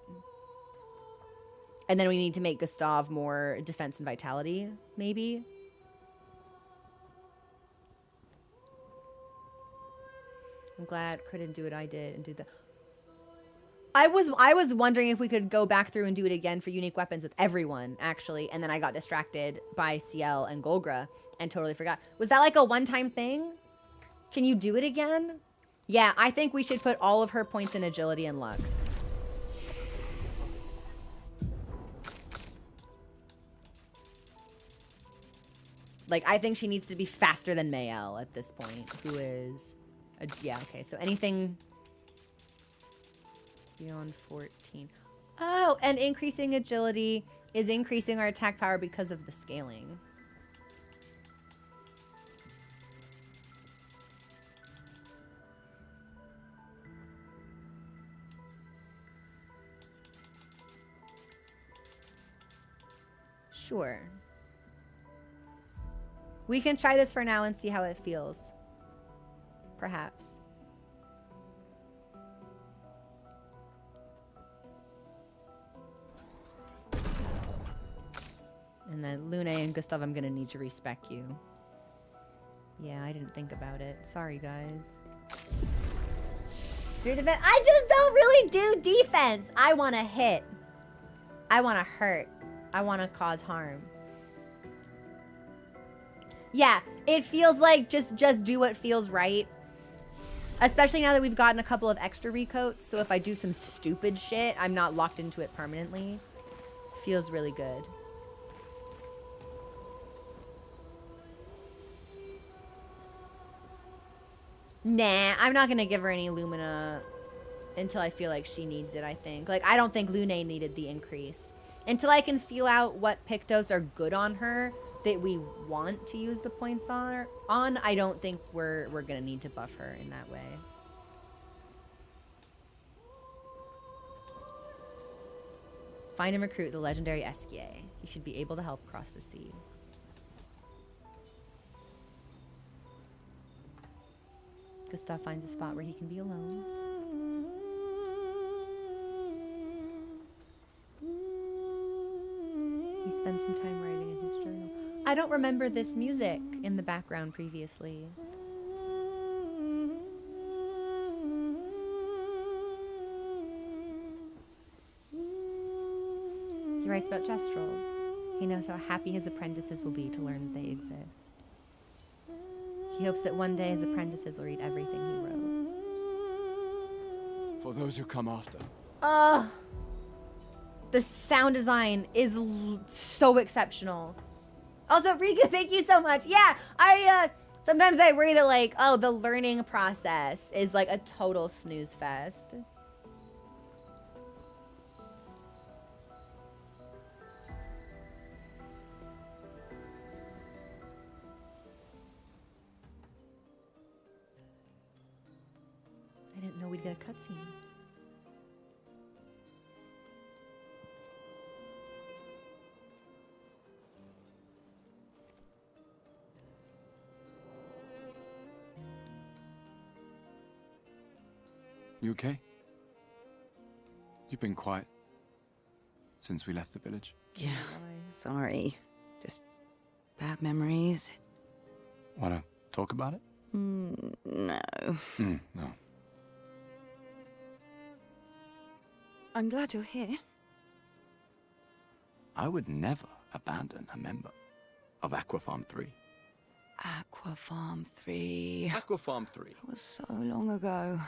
And then we need to make Gustav more defense and vitality, maybe. I'm glad Crit didn't do what I did and do the... I was wondering if we could go back through and do it again for unique weapons with everyone, actually. And then I got distracted by CL and Golgra and totally forgot. Was that like a one-time thing? Can you do it again? Yeah, I think we should put all of her points in agility and luck. Like, I think she needs to be faster than Mayel at this point, who is... yeah, okay, so anything... beyond 14. Oh, and increasing agility is increasing our attack power because of the scaling. Sure. We can try this for now and see how it feels. Perhaps. And then Lune and Gustav, I'm gonna need to respec you. Yeah, I didn't think about it. Sorry, guys. Spirit defense. I just don't really do defense. I want to hit. I want to hurt. I want to cause harm. Yeah, it feels like just do what feels right. Especially now that we've gotten a couple of extra recoats. So if I do some stupid shit, I'm not locked into it permanently. Feels really good. Nah, I'm not going to give her any Lumina until I feel like she needs it, I think. Like, I don't think Lune needed the increase. Until I can feel out what Pictos are good on her that we want to use the points on, I don't think we're going to need to buff her in that way. Find and recruit the legendary Esier. He should be able to help cross the sea. Gustav finds a spot where he can be alone. He spends some time writing in his journal. I don't remember this music in the background previously. He writes about gestrals. He knows how happy his apprentices will be to learn that they exist. He hopes that one day his apprentices will read everything he wrote. For those who come after. The sound design is so exceptional. Also, Riku, thank you so much. Yeah, sometimes I worry that like, oh, the learning process is like a total snooze fest. I didn't know we'd get a cutscene. You okay? You've been quiet since we left the village. Yeah, sorry. Just bad memories. Wanna talk about it? No. No. I'm glad you're here. I would never abandon a member of Aquafarm 3. Aquafarm 3. Aquafarm 3. That was so long ago.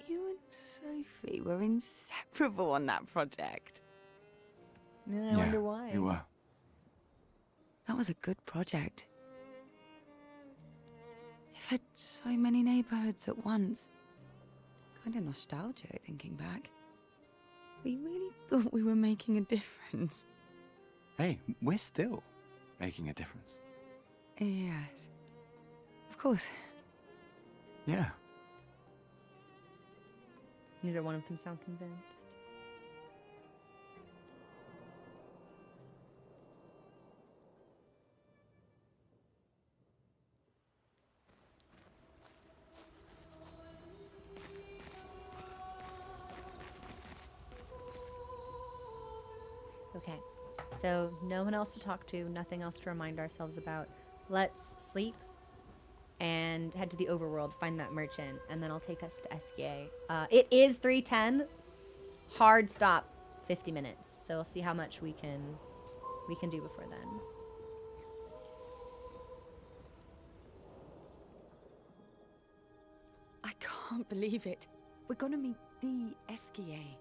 You and Sophie were inseparable on that project. I wonder why. You were. That was a good project. It fed so many neighborhoods at once. Kind of nostalgic thinking back. We really thought we were making a difference. Hey, we're still making a difference. Yes. Of course. Yeah. Neither one of them sound convinced. Okay, so no one else to talk to, nothing else to remind ourselves about. Let's sleep and head to the overworld, find that merchant, and then I'll take us to Esier. It is 3:10. Hard stop, 50 minutes. So we'll see how much we can do before then. I can't believe it. We're gonna meet the Esier.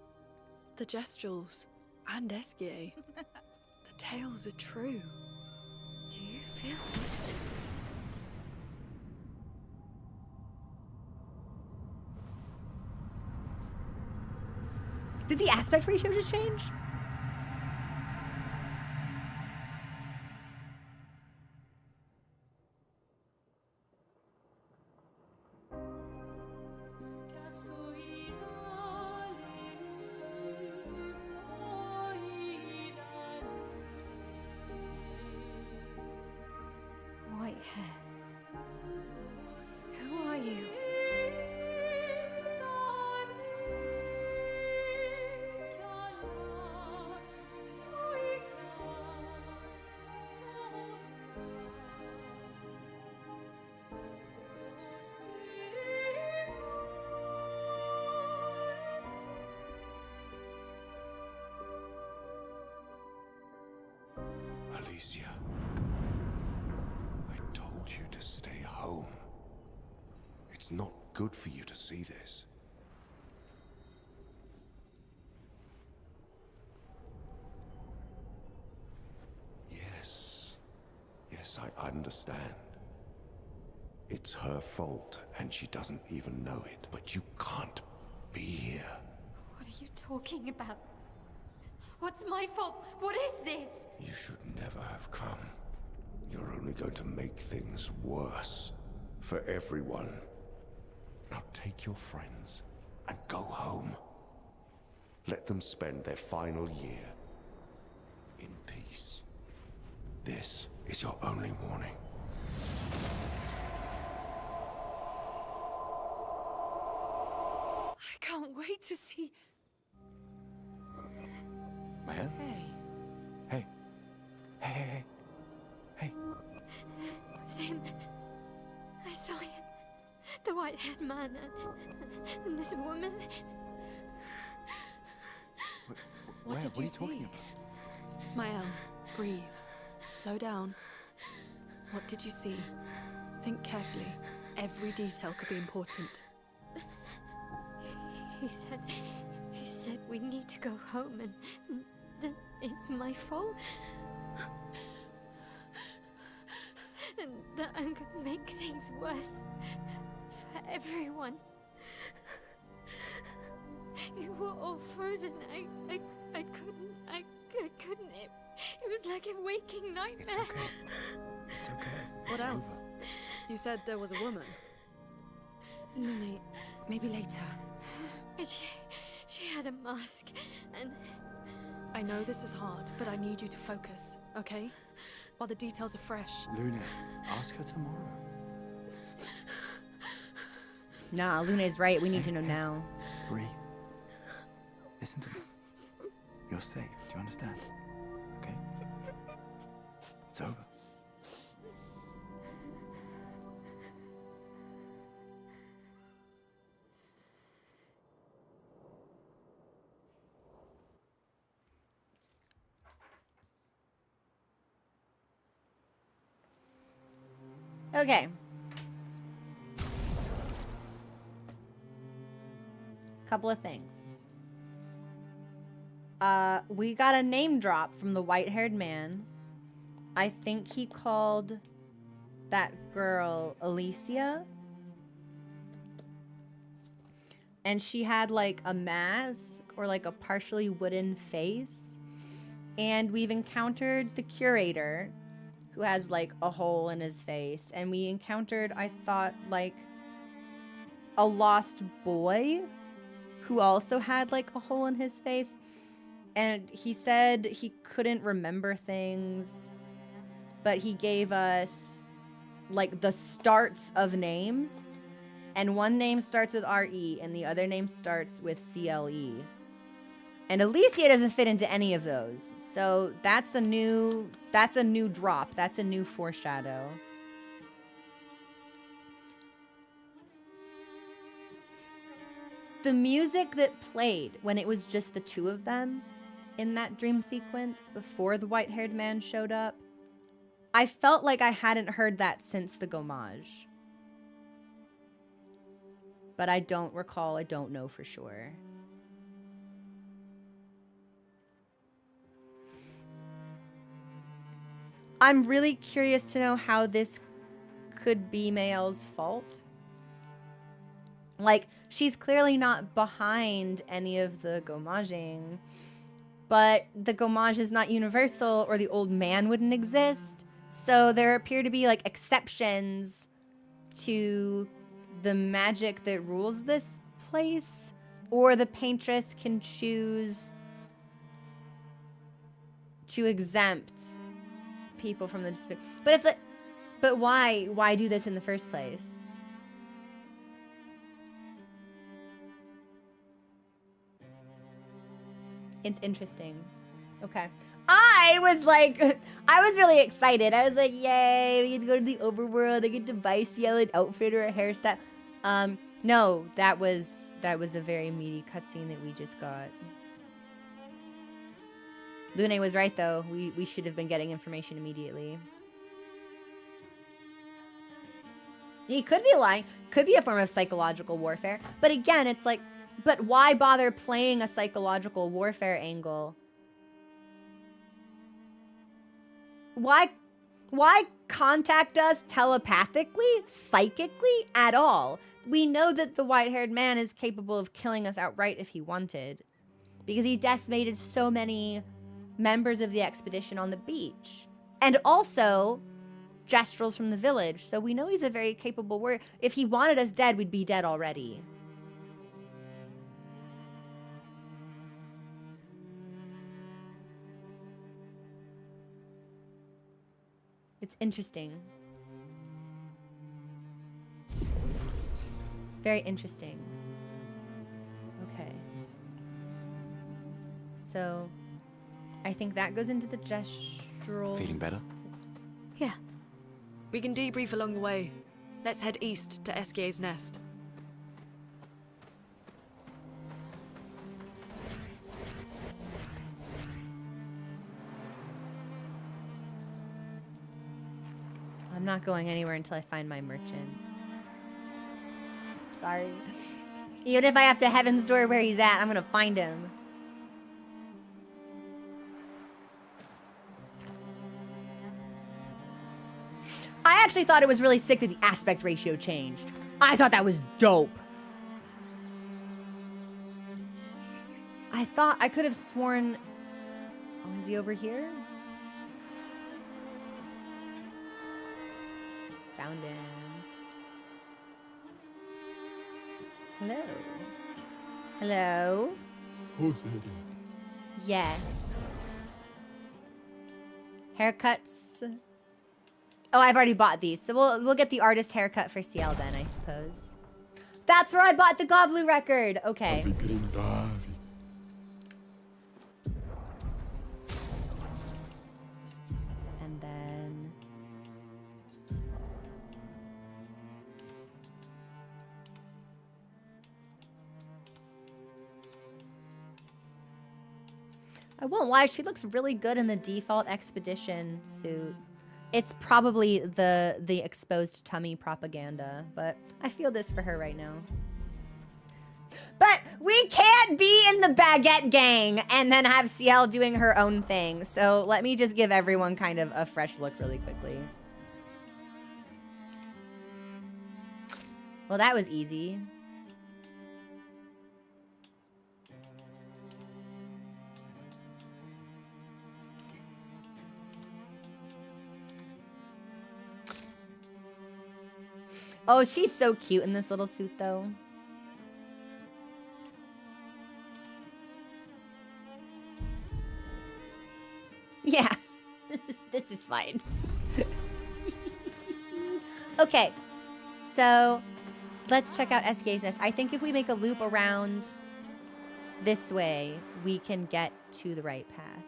The gestrals and Esier. The tales are true. Do you feel something? Did the aspect ratio just change? White hair. Who are you? Alicia, I told you to stay home. It's not good for you to see this. Yes, I understand. It's her fault, and she doesn't even know it. But you can't be here. What are you talking about? What's my fault? What is this? You should never have come. You're only going to make things worse for everyone. Now take your friends and go home. Let them spend their final year in peace. This is your only warning. I can't wait to see. Man? Hey. Hey. It was him. I saw him. The white-haired man and this woman. What did What are you you see? talking about? Mael, breathe. Slow down. What did you see? Think carefully. Every detail could be important. He said we need to go home and that it's my fault. And that I'm gonna make things worse for everyone. You were all frozen. I couldn't. It was like a waking nightmare. It's okay. What else? You said there was a woman. Lune, maybe later. And she had a mask and I know this is hard, but I need you to focus, okay? While the details are fresh. Luna, ask her tomorrow. Nah, Luna's right. We need to know now. Breathe. Listen to me. You're safe. Do you understand? Okay? It's over. Okay. Couple of things. We got a name drop from the white-haired man. I think he called that girl Alicia. And she had like a mask or like a partially wooden face. And we've encountered the curator, who has like a hole in his face. And we encountered, I thought, like a lost boy who also had like a hole in his face. And he said he couldn't remember things, but he gave us like the starts of names. And one name starts with R-E and the other name starts with C-L-E. And Alicia doesn't fit into any of those. So that's a new drop. That's a new foreshadow. the music that played when it was just the two of them in that dream sequence before the white-haired man showed up, I felt like I hadn't heard that since the gommage. But I don't recall, I don't know for sure. I'm really curious to know how this could be Mael's fault. Like, she's clearly not behind any of the gommaging, but the gommage is not universal or the old man wouldn't exist. So there appear to be like exceptions to the magic that rules this place, or the paintress can choose to exempt people from the dispute. But it's like, but why do this in the first place? It's interesting. Okay. I was really excited. I was like, yay, we get to go to the overworld. I get to buy Ciel an outfit or a hairstyle. No, that was a very meaty cutscene that we just got. Lune was right, though. We should have been getting information immediately. He could be lying. Could be a form of psychological warfare. But again, it's like, but why bother playing a psychological warfare angle? Why contact us telepathically, psychically, at all? We know that the white-haired man is capable of killing us outright if he wanted, because he decimated so many members of the expedition on the beach. And also gestrals from the village, so we know he's a very capable warrior. If he wanted us dead, we'd be dead already. It's interesting. Very interesting. Okay. So, I think that goes into the gestral... Feeling better? Yeah. We can debrief along the way. Let's head east to Esier's nest. I'm not going anywhere until I find my merchant. Sorry. Even if I have to Heaven's Door where he's at, I'm gonna find him. I actually thought it was really sick that the aspect ratio changed. I thought that was dope. I thought I could have sworn... Oh, is he over here? Found him. Hello. Hello? Yes. Haircuts. Oh, I've already bought these. So we'll get the artist haircut for Ciel then, I suppose. That's where I bought the Goblu record. Okay. And then... I won't lie, she looks really good in the default expedition suit. It's probably the exposed tummy propaganda, but I feel this for her right now. But we can't be in the baguette gang and then have Ciel doing her own thing. So let me just give everyone kind of a fresh look really quickly. Well, that was easy. Oh, she's so cute in this little suit, though. Yeah, this is fine. Okay, so let's check out Esier's nest. I think if we make a loop around this way, we can get to the right path.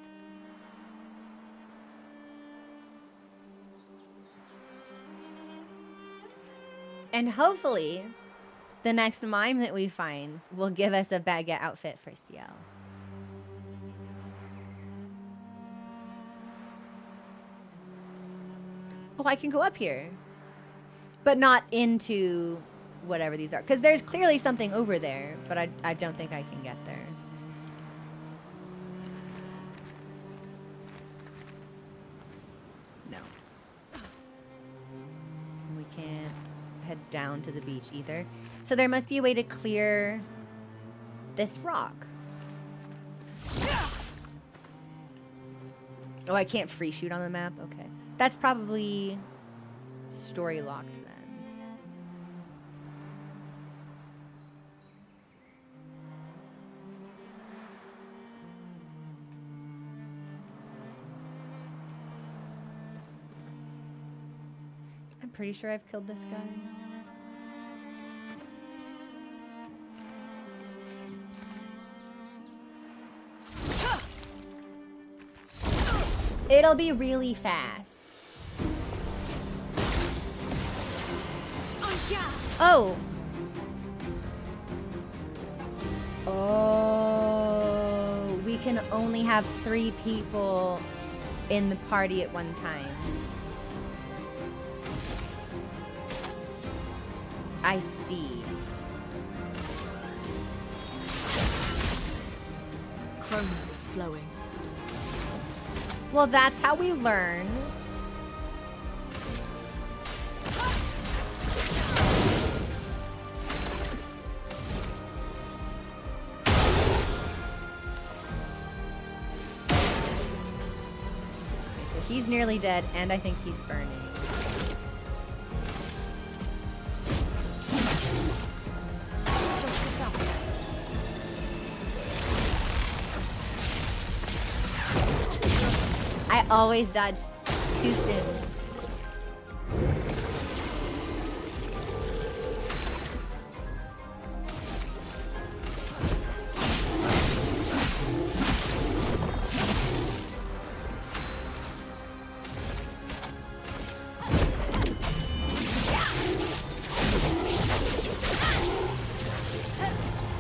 And hopefully, the next mime that we find will give us a baguette outfit for CL. Oh, I can go up here. But not into whatever these are. Because there's clearly something over there, but I don't think I can get there. No. We can't head down to the beach either. So there must be a way to clear this rock. Oh, I can't free shoot on the map? Okay. That's probably story locked then. I'm pretty sure I've killed this guy. It'll be really fast. Oh. Oh. We can only have 3 people in the party at one time. I see. Chroma is flowing. Well, that's how we learn. So he's nearly dead, and I think he's burning. I always dodge too soon.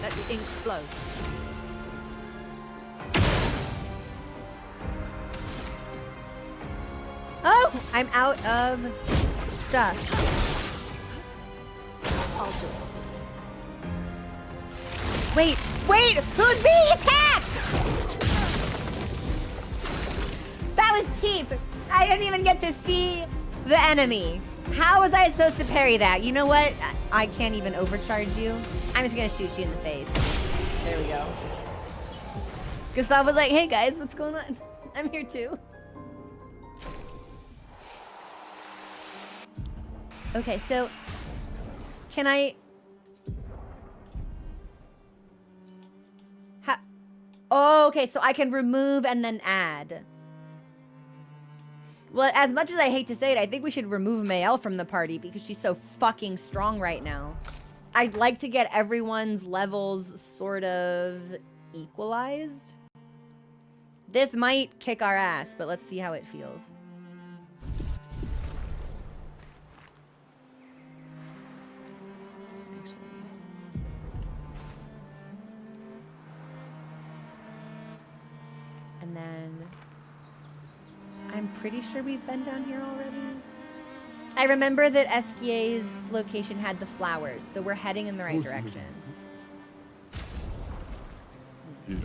Let the ink flow. Oh, I'm out of stuff. I'll do it. Wait, who's being attacked? That was cheap. I didn't even get to see the enemy. How was I supposed to parry that? You know what? I can't even overcharge you. I'm just gonna shoot you in the face. There we go. Gestal was like, hey guys, what's going on? I'm here too. Okay, so can I... Oh, okay, so I can remove and then add. Well, as much as I hate to say it, I think we should remove Mael from the party because she's so fucking strong right now. I'd like to get everyone's levels sort of equalized. This might kick our ass, but let's see how it feels. And then I'm pretty sure we've been down here already. I remember that Esier's location had the flowers, so we're heading in the right direction. Okay,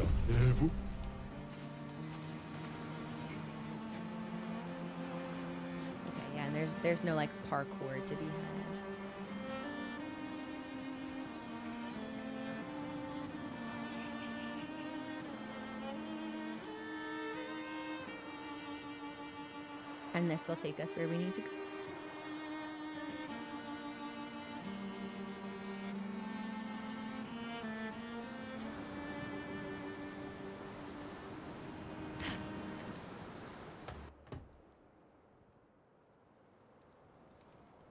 yeah, and there's no like parkour to be had. And this will take us where we need to go.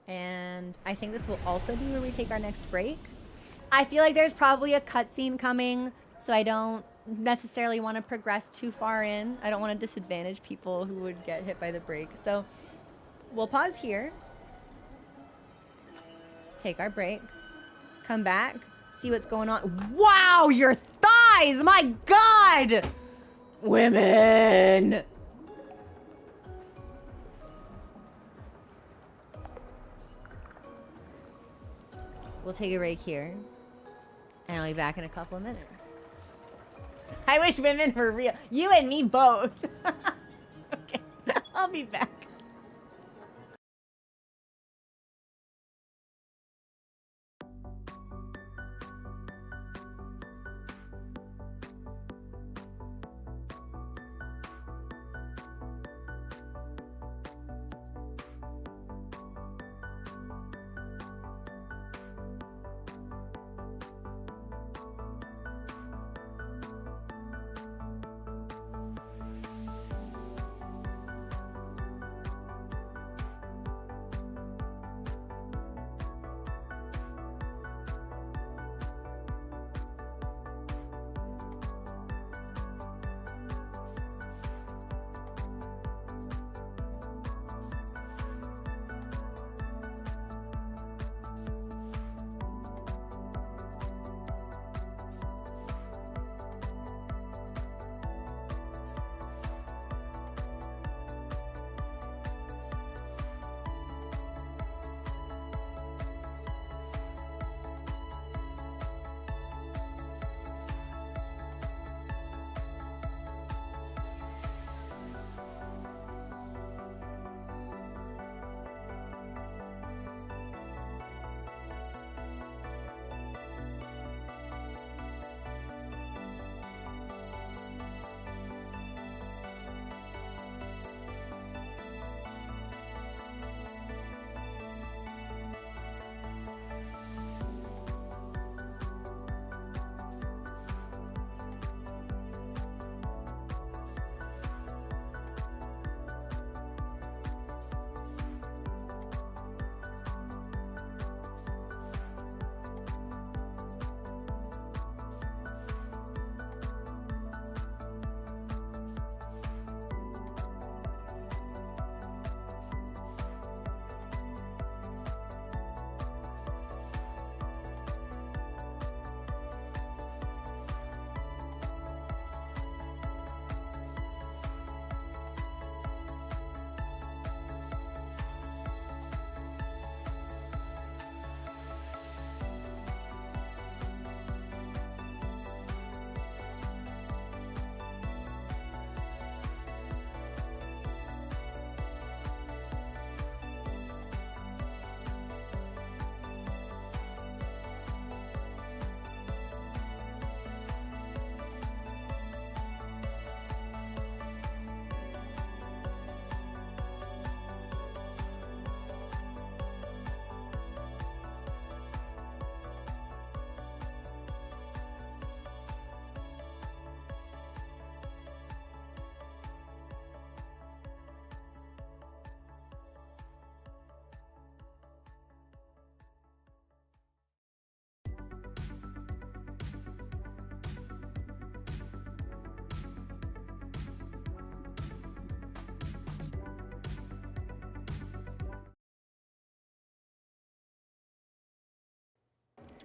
And I think this will also be where we take our next break. I feel like there's probably a cutscene coming, so I don't necessarily want to progress too far in. I don't want to disadvantage people who would get hit by the break. So we'll pause here, take our break, come back, see what's going on. Wow, your thighs! My God! Women! We'll take a break here. And I'll be back in a couple of minutes. I wish women were real. You and me both. Okay, I'll be back.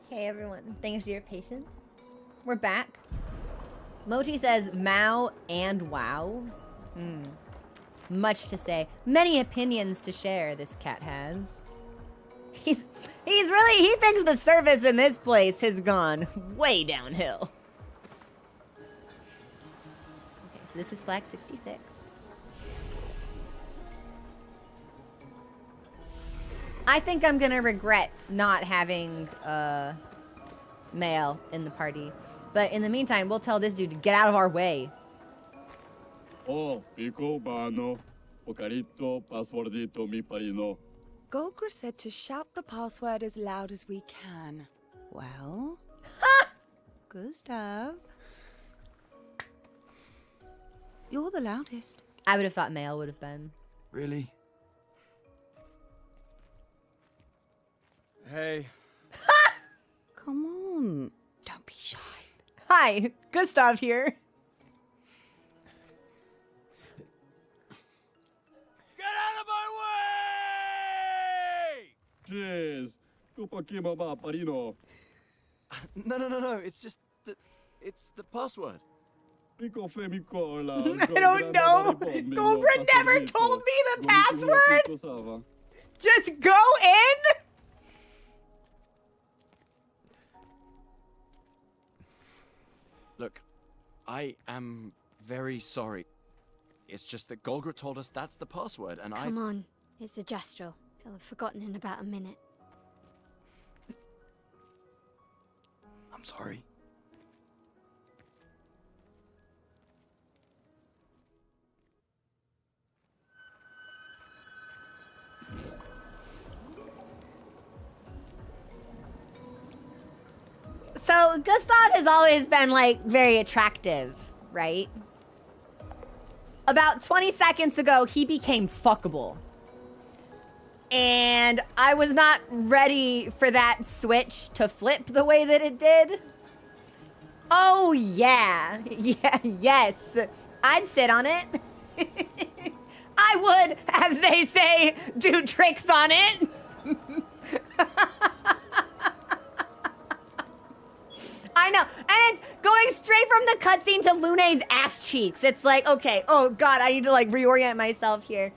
Hey everyone, thanks for your patience. We're back. Mochi says Mao and wow. Much to say. Many opinions to share, this cat has. He's really, he thinks the service in this place has gone way downhill. Okay, so this is flag 66. I think I'm gonna regret not having male in the party. But in the meantime, we'll tell this dude to get out of our way. Oh, Pico Bano, Ocarito, Passwordito, mi parino. Golgra said to shout the password as loud as we can. Well, Gustav, you're the loudest. I would have thought male would have been. Really? Hey. Come on, don't be shy. Hi, Gustav here. Get out of my way! Jeez, tu pa aqui, mamá, parino. No. It's just that it's the password. I don't know. Cobra never told me the password. Just go in. Look, I am very sorry. It's just that Golgra told us that's the password, and Come on, it's a Gestral. He'll have forgotten in about a minute. I'm sorry. So Gustav has always been like very attractive, right? About 20 seconds ago, he became fuckable. And I was not ready for that switch to flip the way that it did. Oh yeah, yes. I'd sit on it. I would, as they say, do tricks on it. I know, and it's going straight from the cutscene to Lune's ass cheeks. It's like, okay, oh god, I need to like reorient myself here.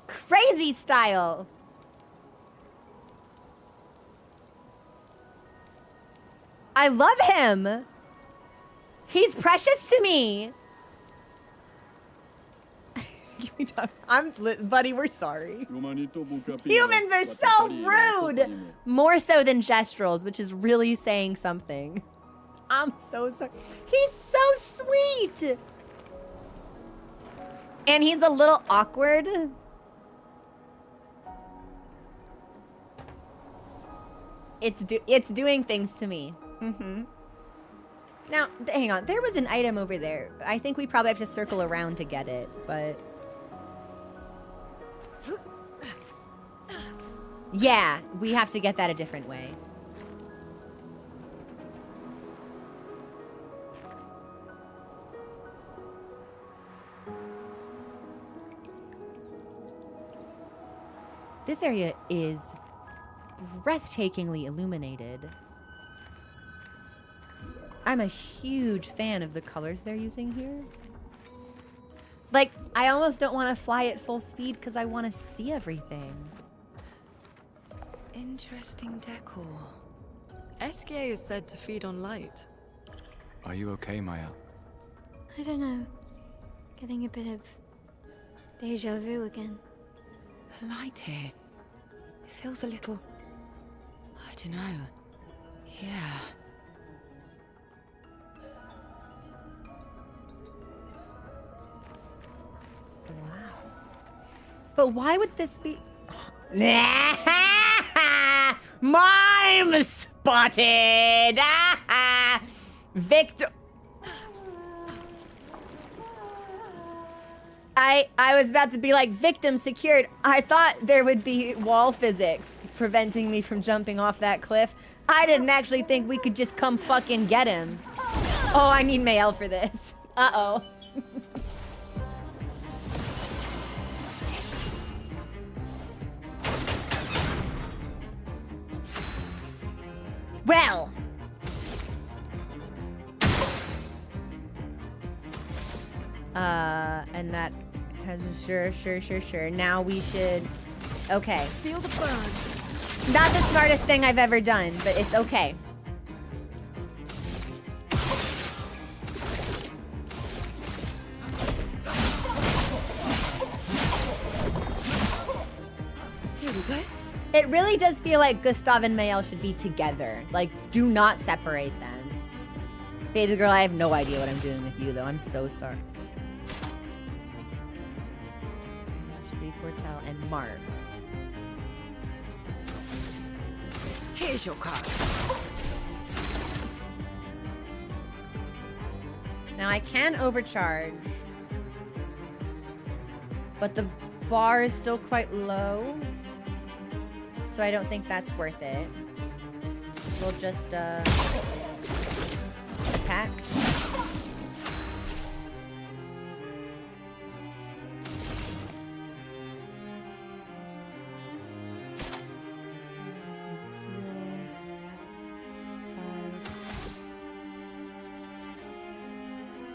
Crazy style. I love him. He's precious to me. Buddy, we're sorry. Humans are so rude. More so than Gestrals, which is really saying something. I'm so sorry. He's so sweet. And he's a little awkward. It's doing things to me. Now, hang on. There was an item over there. I think we probably have to circle around to get it, but... Yeah, we have to get that a different way. This area is breathtakingly illuminated. I'm a huge fan of the colors they're using here. Like, I almost don't want to fly at full speed because I want to see everything. Interesting decor. Esier is said to feed on light. Are you okay, Maya? I don't know. Getting a bit of deja vu again. The light here. It feels a little... I don't know. Yeah. Wow. But why would this be... Mime spotted! Victor... I was about to be like, victim secured. I thought there would be wall physics preventing me from jumping off that cliff. I didn't actually think we could just come fucking get him. Oh, I need Mael for this. Uh-oh. Well. And that has sure. Now we should. Okay. Feel the burn. Not the smartest thing I've ever done, but it's okay. Here we go. It really does feel like Gustav and Mael should be together. Like, do not separate them. Baby girl, I have no idea what I'm doing with you, though. I'm so sorry. Fortel and Mark. Here's your card. Now I can overcharge, but the bar is still quite low, so I don't think that's worth it. We'll just attack.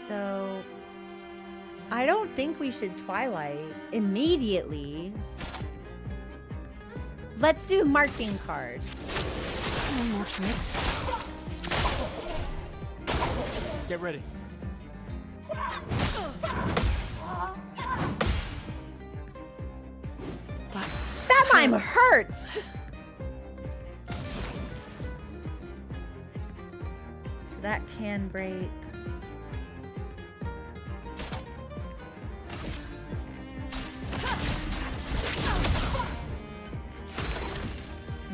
So I don't think we should Twilight immediately. Let's do marking card. No more tricks. Get ready. That mime hurts. So that can break.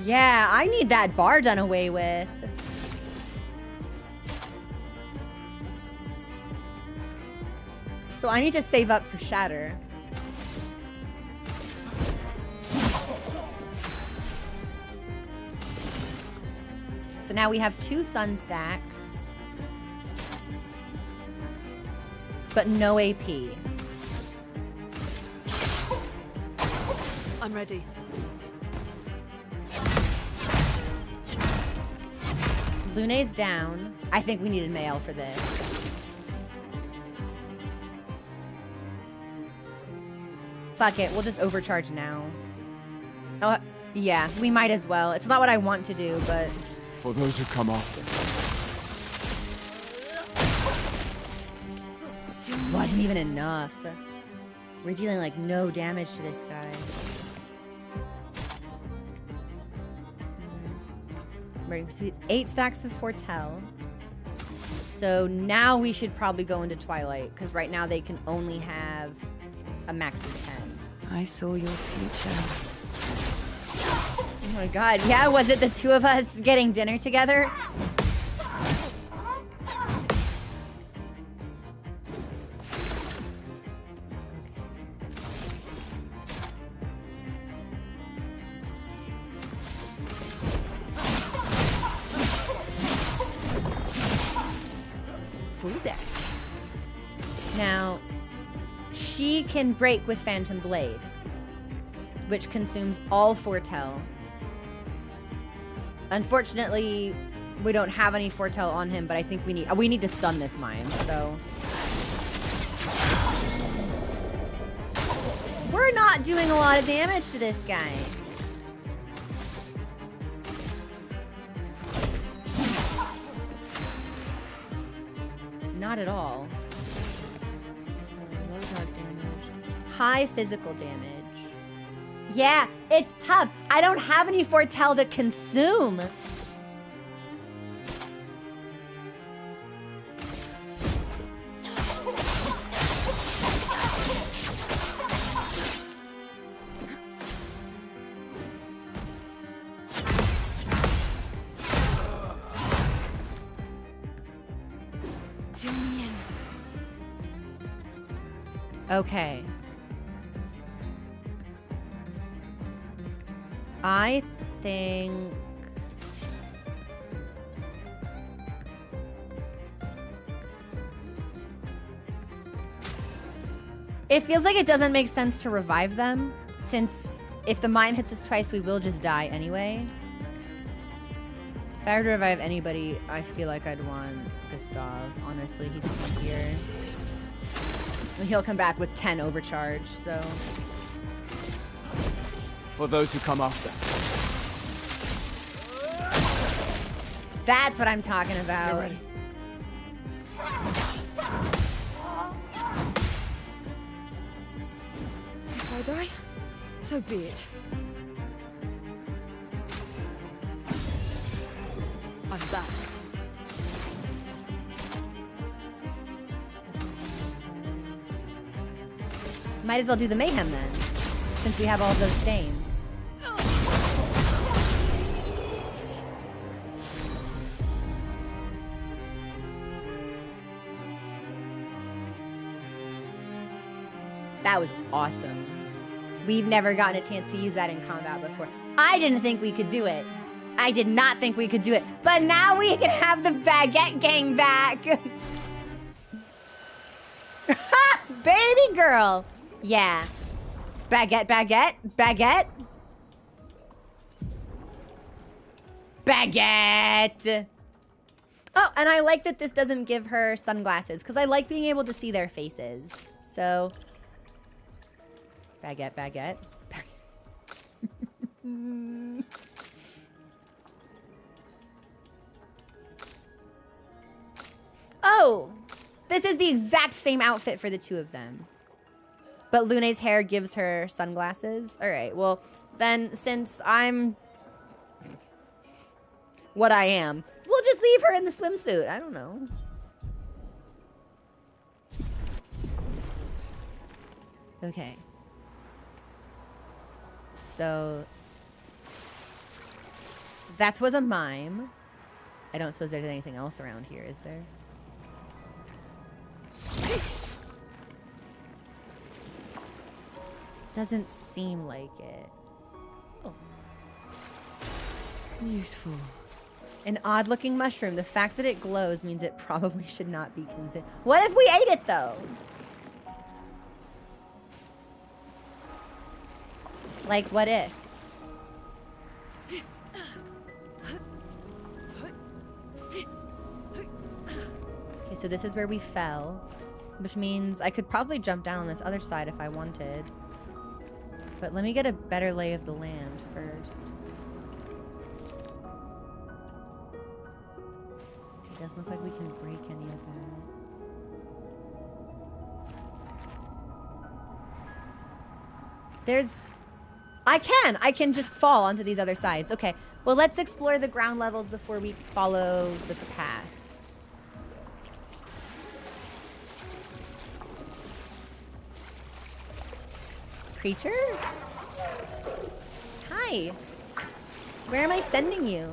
Yeah, I need that bar done away with. So I need to save up for Shatter. So now we have 2 sun stacks, but no AP. I'm ready. Lune's down. I think we needed Mael for this. Fuck it, we'll just overcharge now. Oh, yeah, we might as well. It's not what I want to do, but... For those who come after. Wasn't even enough. We're dealing like no damage to this guy. Right, so it's 8 stacks of Foretell. So now we should probably go into Twilight, because right now they can only have a max of 10. I saw your future. Oh my god, yeah, was it the 2 of us getting dinner together? Full deck. Now, she can break with Phantom Blade, which consumes all Foretell. Unfortunately, we don't have any Foretell on him, but I think we need to stun this mime, so... We're not doing a lot of damage to this guy. Not at all. So low dark damage. High physical damage. Yeah, it's tough. I don't have any Foretell to consume. Okay. I think... It feels like it doesn't make sense to revive them, since if the mime hits us twice, we will just die anyway. If I were to revive anybody, I feel like I'd want Gustav. Honestly, he's tankier. He'll come back with 10 overcharge, so... For those who come after. That's what I'm talking about. Get ready. If I die, so be it. I'm back. Might as well do the mayhem then, since we have all those stains. That was awesome. We've never gotten a chance to use that in combat before. I didn't think we could do it. I did not think we could do it. But now we can have the baguette gang back. Baby girl. Yeah. Baguette, baguette, baguette. Baguette. Oh, and I like that this doesn't give her sunglasses, because I like being able to see their faces. So, baguette. Oh, this is the exact same outfit for the two of them. But Lune's hair gives her sunglasses. All right, well, then since I'm what I am, we'll just leave her in the swimsuit. I don't know. Okay. So that was a mime. I don't suppose there's anything else around here, is there? Doesn't seem like it. Oh. Useful. An odd-looking mushroom. The fact that it glows means it probably should not be considered. What if we ate it, though? Like, what if? Okay, so this is where we fell, which means I could probably jump down on this other side if I wanted. But let me get a better lay of the land first. It doesn't look like we can break any of that. There's... I can just fall onto these other sides. Okay, well, let's explore the ground levels before we follow the path. Creature? Hi. Where am I sending you?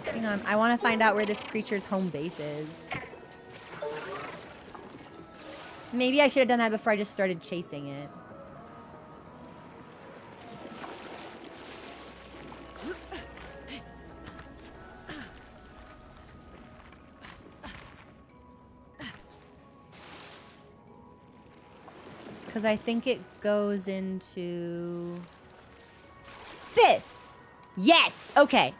Hang on, I want to find out where this creature's home base is. Maybe I should have done that before I just started chasing it. Because I think it goes into this. Yes. Okay.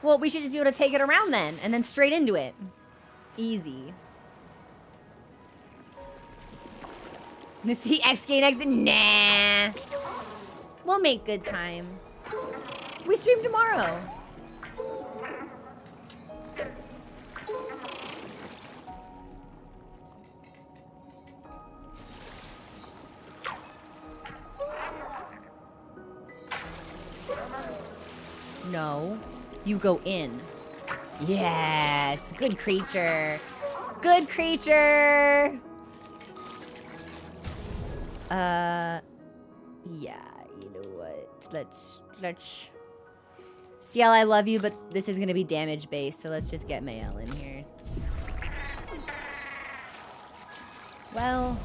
Well, we should just be able to take it around then, and then straight into it. Easy. Let's see, X gain exit. Nah. We'll make good time. We stream tomorrow. No. You go in. Yes. Good creature. Good creature. Yeah, you know what? Let's CL, I love you, but this is gonna be damage based, so let's just get Mael in here. Well,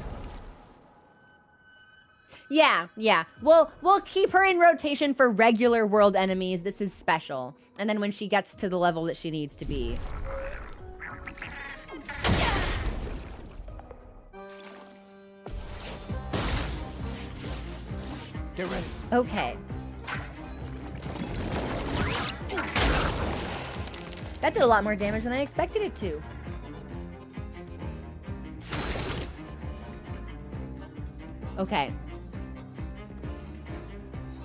yeah. We'll keep her in rotation for regular world enemies. This is special. And then when she gets to the level that she needs to be. Get ready. Okay. That did a lot more damage than I expected it to. Okay.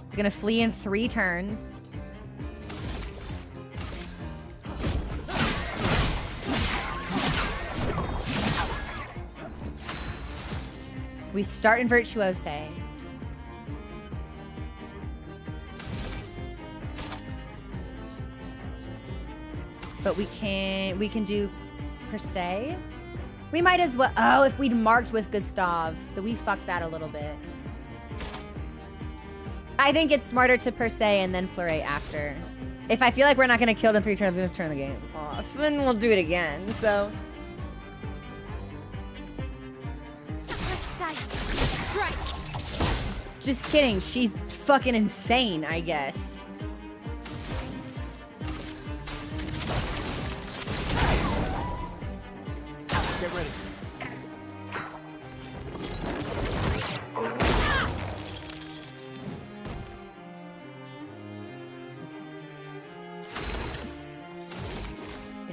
It's gonna flee in 3 turns. We start in Virtuose. But we can do per se. We might as well. Oh, if we'd marked with Gustav. So we fucked that a little bit. I think it's smarter to per se and then flurry after. If I feel like we're not going to kill it in 3 turns, I'm going to turn the game off. And we'll do it again, so. Just kidding. She's fucking insane, I guess. Get ready.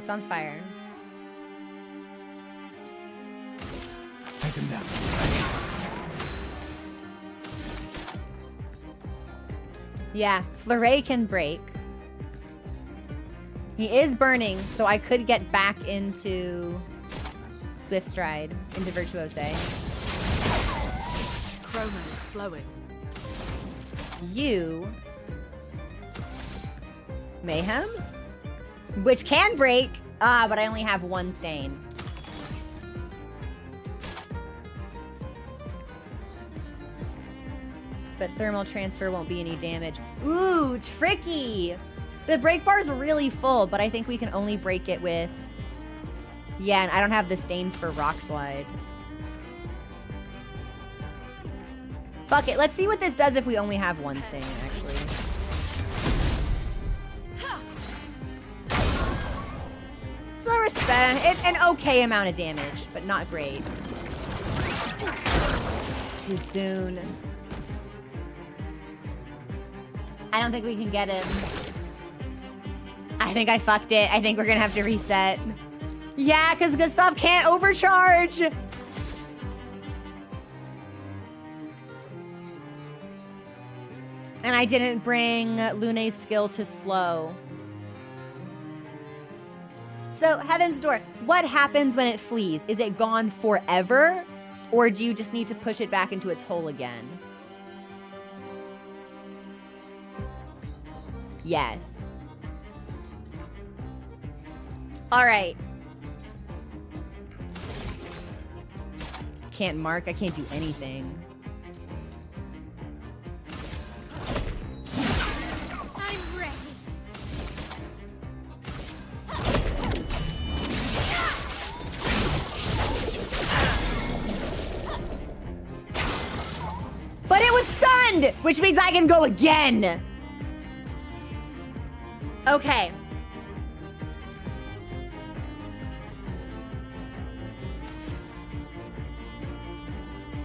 it's on fire. Take him down. Yeah, Fleuret can break. He is burning, so I could get back into Swift Stride, into Virtuose. Chroma is flowing. You... Mayhem? Which can break, but I only have one stain. But thermal transfer won't be any damage. Ooh, tricky! The break bar is really full, but I think we can only break it with... Yeah, and I don't have the stains for Rock Slide. Fuck it, let's see what this does if we only have one stain, actually. So respect, an okay amount of damage, but not great. Too soon. I don't think we can get him. I think I fucked it. I think we're gonna have to reset. Yeah, because Gustav can't overcharge. And I didn't bring Lune's skill to slow. So, Heaven's Door, what happens when it flees? Is it gone forever? Or do you just need to push it back into its hole again? Yes. All right. Can't mark. I can't do anything. I'm ready. But it was stunned, which means I can go again. Okay.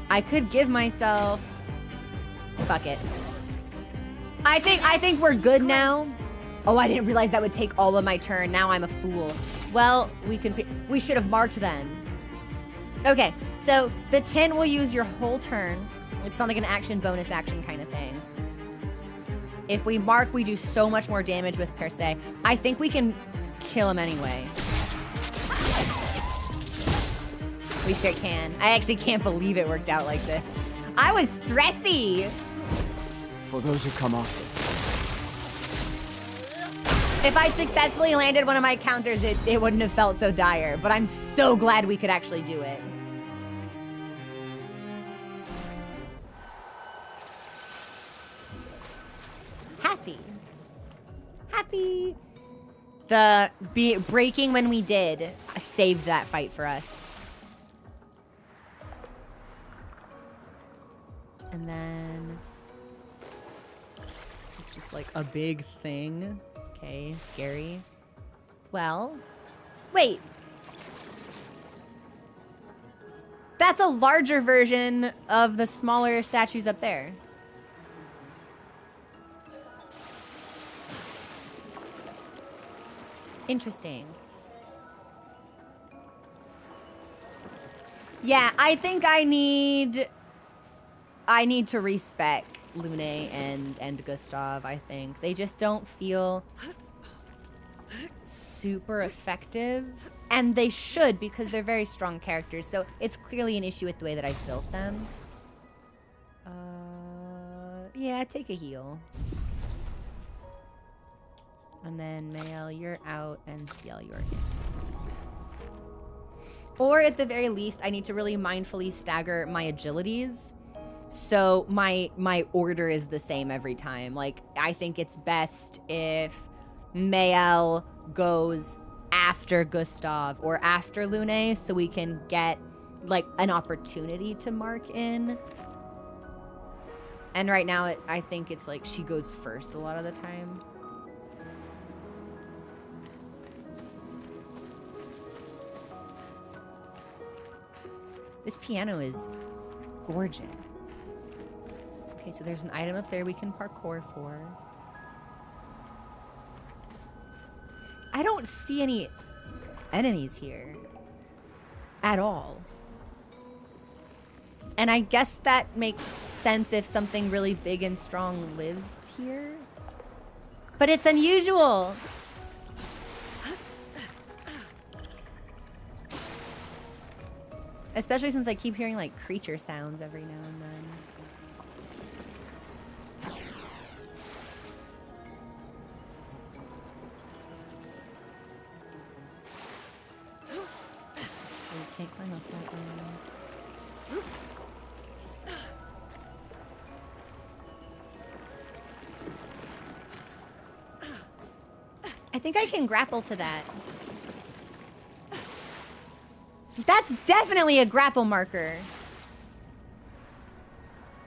I could give myself... Fuck it. I think we're good now. Oh, I didn't realize that would take all of my turn. Now I'm a fool. Well, we should have marked then. Okay, so the 10 will use your whole turn. It's not like an action, bonus action kind of thing. If we mark, we do so much more damage with per se. I think we can kill him anyway. We sure can. I actually can't believe it worked out like this. I was stressy. For those who come after. If I'd successfully landed one of my counters, it wouldn't have felt so dire. But I'm so glad we could actually do it. Happy. Happy. The breaking when we did saved that fight for us. And then this is just like a big thing. Okay, scary. Well, wait. That's a larger version of the smaller statues up there. Interesting. Yeah, I think I need to respec Lune and Gustav, I think. They just don't feel super effective. And they should, because they're very strong characters. So it's clearly an issue with the way that I've built them. Yeah, take a heal. And then Mael, you're out, and Ciel, you're in. Or at the very least, I need to really mindfully stagger my agilities. So my order is the same every time. Like, I think it's best if Mael goes after Gustav or after Lune, so we can get, like, an opportunity to mark in. And right now, I think it's like she goes first a lot of the time. This piano is gorgeous. Okay, so there's an item up there we can parkour for. I don't see any enemies here at all. And I guess that makes sense if something really big and strong lives here. But it's unusual. Especially since I keep hearing like creature sounds every now and then. You can't climb up that way. I think I can grapple to that. That's definitely a grapple marker.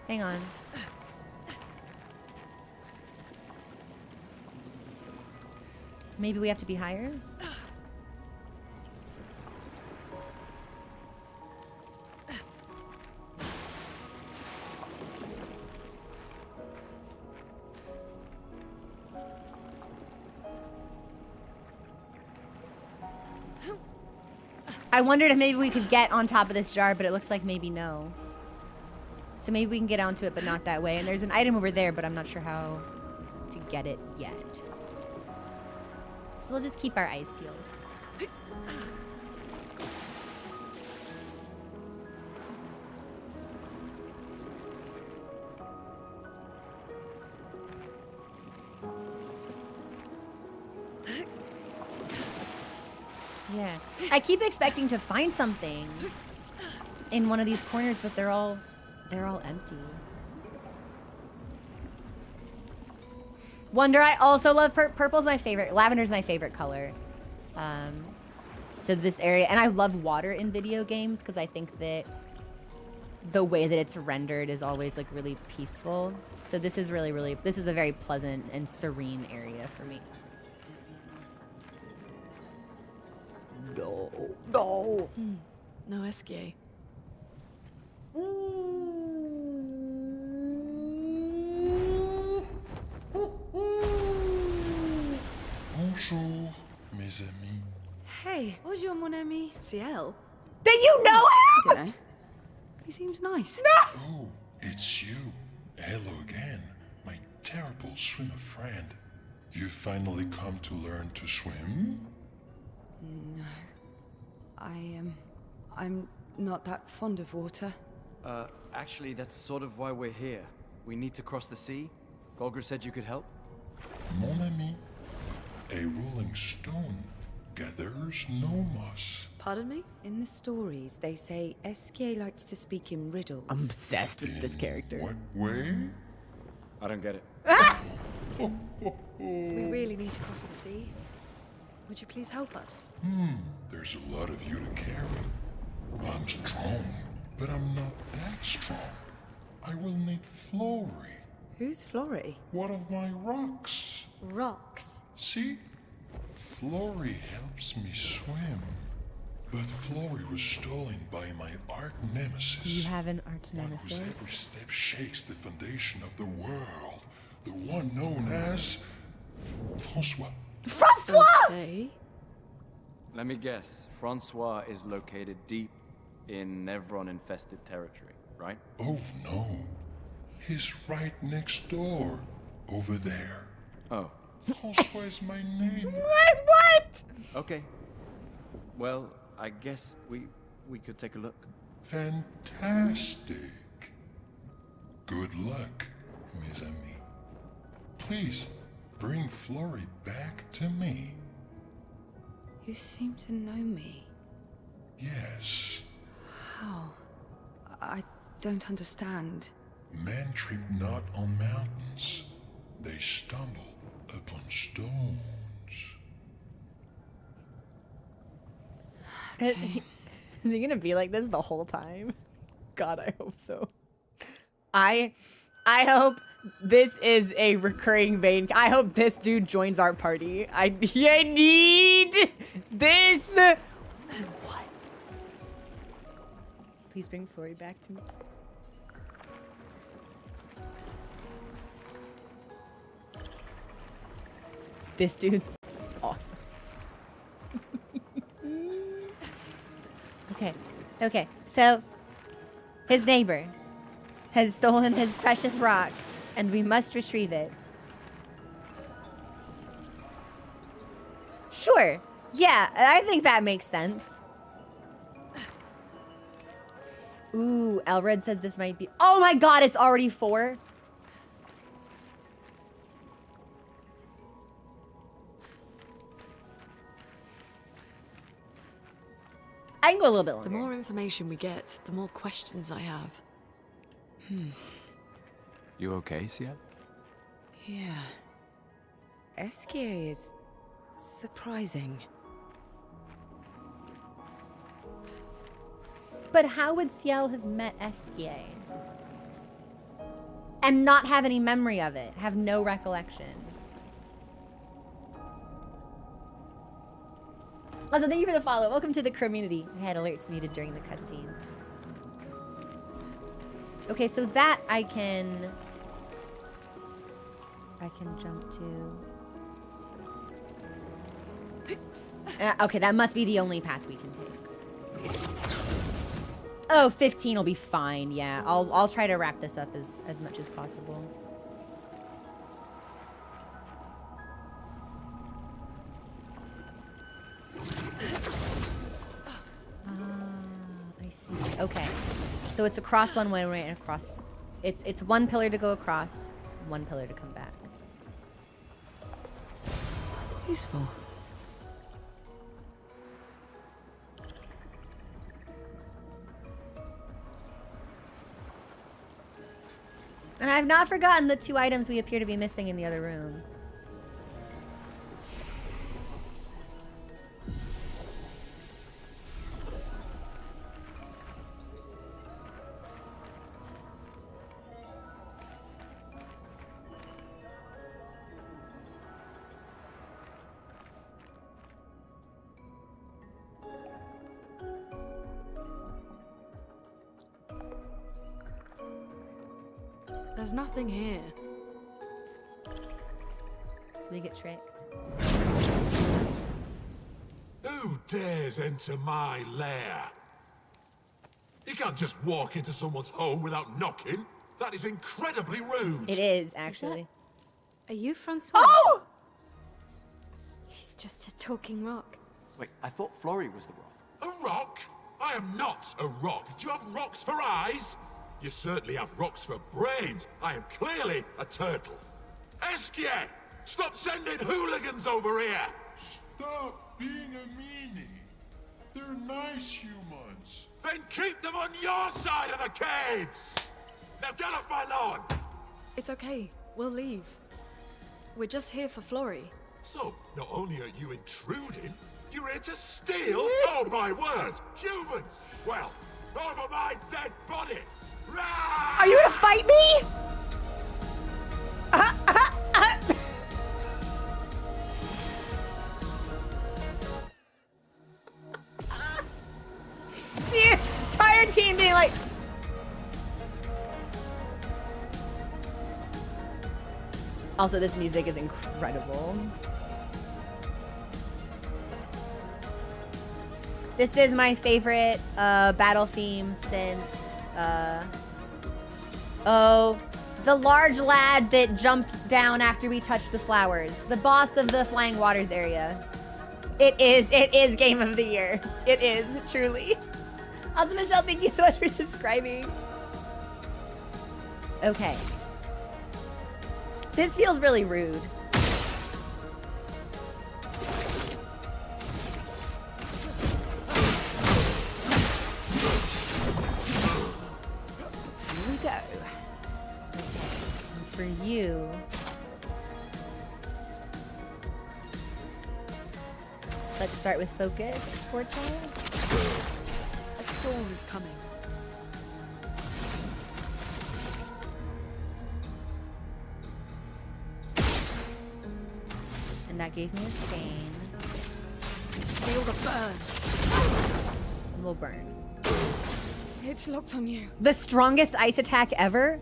Hang on. Maybe we have to be higher? I wondered if maybe we could get on top of this jar, but it looks like maybe no. So maybe we can get onto it, but not that way. And there's an item over there, but I'm not sure how to get it yet. So we'll just keep our eyes peeled. Yeah. I keep expecting to find something in one of these corners, but they're all empty. Wonder, I also love purple's my favorite. Lavender's my favorite color. So this area, and I love water in video games because I think that the way that it's rendered is always like really peaceful. So this is really, this is a very pleasant and serene area for me. No. No Esier. Bonjour, mes amis. Hey, bonjour, mon ami. Ciel? Then you know him? I don't know. He seems nice. No! Oh, it's you. Hello again, my terrible swimmer friend. You finally come to learn to swim? No. I'm not that fond of water. Actually, that's sort of why we're here. We need to cross the sea. Golger said you could help. Mon ami, a rolling stone gathers no moss. Pardon me? In the stories, they say Esier likes to speak in riddles. I'm obsessed with this character. What way? I don't get it. We really need to cross the sea. Would you please help us? There's a lot of you to carry. I'm strong, but I'm not that strong. I will need Flory, Who's Flory? one of my rocks. Rocks. See? Flory helps me swim. But Flory was stolen by my art nemesis. You have an art One nemesis? whose every step shakes the foundation of the world. The one known as Francois. Francois! Okay. Let me guess. Francois is located deep in Nevron-infested territory, right? Oh no. He's right next door. Over there. Oh, Francois is my name. What? okay. Well, I guess we could take a look. Fantastic. Good luck, mes amis. Please, bring Flory back to me. You seem to know me. Yes. How? I don't understand. Men trip not on mountains. They stumble upon stones. Is he gonna be like this the whole time? God, I hope so. I hope this is a recurring vein. I hope this dude joins our party. I need this. What? Please bring Flory back to me. This dude's awesome. Okay, so his neighbor has stolen his precious rock, and we must retrieve it. Sure. Yeah, I think that makes sense. Ooh, Elred says this might be... Oh my god, it's already 4? I can go a little bit longer. The more information we get, the more questions I have. You okay, Esier? Yeah. Esier is surprising. But how would Ciel have met Esier? And not have any memory of it? Have no recollection? Also, thank you for the follow. Welcome to the community. I had alerts muted during the cutscene. Okay, so that I can jump to. Okay, that must be the only path we can take. Oh, 15 will be fine. Yeah, I'll try to wrap this up as much as possible. I see. Okay, so it's across one way and across. It's one pillar to go across, one pillar to come back. Useful. And I've not forgotten the 2 items we appear to be missing in the other room. There's nothing here. So we get tricked. Who dares enter my lair? You can't just walk into someone's home without knocking. That is incredibly rude. It is, actually. Are you Francois? Oh! He's just a talking rock. Wait, I thought Florrie was the rock. A rock? I am not a rock. Do you have rocks for eyes? You certainly have rocks for brains. I am clearly a turtle. Esier! Stop sending hooligans over here! Stop being a meanie. They're nice humans. Then keep them on your side of the caves! Now get off my lawn! It's okay. We'll leave. We're just here for Florrie. So, not only are you intruding, you're here to steal? Oh my word! Humans! Well, over my dead body! Are you gonna fight me? The entire team being like... Also, this music is incredible. This is my favorite battle theme since... Oh, the large lad that jumped down after we touched the flowers. The boss of the Flying Waters area. It is Game of the Year. It is, truly. Also, Michelle, thank you so much for subscribing. Okay. This feels really rude. Here we go. And for you... Let's start with focus, Forte. A storm is coming. And that gave me a stain. Feel the burn. And we'll burn. It's locked on you. The strongest ice attack ever?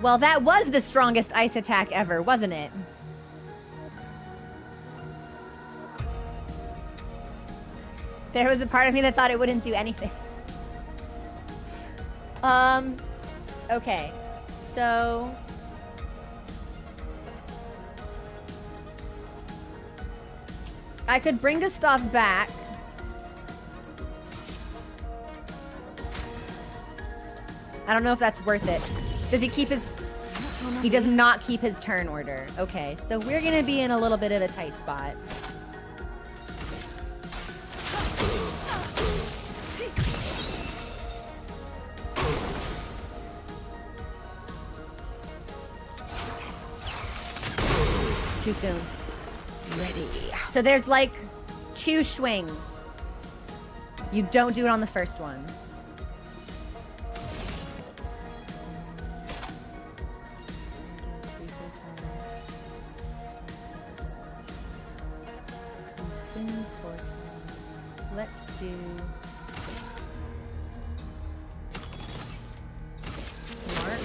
Well, that was the strongest ice attack ever, wasn't it? There was a part of me that thought it wouldn't do anything. Okay. So... I could bring Gustav back. I don't know if that's worth it. Does he keep his... He does not keep his turn order. Okay, so we're gonna be in a little bit of a tight spot. Too soon. Ready. So there's like 2 swings. You don't do it on the first one. Consumes 4 times. Let's do... Mark.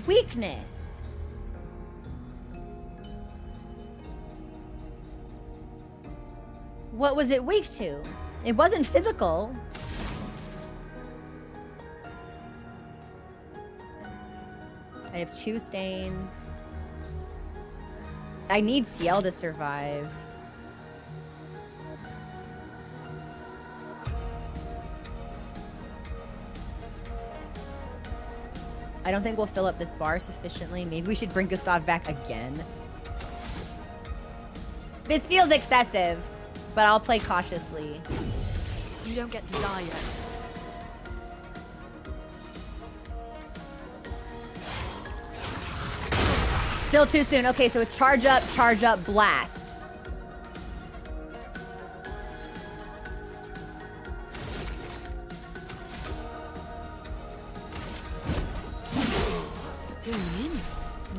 Weakness. What was it weak to? It wasn't physical. I have 2 stains. I need Ciel to survive. I don't think we'll fill up this bar sufficiently. Maybe we should bring Gustav back again. This feels excessive, but I'll play cautiously. You don't get to die yet. Still too soon. Okay, so it's charge up, blast.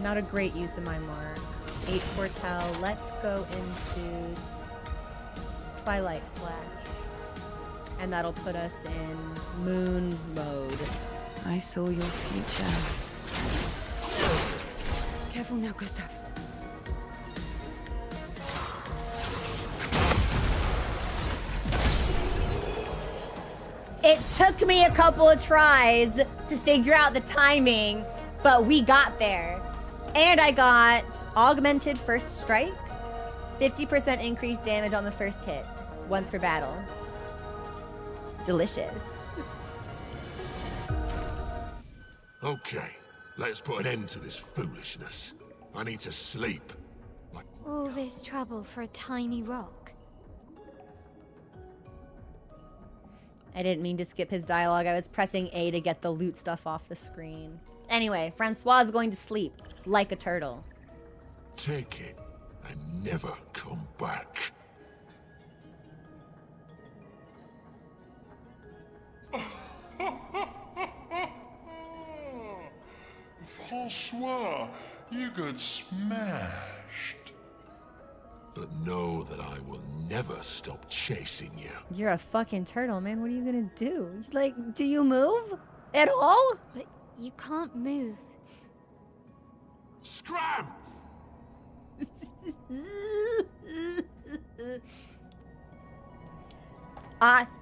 Not a great use of my mark. 8 foretell. Let's go into Twilight Slash. And that'll put us in moon mode. I saw your future. Careful now, Gustav. It took me a couple of tries to figure out the timing, but we got there. And I got augmented first strike, 50% increased damage on the first hit, once per battle. Delicious. Okay, let's put an end to this foolishness. I need to sleep. All this trouble for a tiny rock. I didn't mean to skip his dialogue. I was pressing A to get the loot stuff off the screen. Anyway, Francois is going to sleep like a turtle. Take it and never come back. Francois, you got smashed. But know that I will never stop chasing you. You're a fucking turtle, man. What are you gonna do? Like, do you move at all? But you can't move. Scram!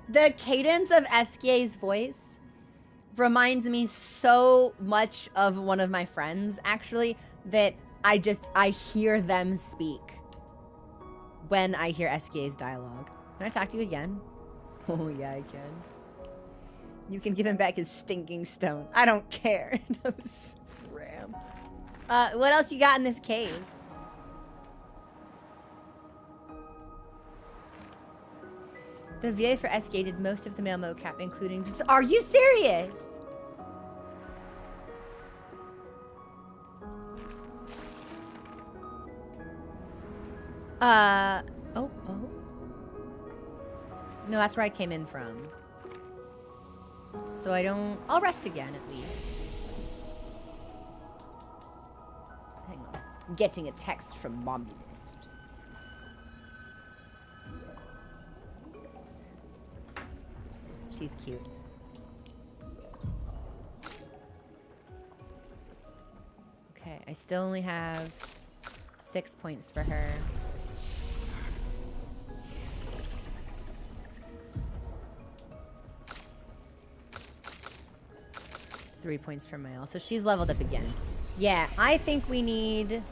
The cadence of Esier's voice reminds me so much of one of my friends, actually, that I hear them speak when I hear Esier's dialogue. Can I talk to you again? Oh, yeah, I can. You can give him back his stinking stone. I don't care. No scram. What else you got in this cave? The VA for Esier did most of the male mocap, including... Are you serious? Oh. No, that's where I came in from. So I'll rest again, at least. Hang on. I'm getting a text from Mombulist. She's cute. Okay, I still only have 6 points for her. Three points for Mael. So she's leveled up again. Yeah, I think we need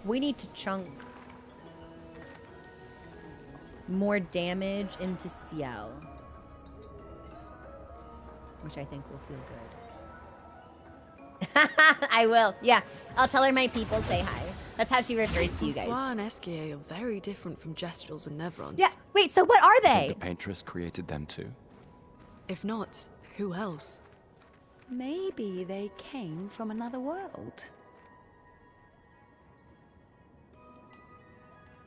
to chunk more damage into Ciel, which I think will feel good. I will. Yeah, I'll tell her my people say hi. That's how she refers to you guys. Francois and Esier are very different from gestrals and nevrons. Yeah. Wait. So what are they? The paintress created them too. If not, who else? Maybe they came from another world.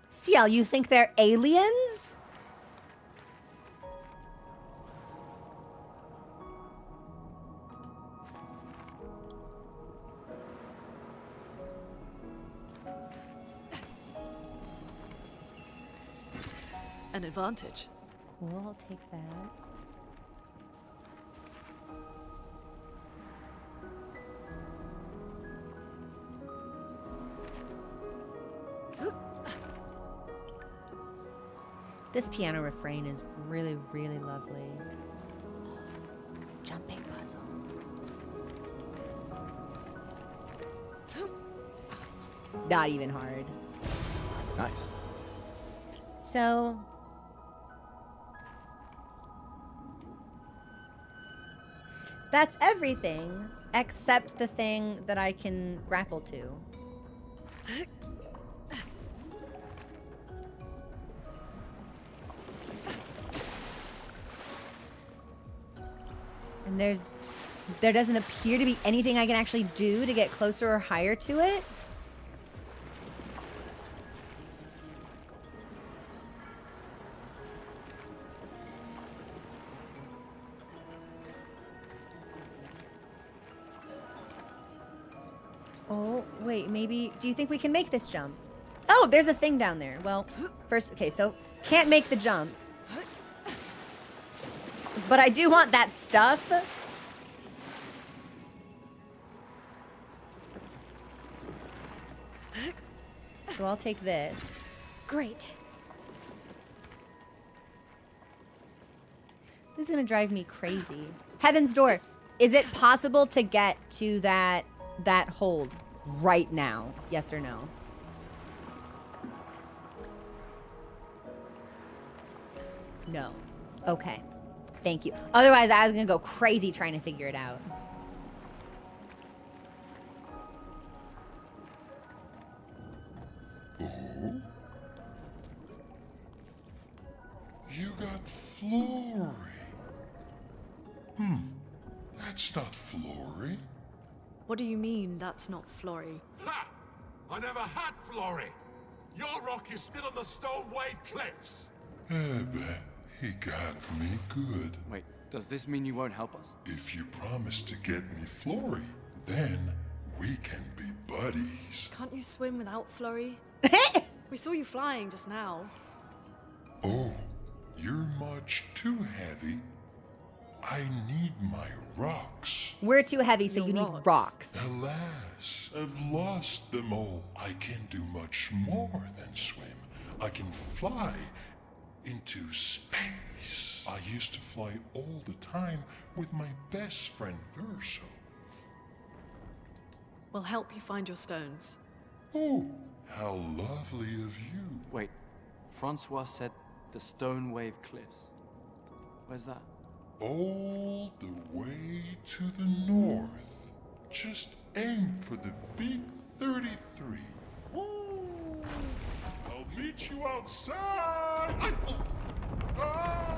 Ciel, you think they're aliens? An advantage. Cool, I'll take that. This piano refrain is really, really lovely. Jumping puzzle. Not even hard. Nice. So... that's everything except the thing that I can grapple to. And there doesn't appear to be anything I can actually do to get closer or higher to it. Oh, wait, maybe... do you think we can make this jump? Oh, there's a thing down there. Well, first... okay, so can't make the jump. But I do want that stuff. So I'll take this. Great. This is gonna drive me crazy. Heaven's Door. Is it possible to get to that hold right now? Yes or no? No. Okay. Thank you. Otherwise, I was gonna go crazy trying to figure it out. Oh? You got Flory. That's not Flory. What do you mean that's not Flory? Ha! I never had Flory. Your rock is still on the Stone Wave Cliffs. He got me good. Wait, does this mean you won't help us? If you promise to get me Flory, then we can be buddies. Can't you swim without Flory? We saw you flying just now. Oh, you're much too heavy. I need my rocks. We're too heavy, so you need rocks. Alas, I've lost them all. I can do much more than swim. I can fly into space. I used to fly all the time with my best friend Verso. We'll help you find your stones. Oh, how lovely of you. Wait, Francois said the Stone Wave Cliffs. Where's that? All the way to the north. Just aim for the big 33. Ooh. I'll meet you outside.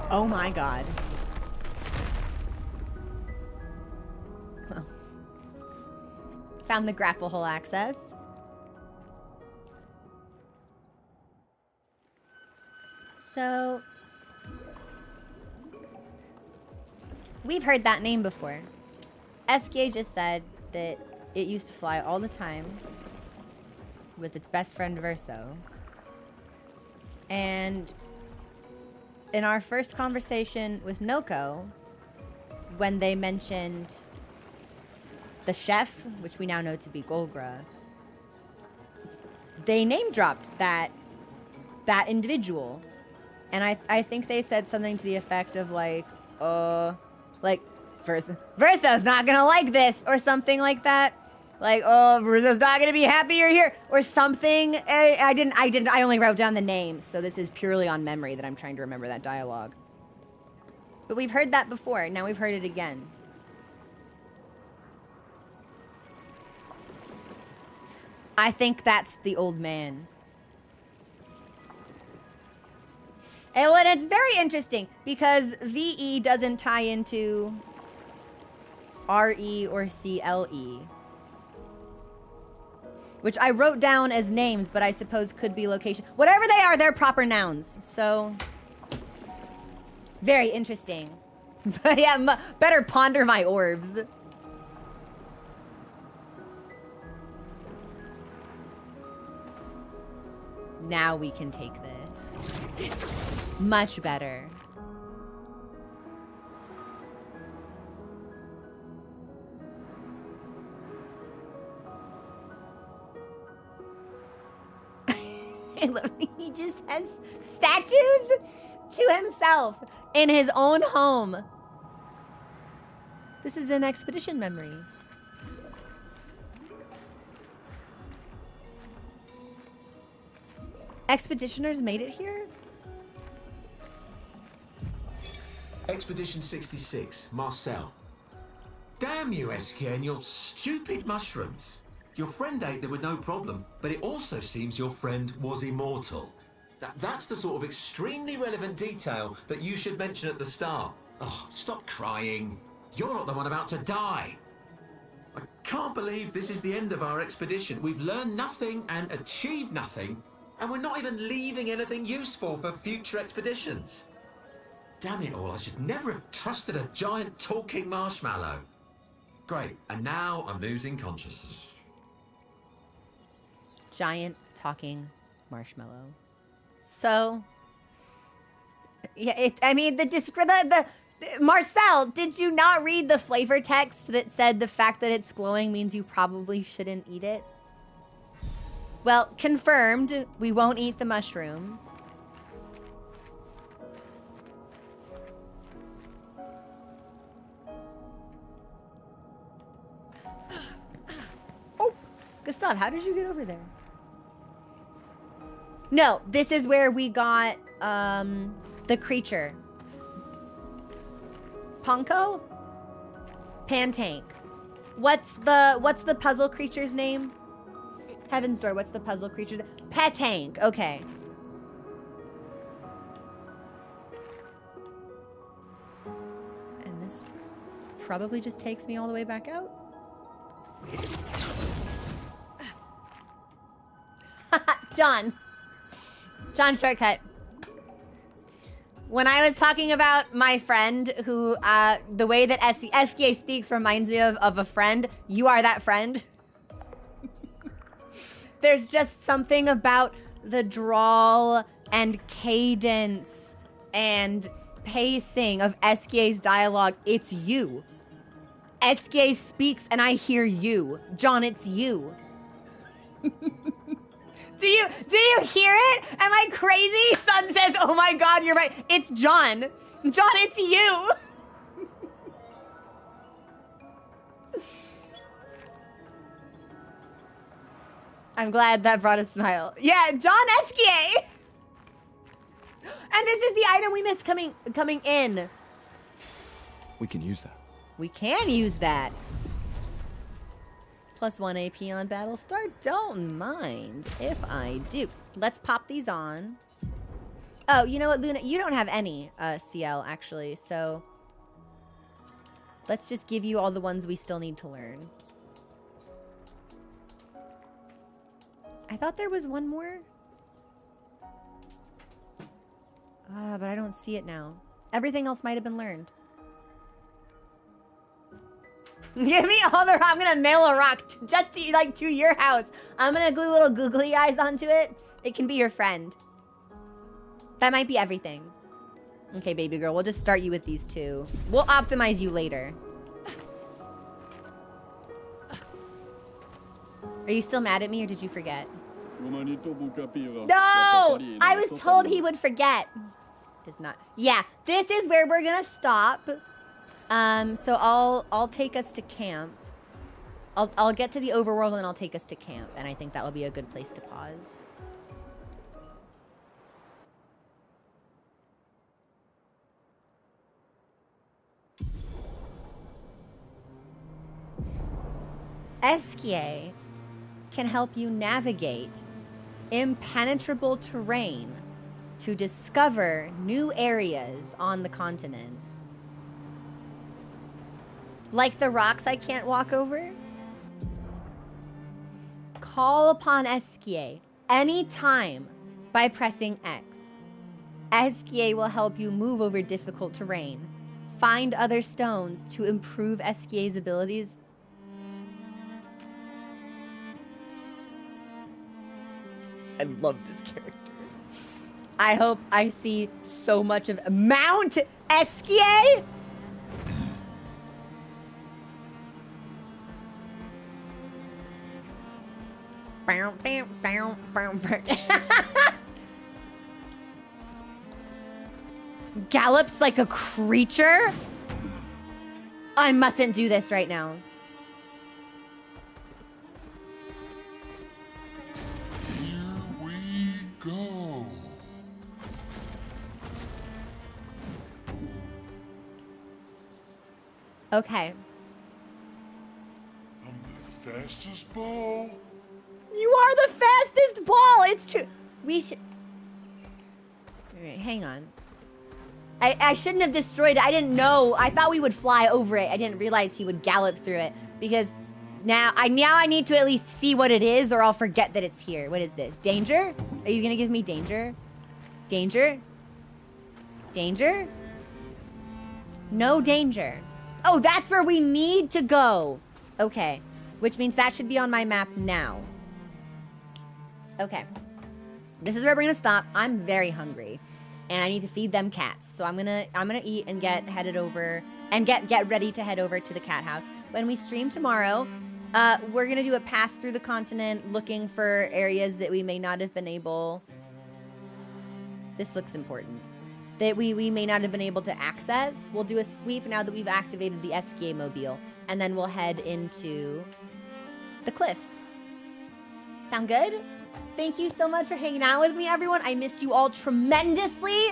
Oh my god. Well. Found the grapple hole access. So... we've heard that name before. Esier just said that it used to fly all the time with its best friend Verso. And in our first conversation with Noko, when they mentioned the chef, which we now know to be Golgra, they name dropped that individual. And I think they said something to the effect of like Versa's not gonna like this, or something like that. Like, oh, Versa's not gonna be happy you're here, or something. I only wrote down the names, so this is purely on memory that I'm trying to remember that dialogue. But we've heard that before, now we've heard it again. I think that's the old man. And it's very interesting because VE doesn't tie into RE or CLE, which I wrote down as names, but I suppose could be location. Whatever they are, they're proper nouns. So, very interesting. But yeah, better ponder my orbs. Now we can take this. Much better. He just has statues to himself in his own home. This is an expedition memory. Expeditioners made it here? Expedition 66, Marcel. Damn you, Esier, and your stupid mushrooms. Your friend ate them with no problem, but it also seems your friend was immortal. That's the sort of extremely relevant detail that you should mention at the start. Oh, stop crying. You're not the one about to die. I can't believe this is the end of our expedition. We've learned nothing and achieved nothing, and we're not even leaving anything useful for future expeditions. Damn it all, I should never have trusted a giant talking marshmallow. Great, and now I'm losing consciousness. Giant talking marshmallow. So, yeah, I mean, Marcel, did you not read the flavor text that said the fact that it's glowing means you probably shouldn't eat it? Well, confirmed, we won't eat the mushroom. Oh, Gustav, how did you get over there? No, this is where we got the creature. Punko? Pantank. What's the puzzle creature's name? Heaven's Door, what's the puzzle creature's name? Petank, okay. And this probably just takes me all the way back out. John Shortcut. When I was talking about my friend who, the way that Esier speaks reminds me of a friend, you are that friend. There's just something about the drawl and cadence and pacing of Esier's dialogue. It's you. Esier speaks and I hear you. John, it's you. Do you hear it? Am I crazy? Sun says, oh my God, you're right. It's John. John, it's you. I'm glad that brought a smile. Yeah, John Esier. And this is the item we missed coming in. We can use that. We can use that. +1 AP on Battlestar. Don't mind if I do. Let's pop these on. Oh, you know what, Luna? You don't have any CL, actually, so let's just give you all the ones we still need to learn. I thought there was one more. But I don't see it now. Everything else might have been learned. Give me all the rock. I'm gonna mail a rock just to your house. I'm gonna glue little googly eyes onto it. It can be your friend. That might be everything. Okay, baby girl, we'll just start you with these two. We'll optimize you later. Are you still mad at me or did you forget? No! I was told he would forget. Does not. Yeah, this is where we're gonna stop. So I'll take us to camp. I'll get to the overworld and I'll take us to camp, and I think that will be a good place to pause. Esier can help you navigate impenetrable terrain to discover new areas on the continent. Like the rocks I can't walk over? Call upon Esier anytime by pressing X. Esier will help you move over difficult terrain, find other stones to improve Esier's abilities. I love this character. I hope I see so much of Mount Esier. Gallops like a creature? I mustn't do this right now. Go. Okay. I'm the fastest ball. You are the fastest ball. It's true. We should. All right, hang on. I shouldn't have destroyed it. I didn't know. I thought we would fly over it. I didn't realize he would gallop through it because now I need to at least see what it is, or I'll forget that it's here. What is this? Danger? Are you gonna give me danger? Danger? Danger? No danger. Oh, that's where we need to go. Okay, which means that should be on my map now. Okay, this is where we're gonna stop. I'm very hungry, and I need to feed them cats. So I'm gonna eat and get headed over and get ready to head over to the cat house. When we stream tomorrow, we're gonna do a pass through the continent, looking for areas that we may not have been able. This looks important. That we may not have been able to access. We'll do a sweep now that we've activated the Esier mobile, and then we'll head into the cliffs. Sound good? Thank you so much for hanging out with me, everyone. I missed you all tremendously.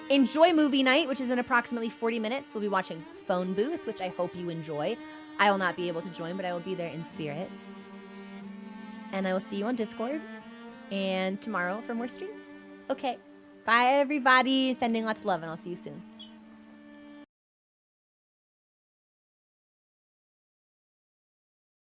Enjoy movie night, which is in approximately 40 minutes. We'll be watching Phone Booth, which I hope you enjoy. I will not be able to join, but I will be there in spirit. And I will see you on Discord and tomorrow for more streams. Okay. Bye, everybody. Sending lots of love, and I'll see you soon.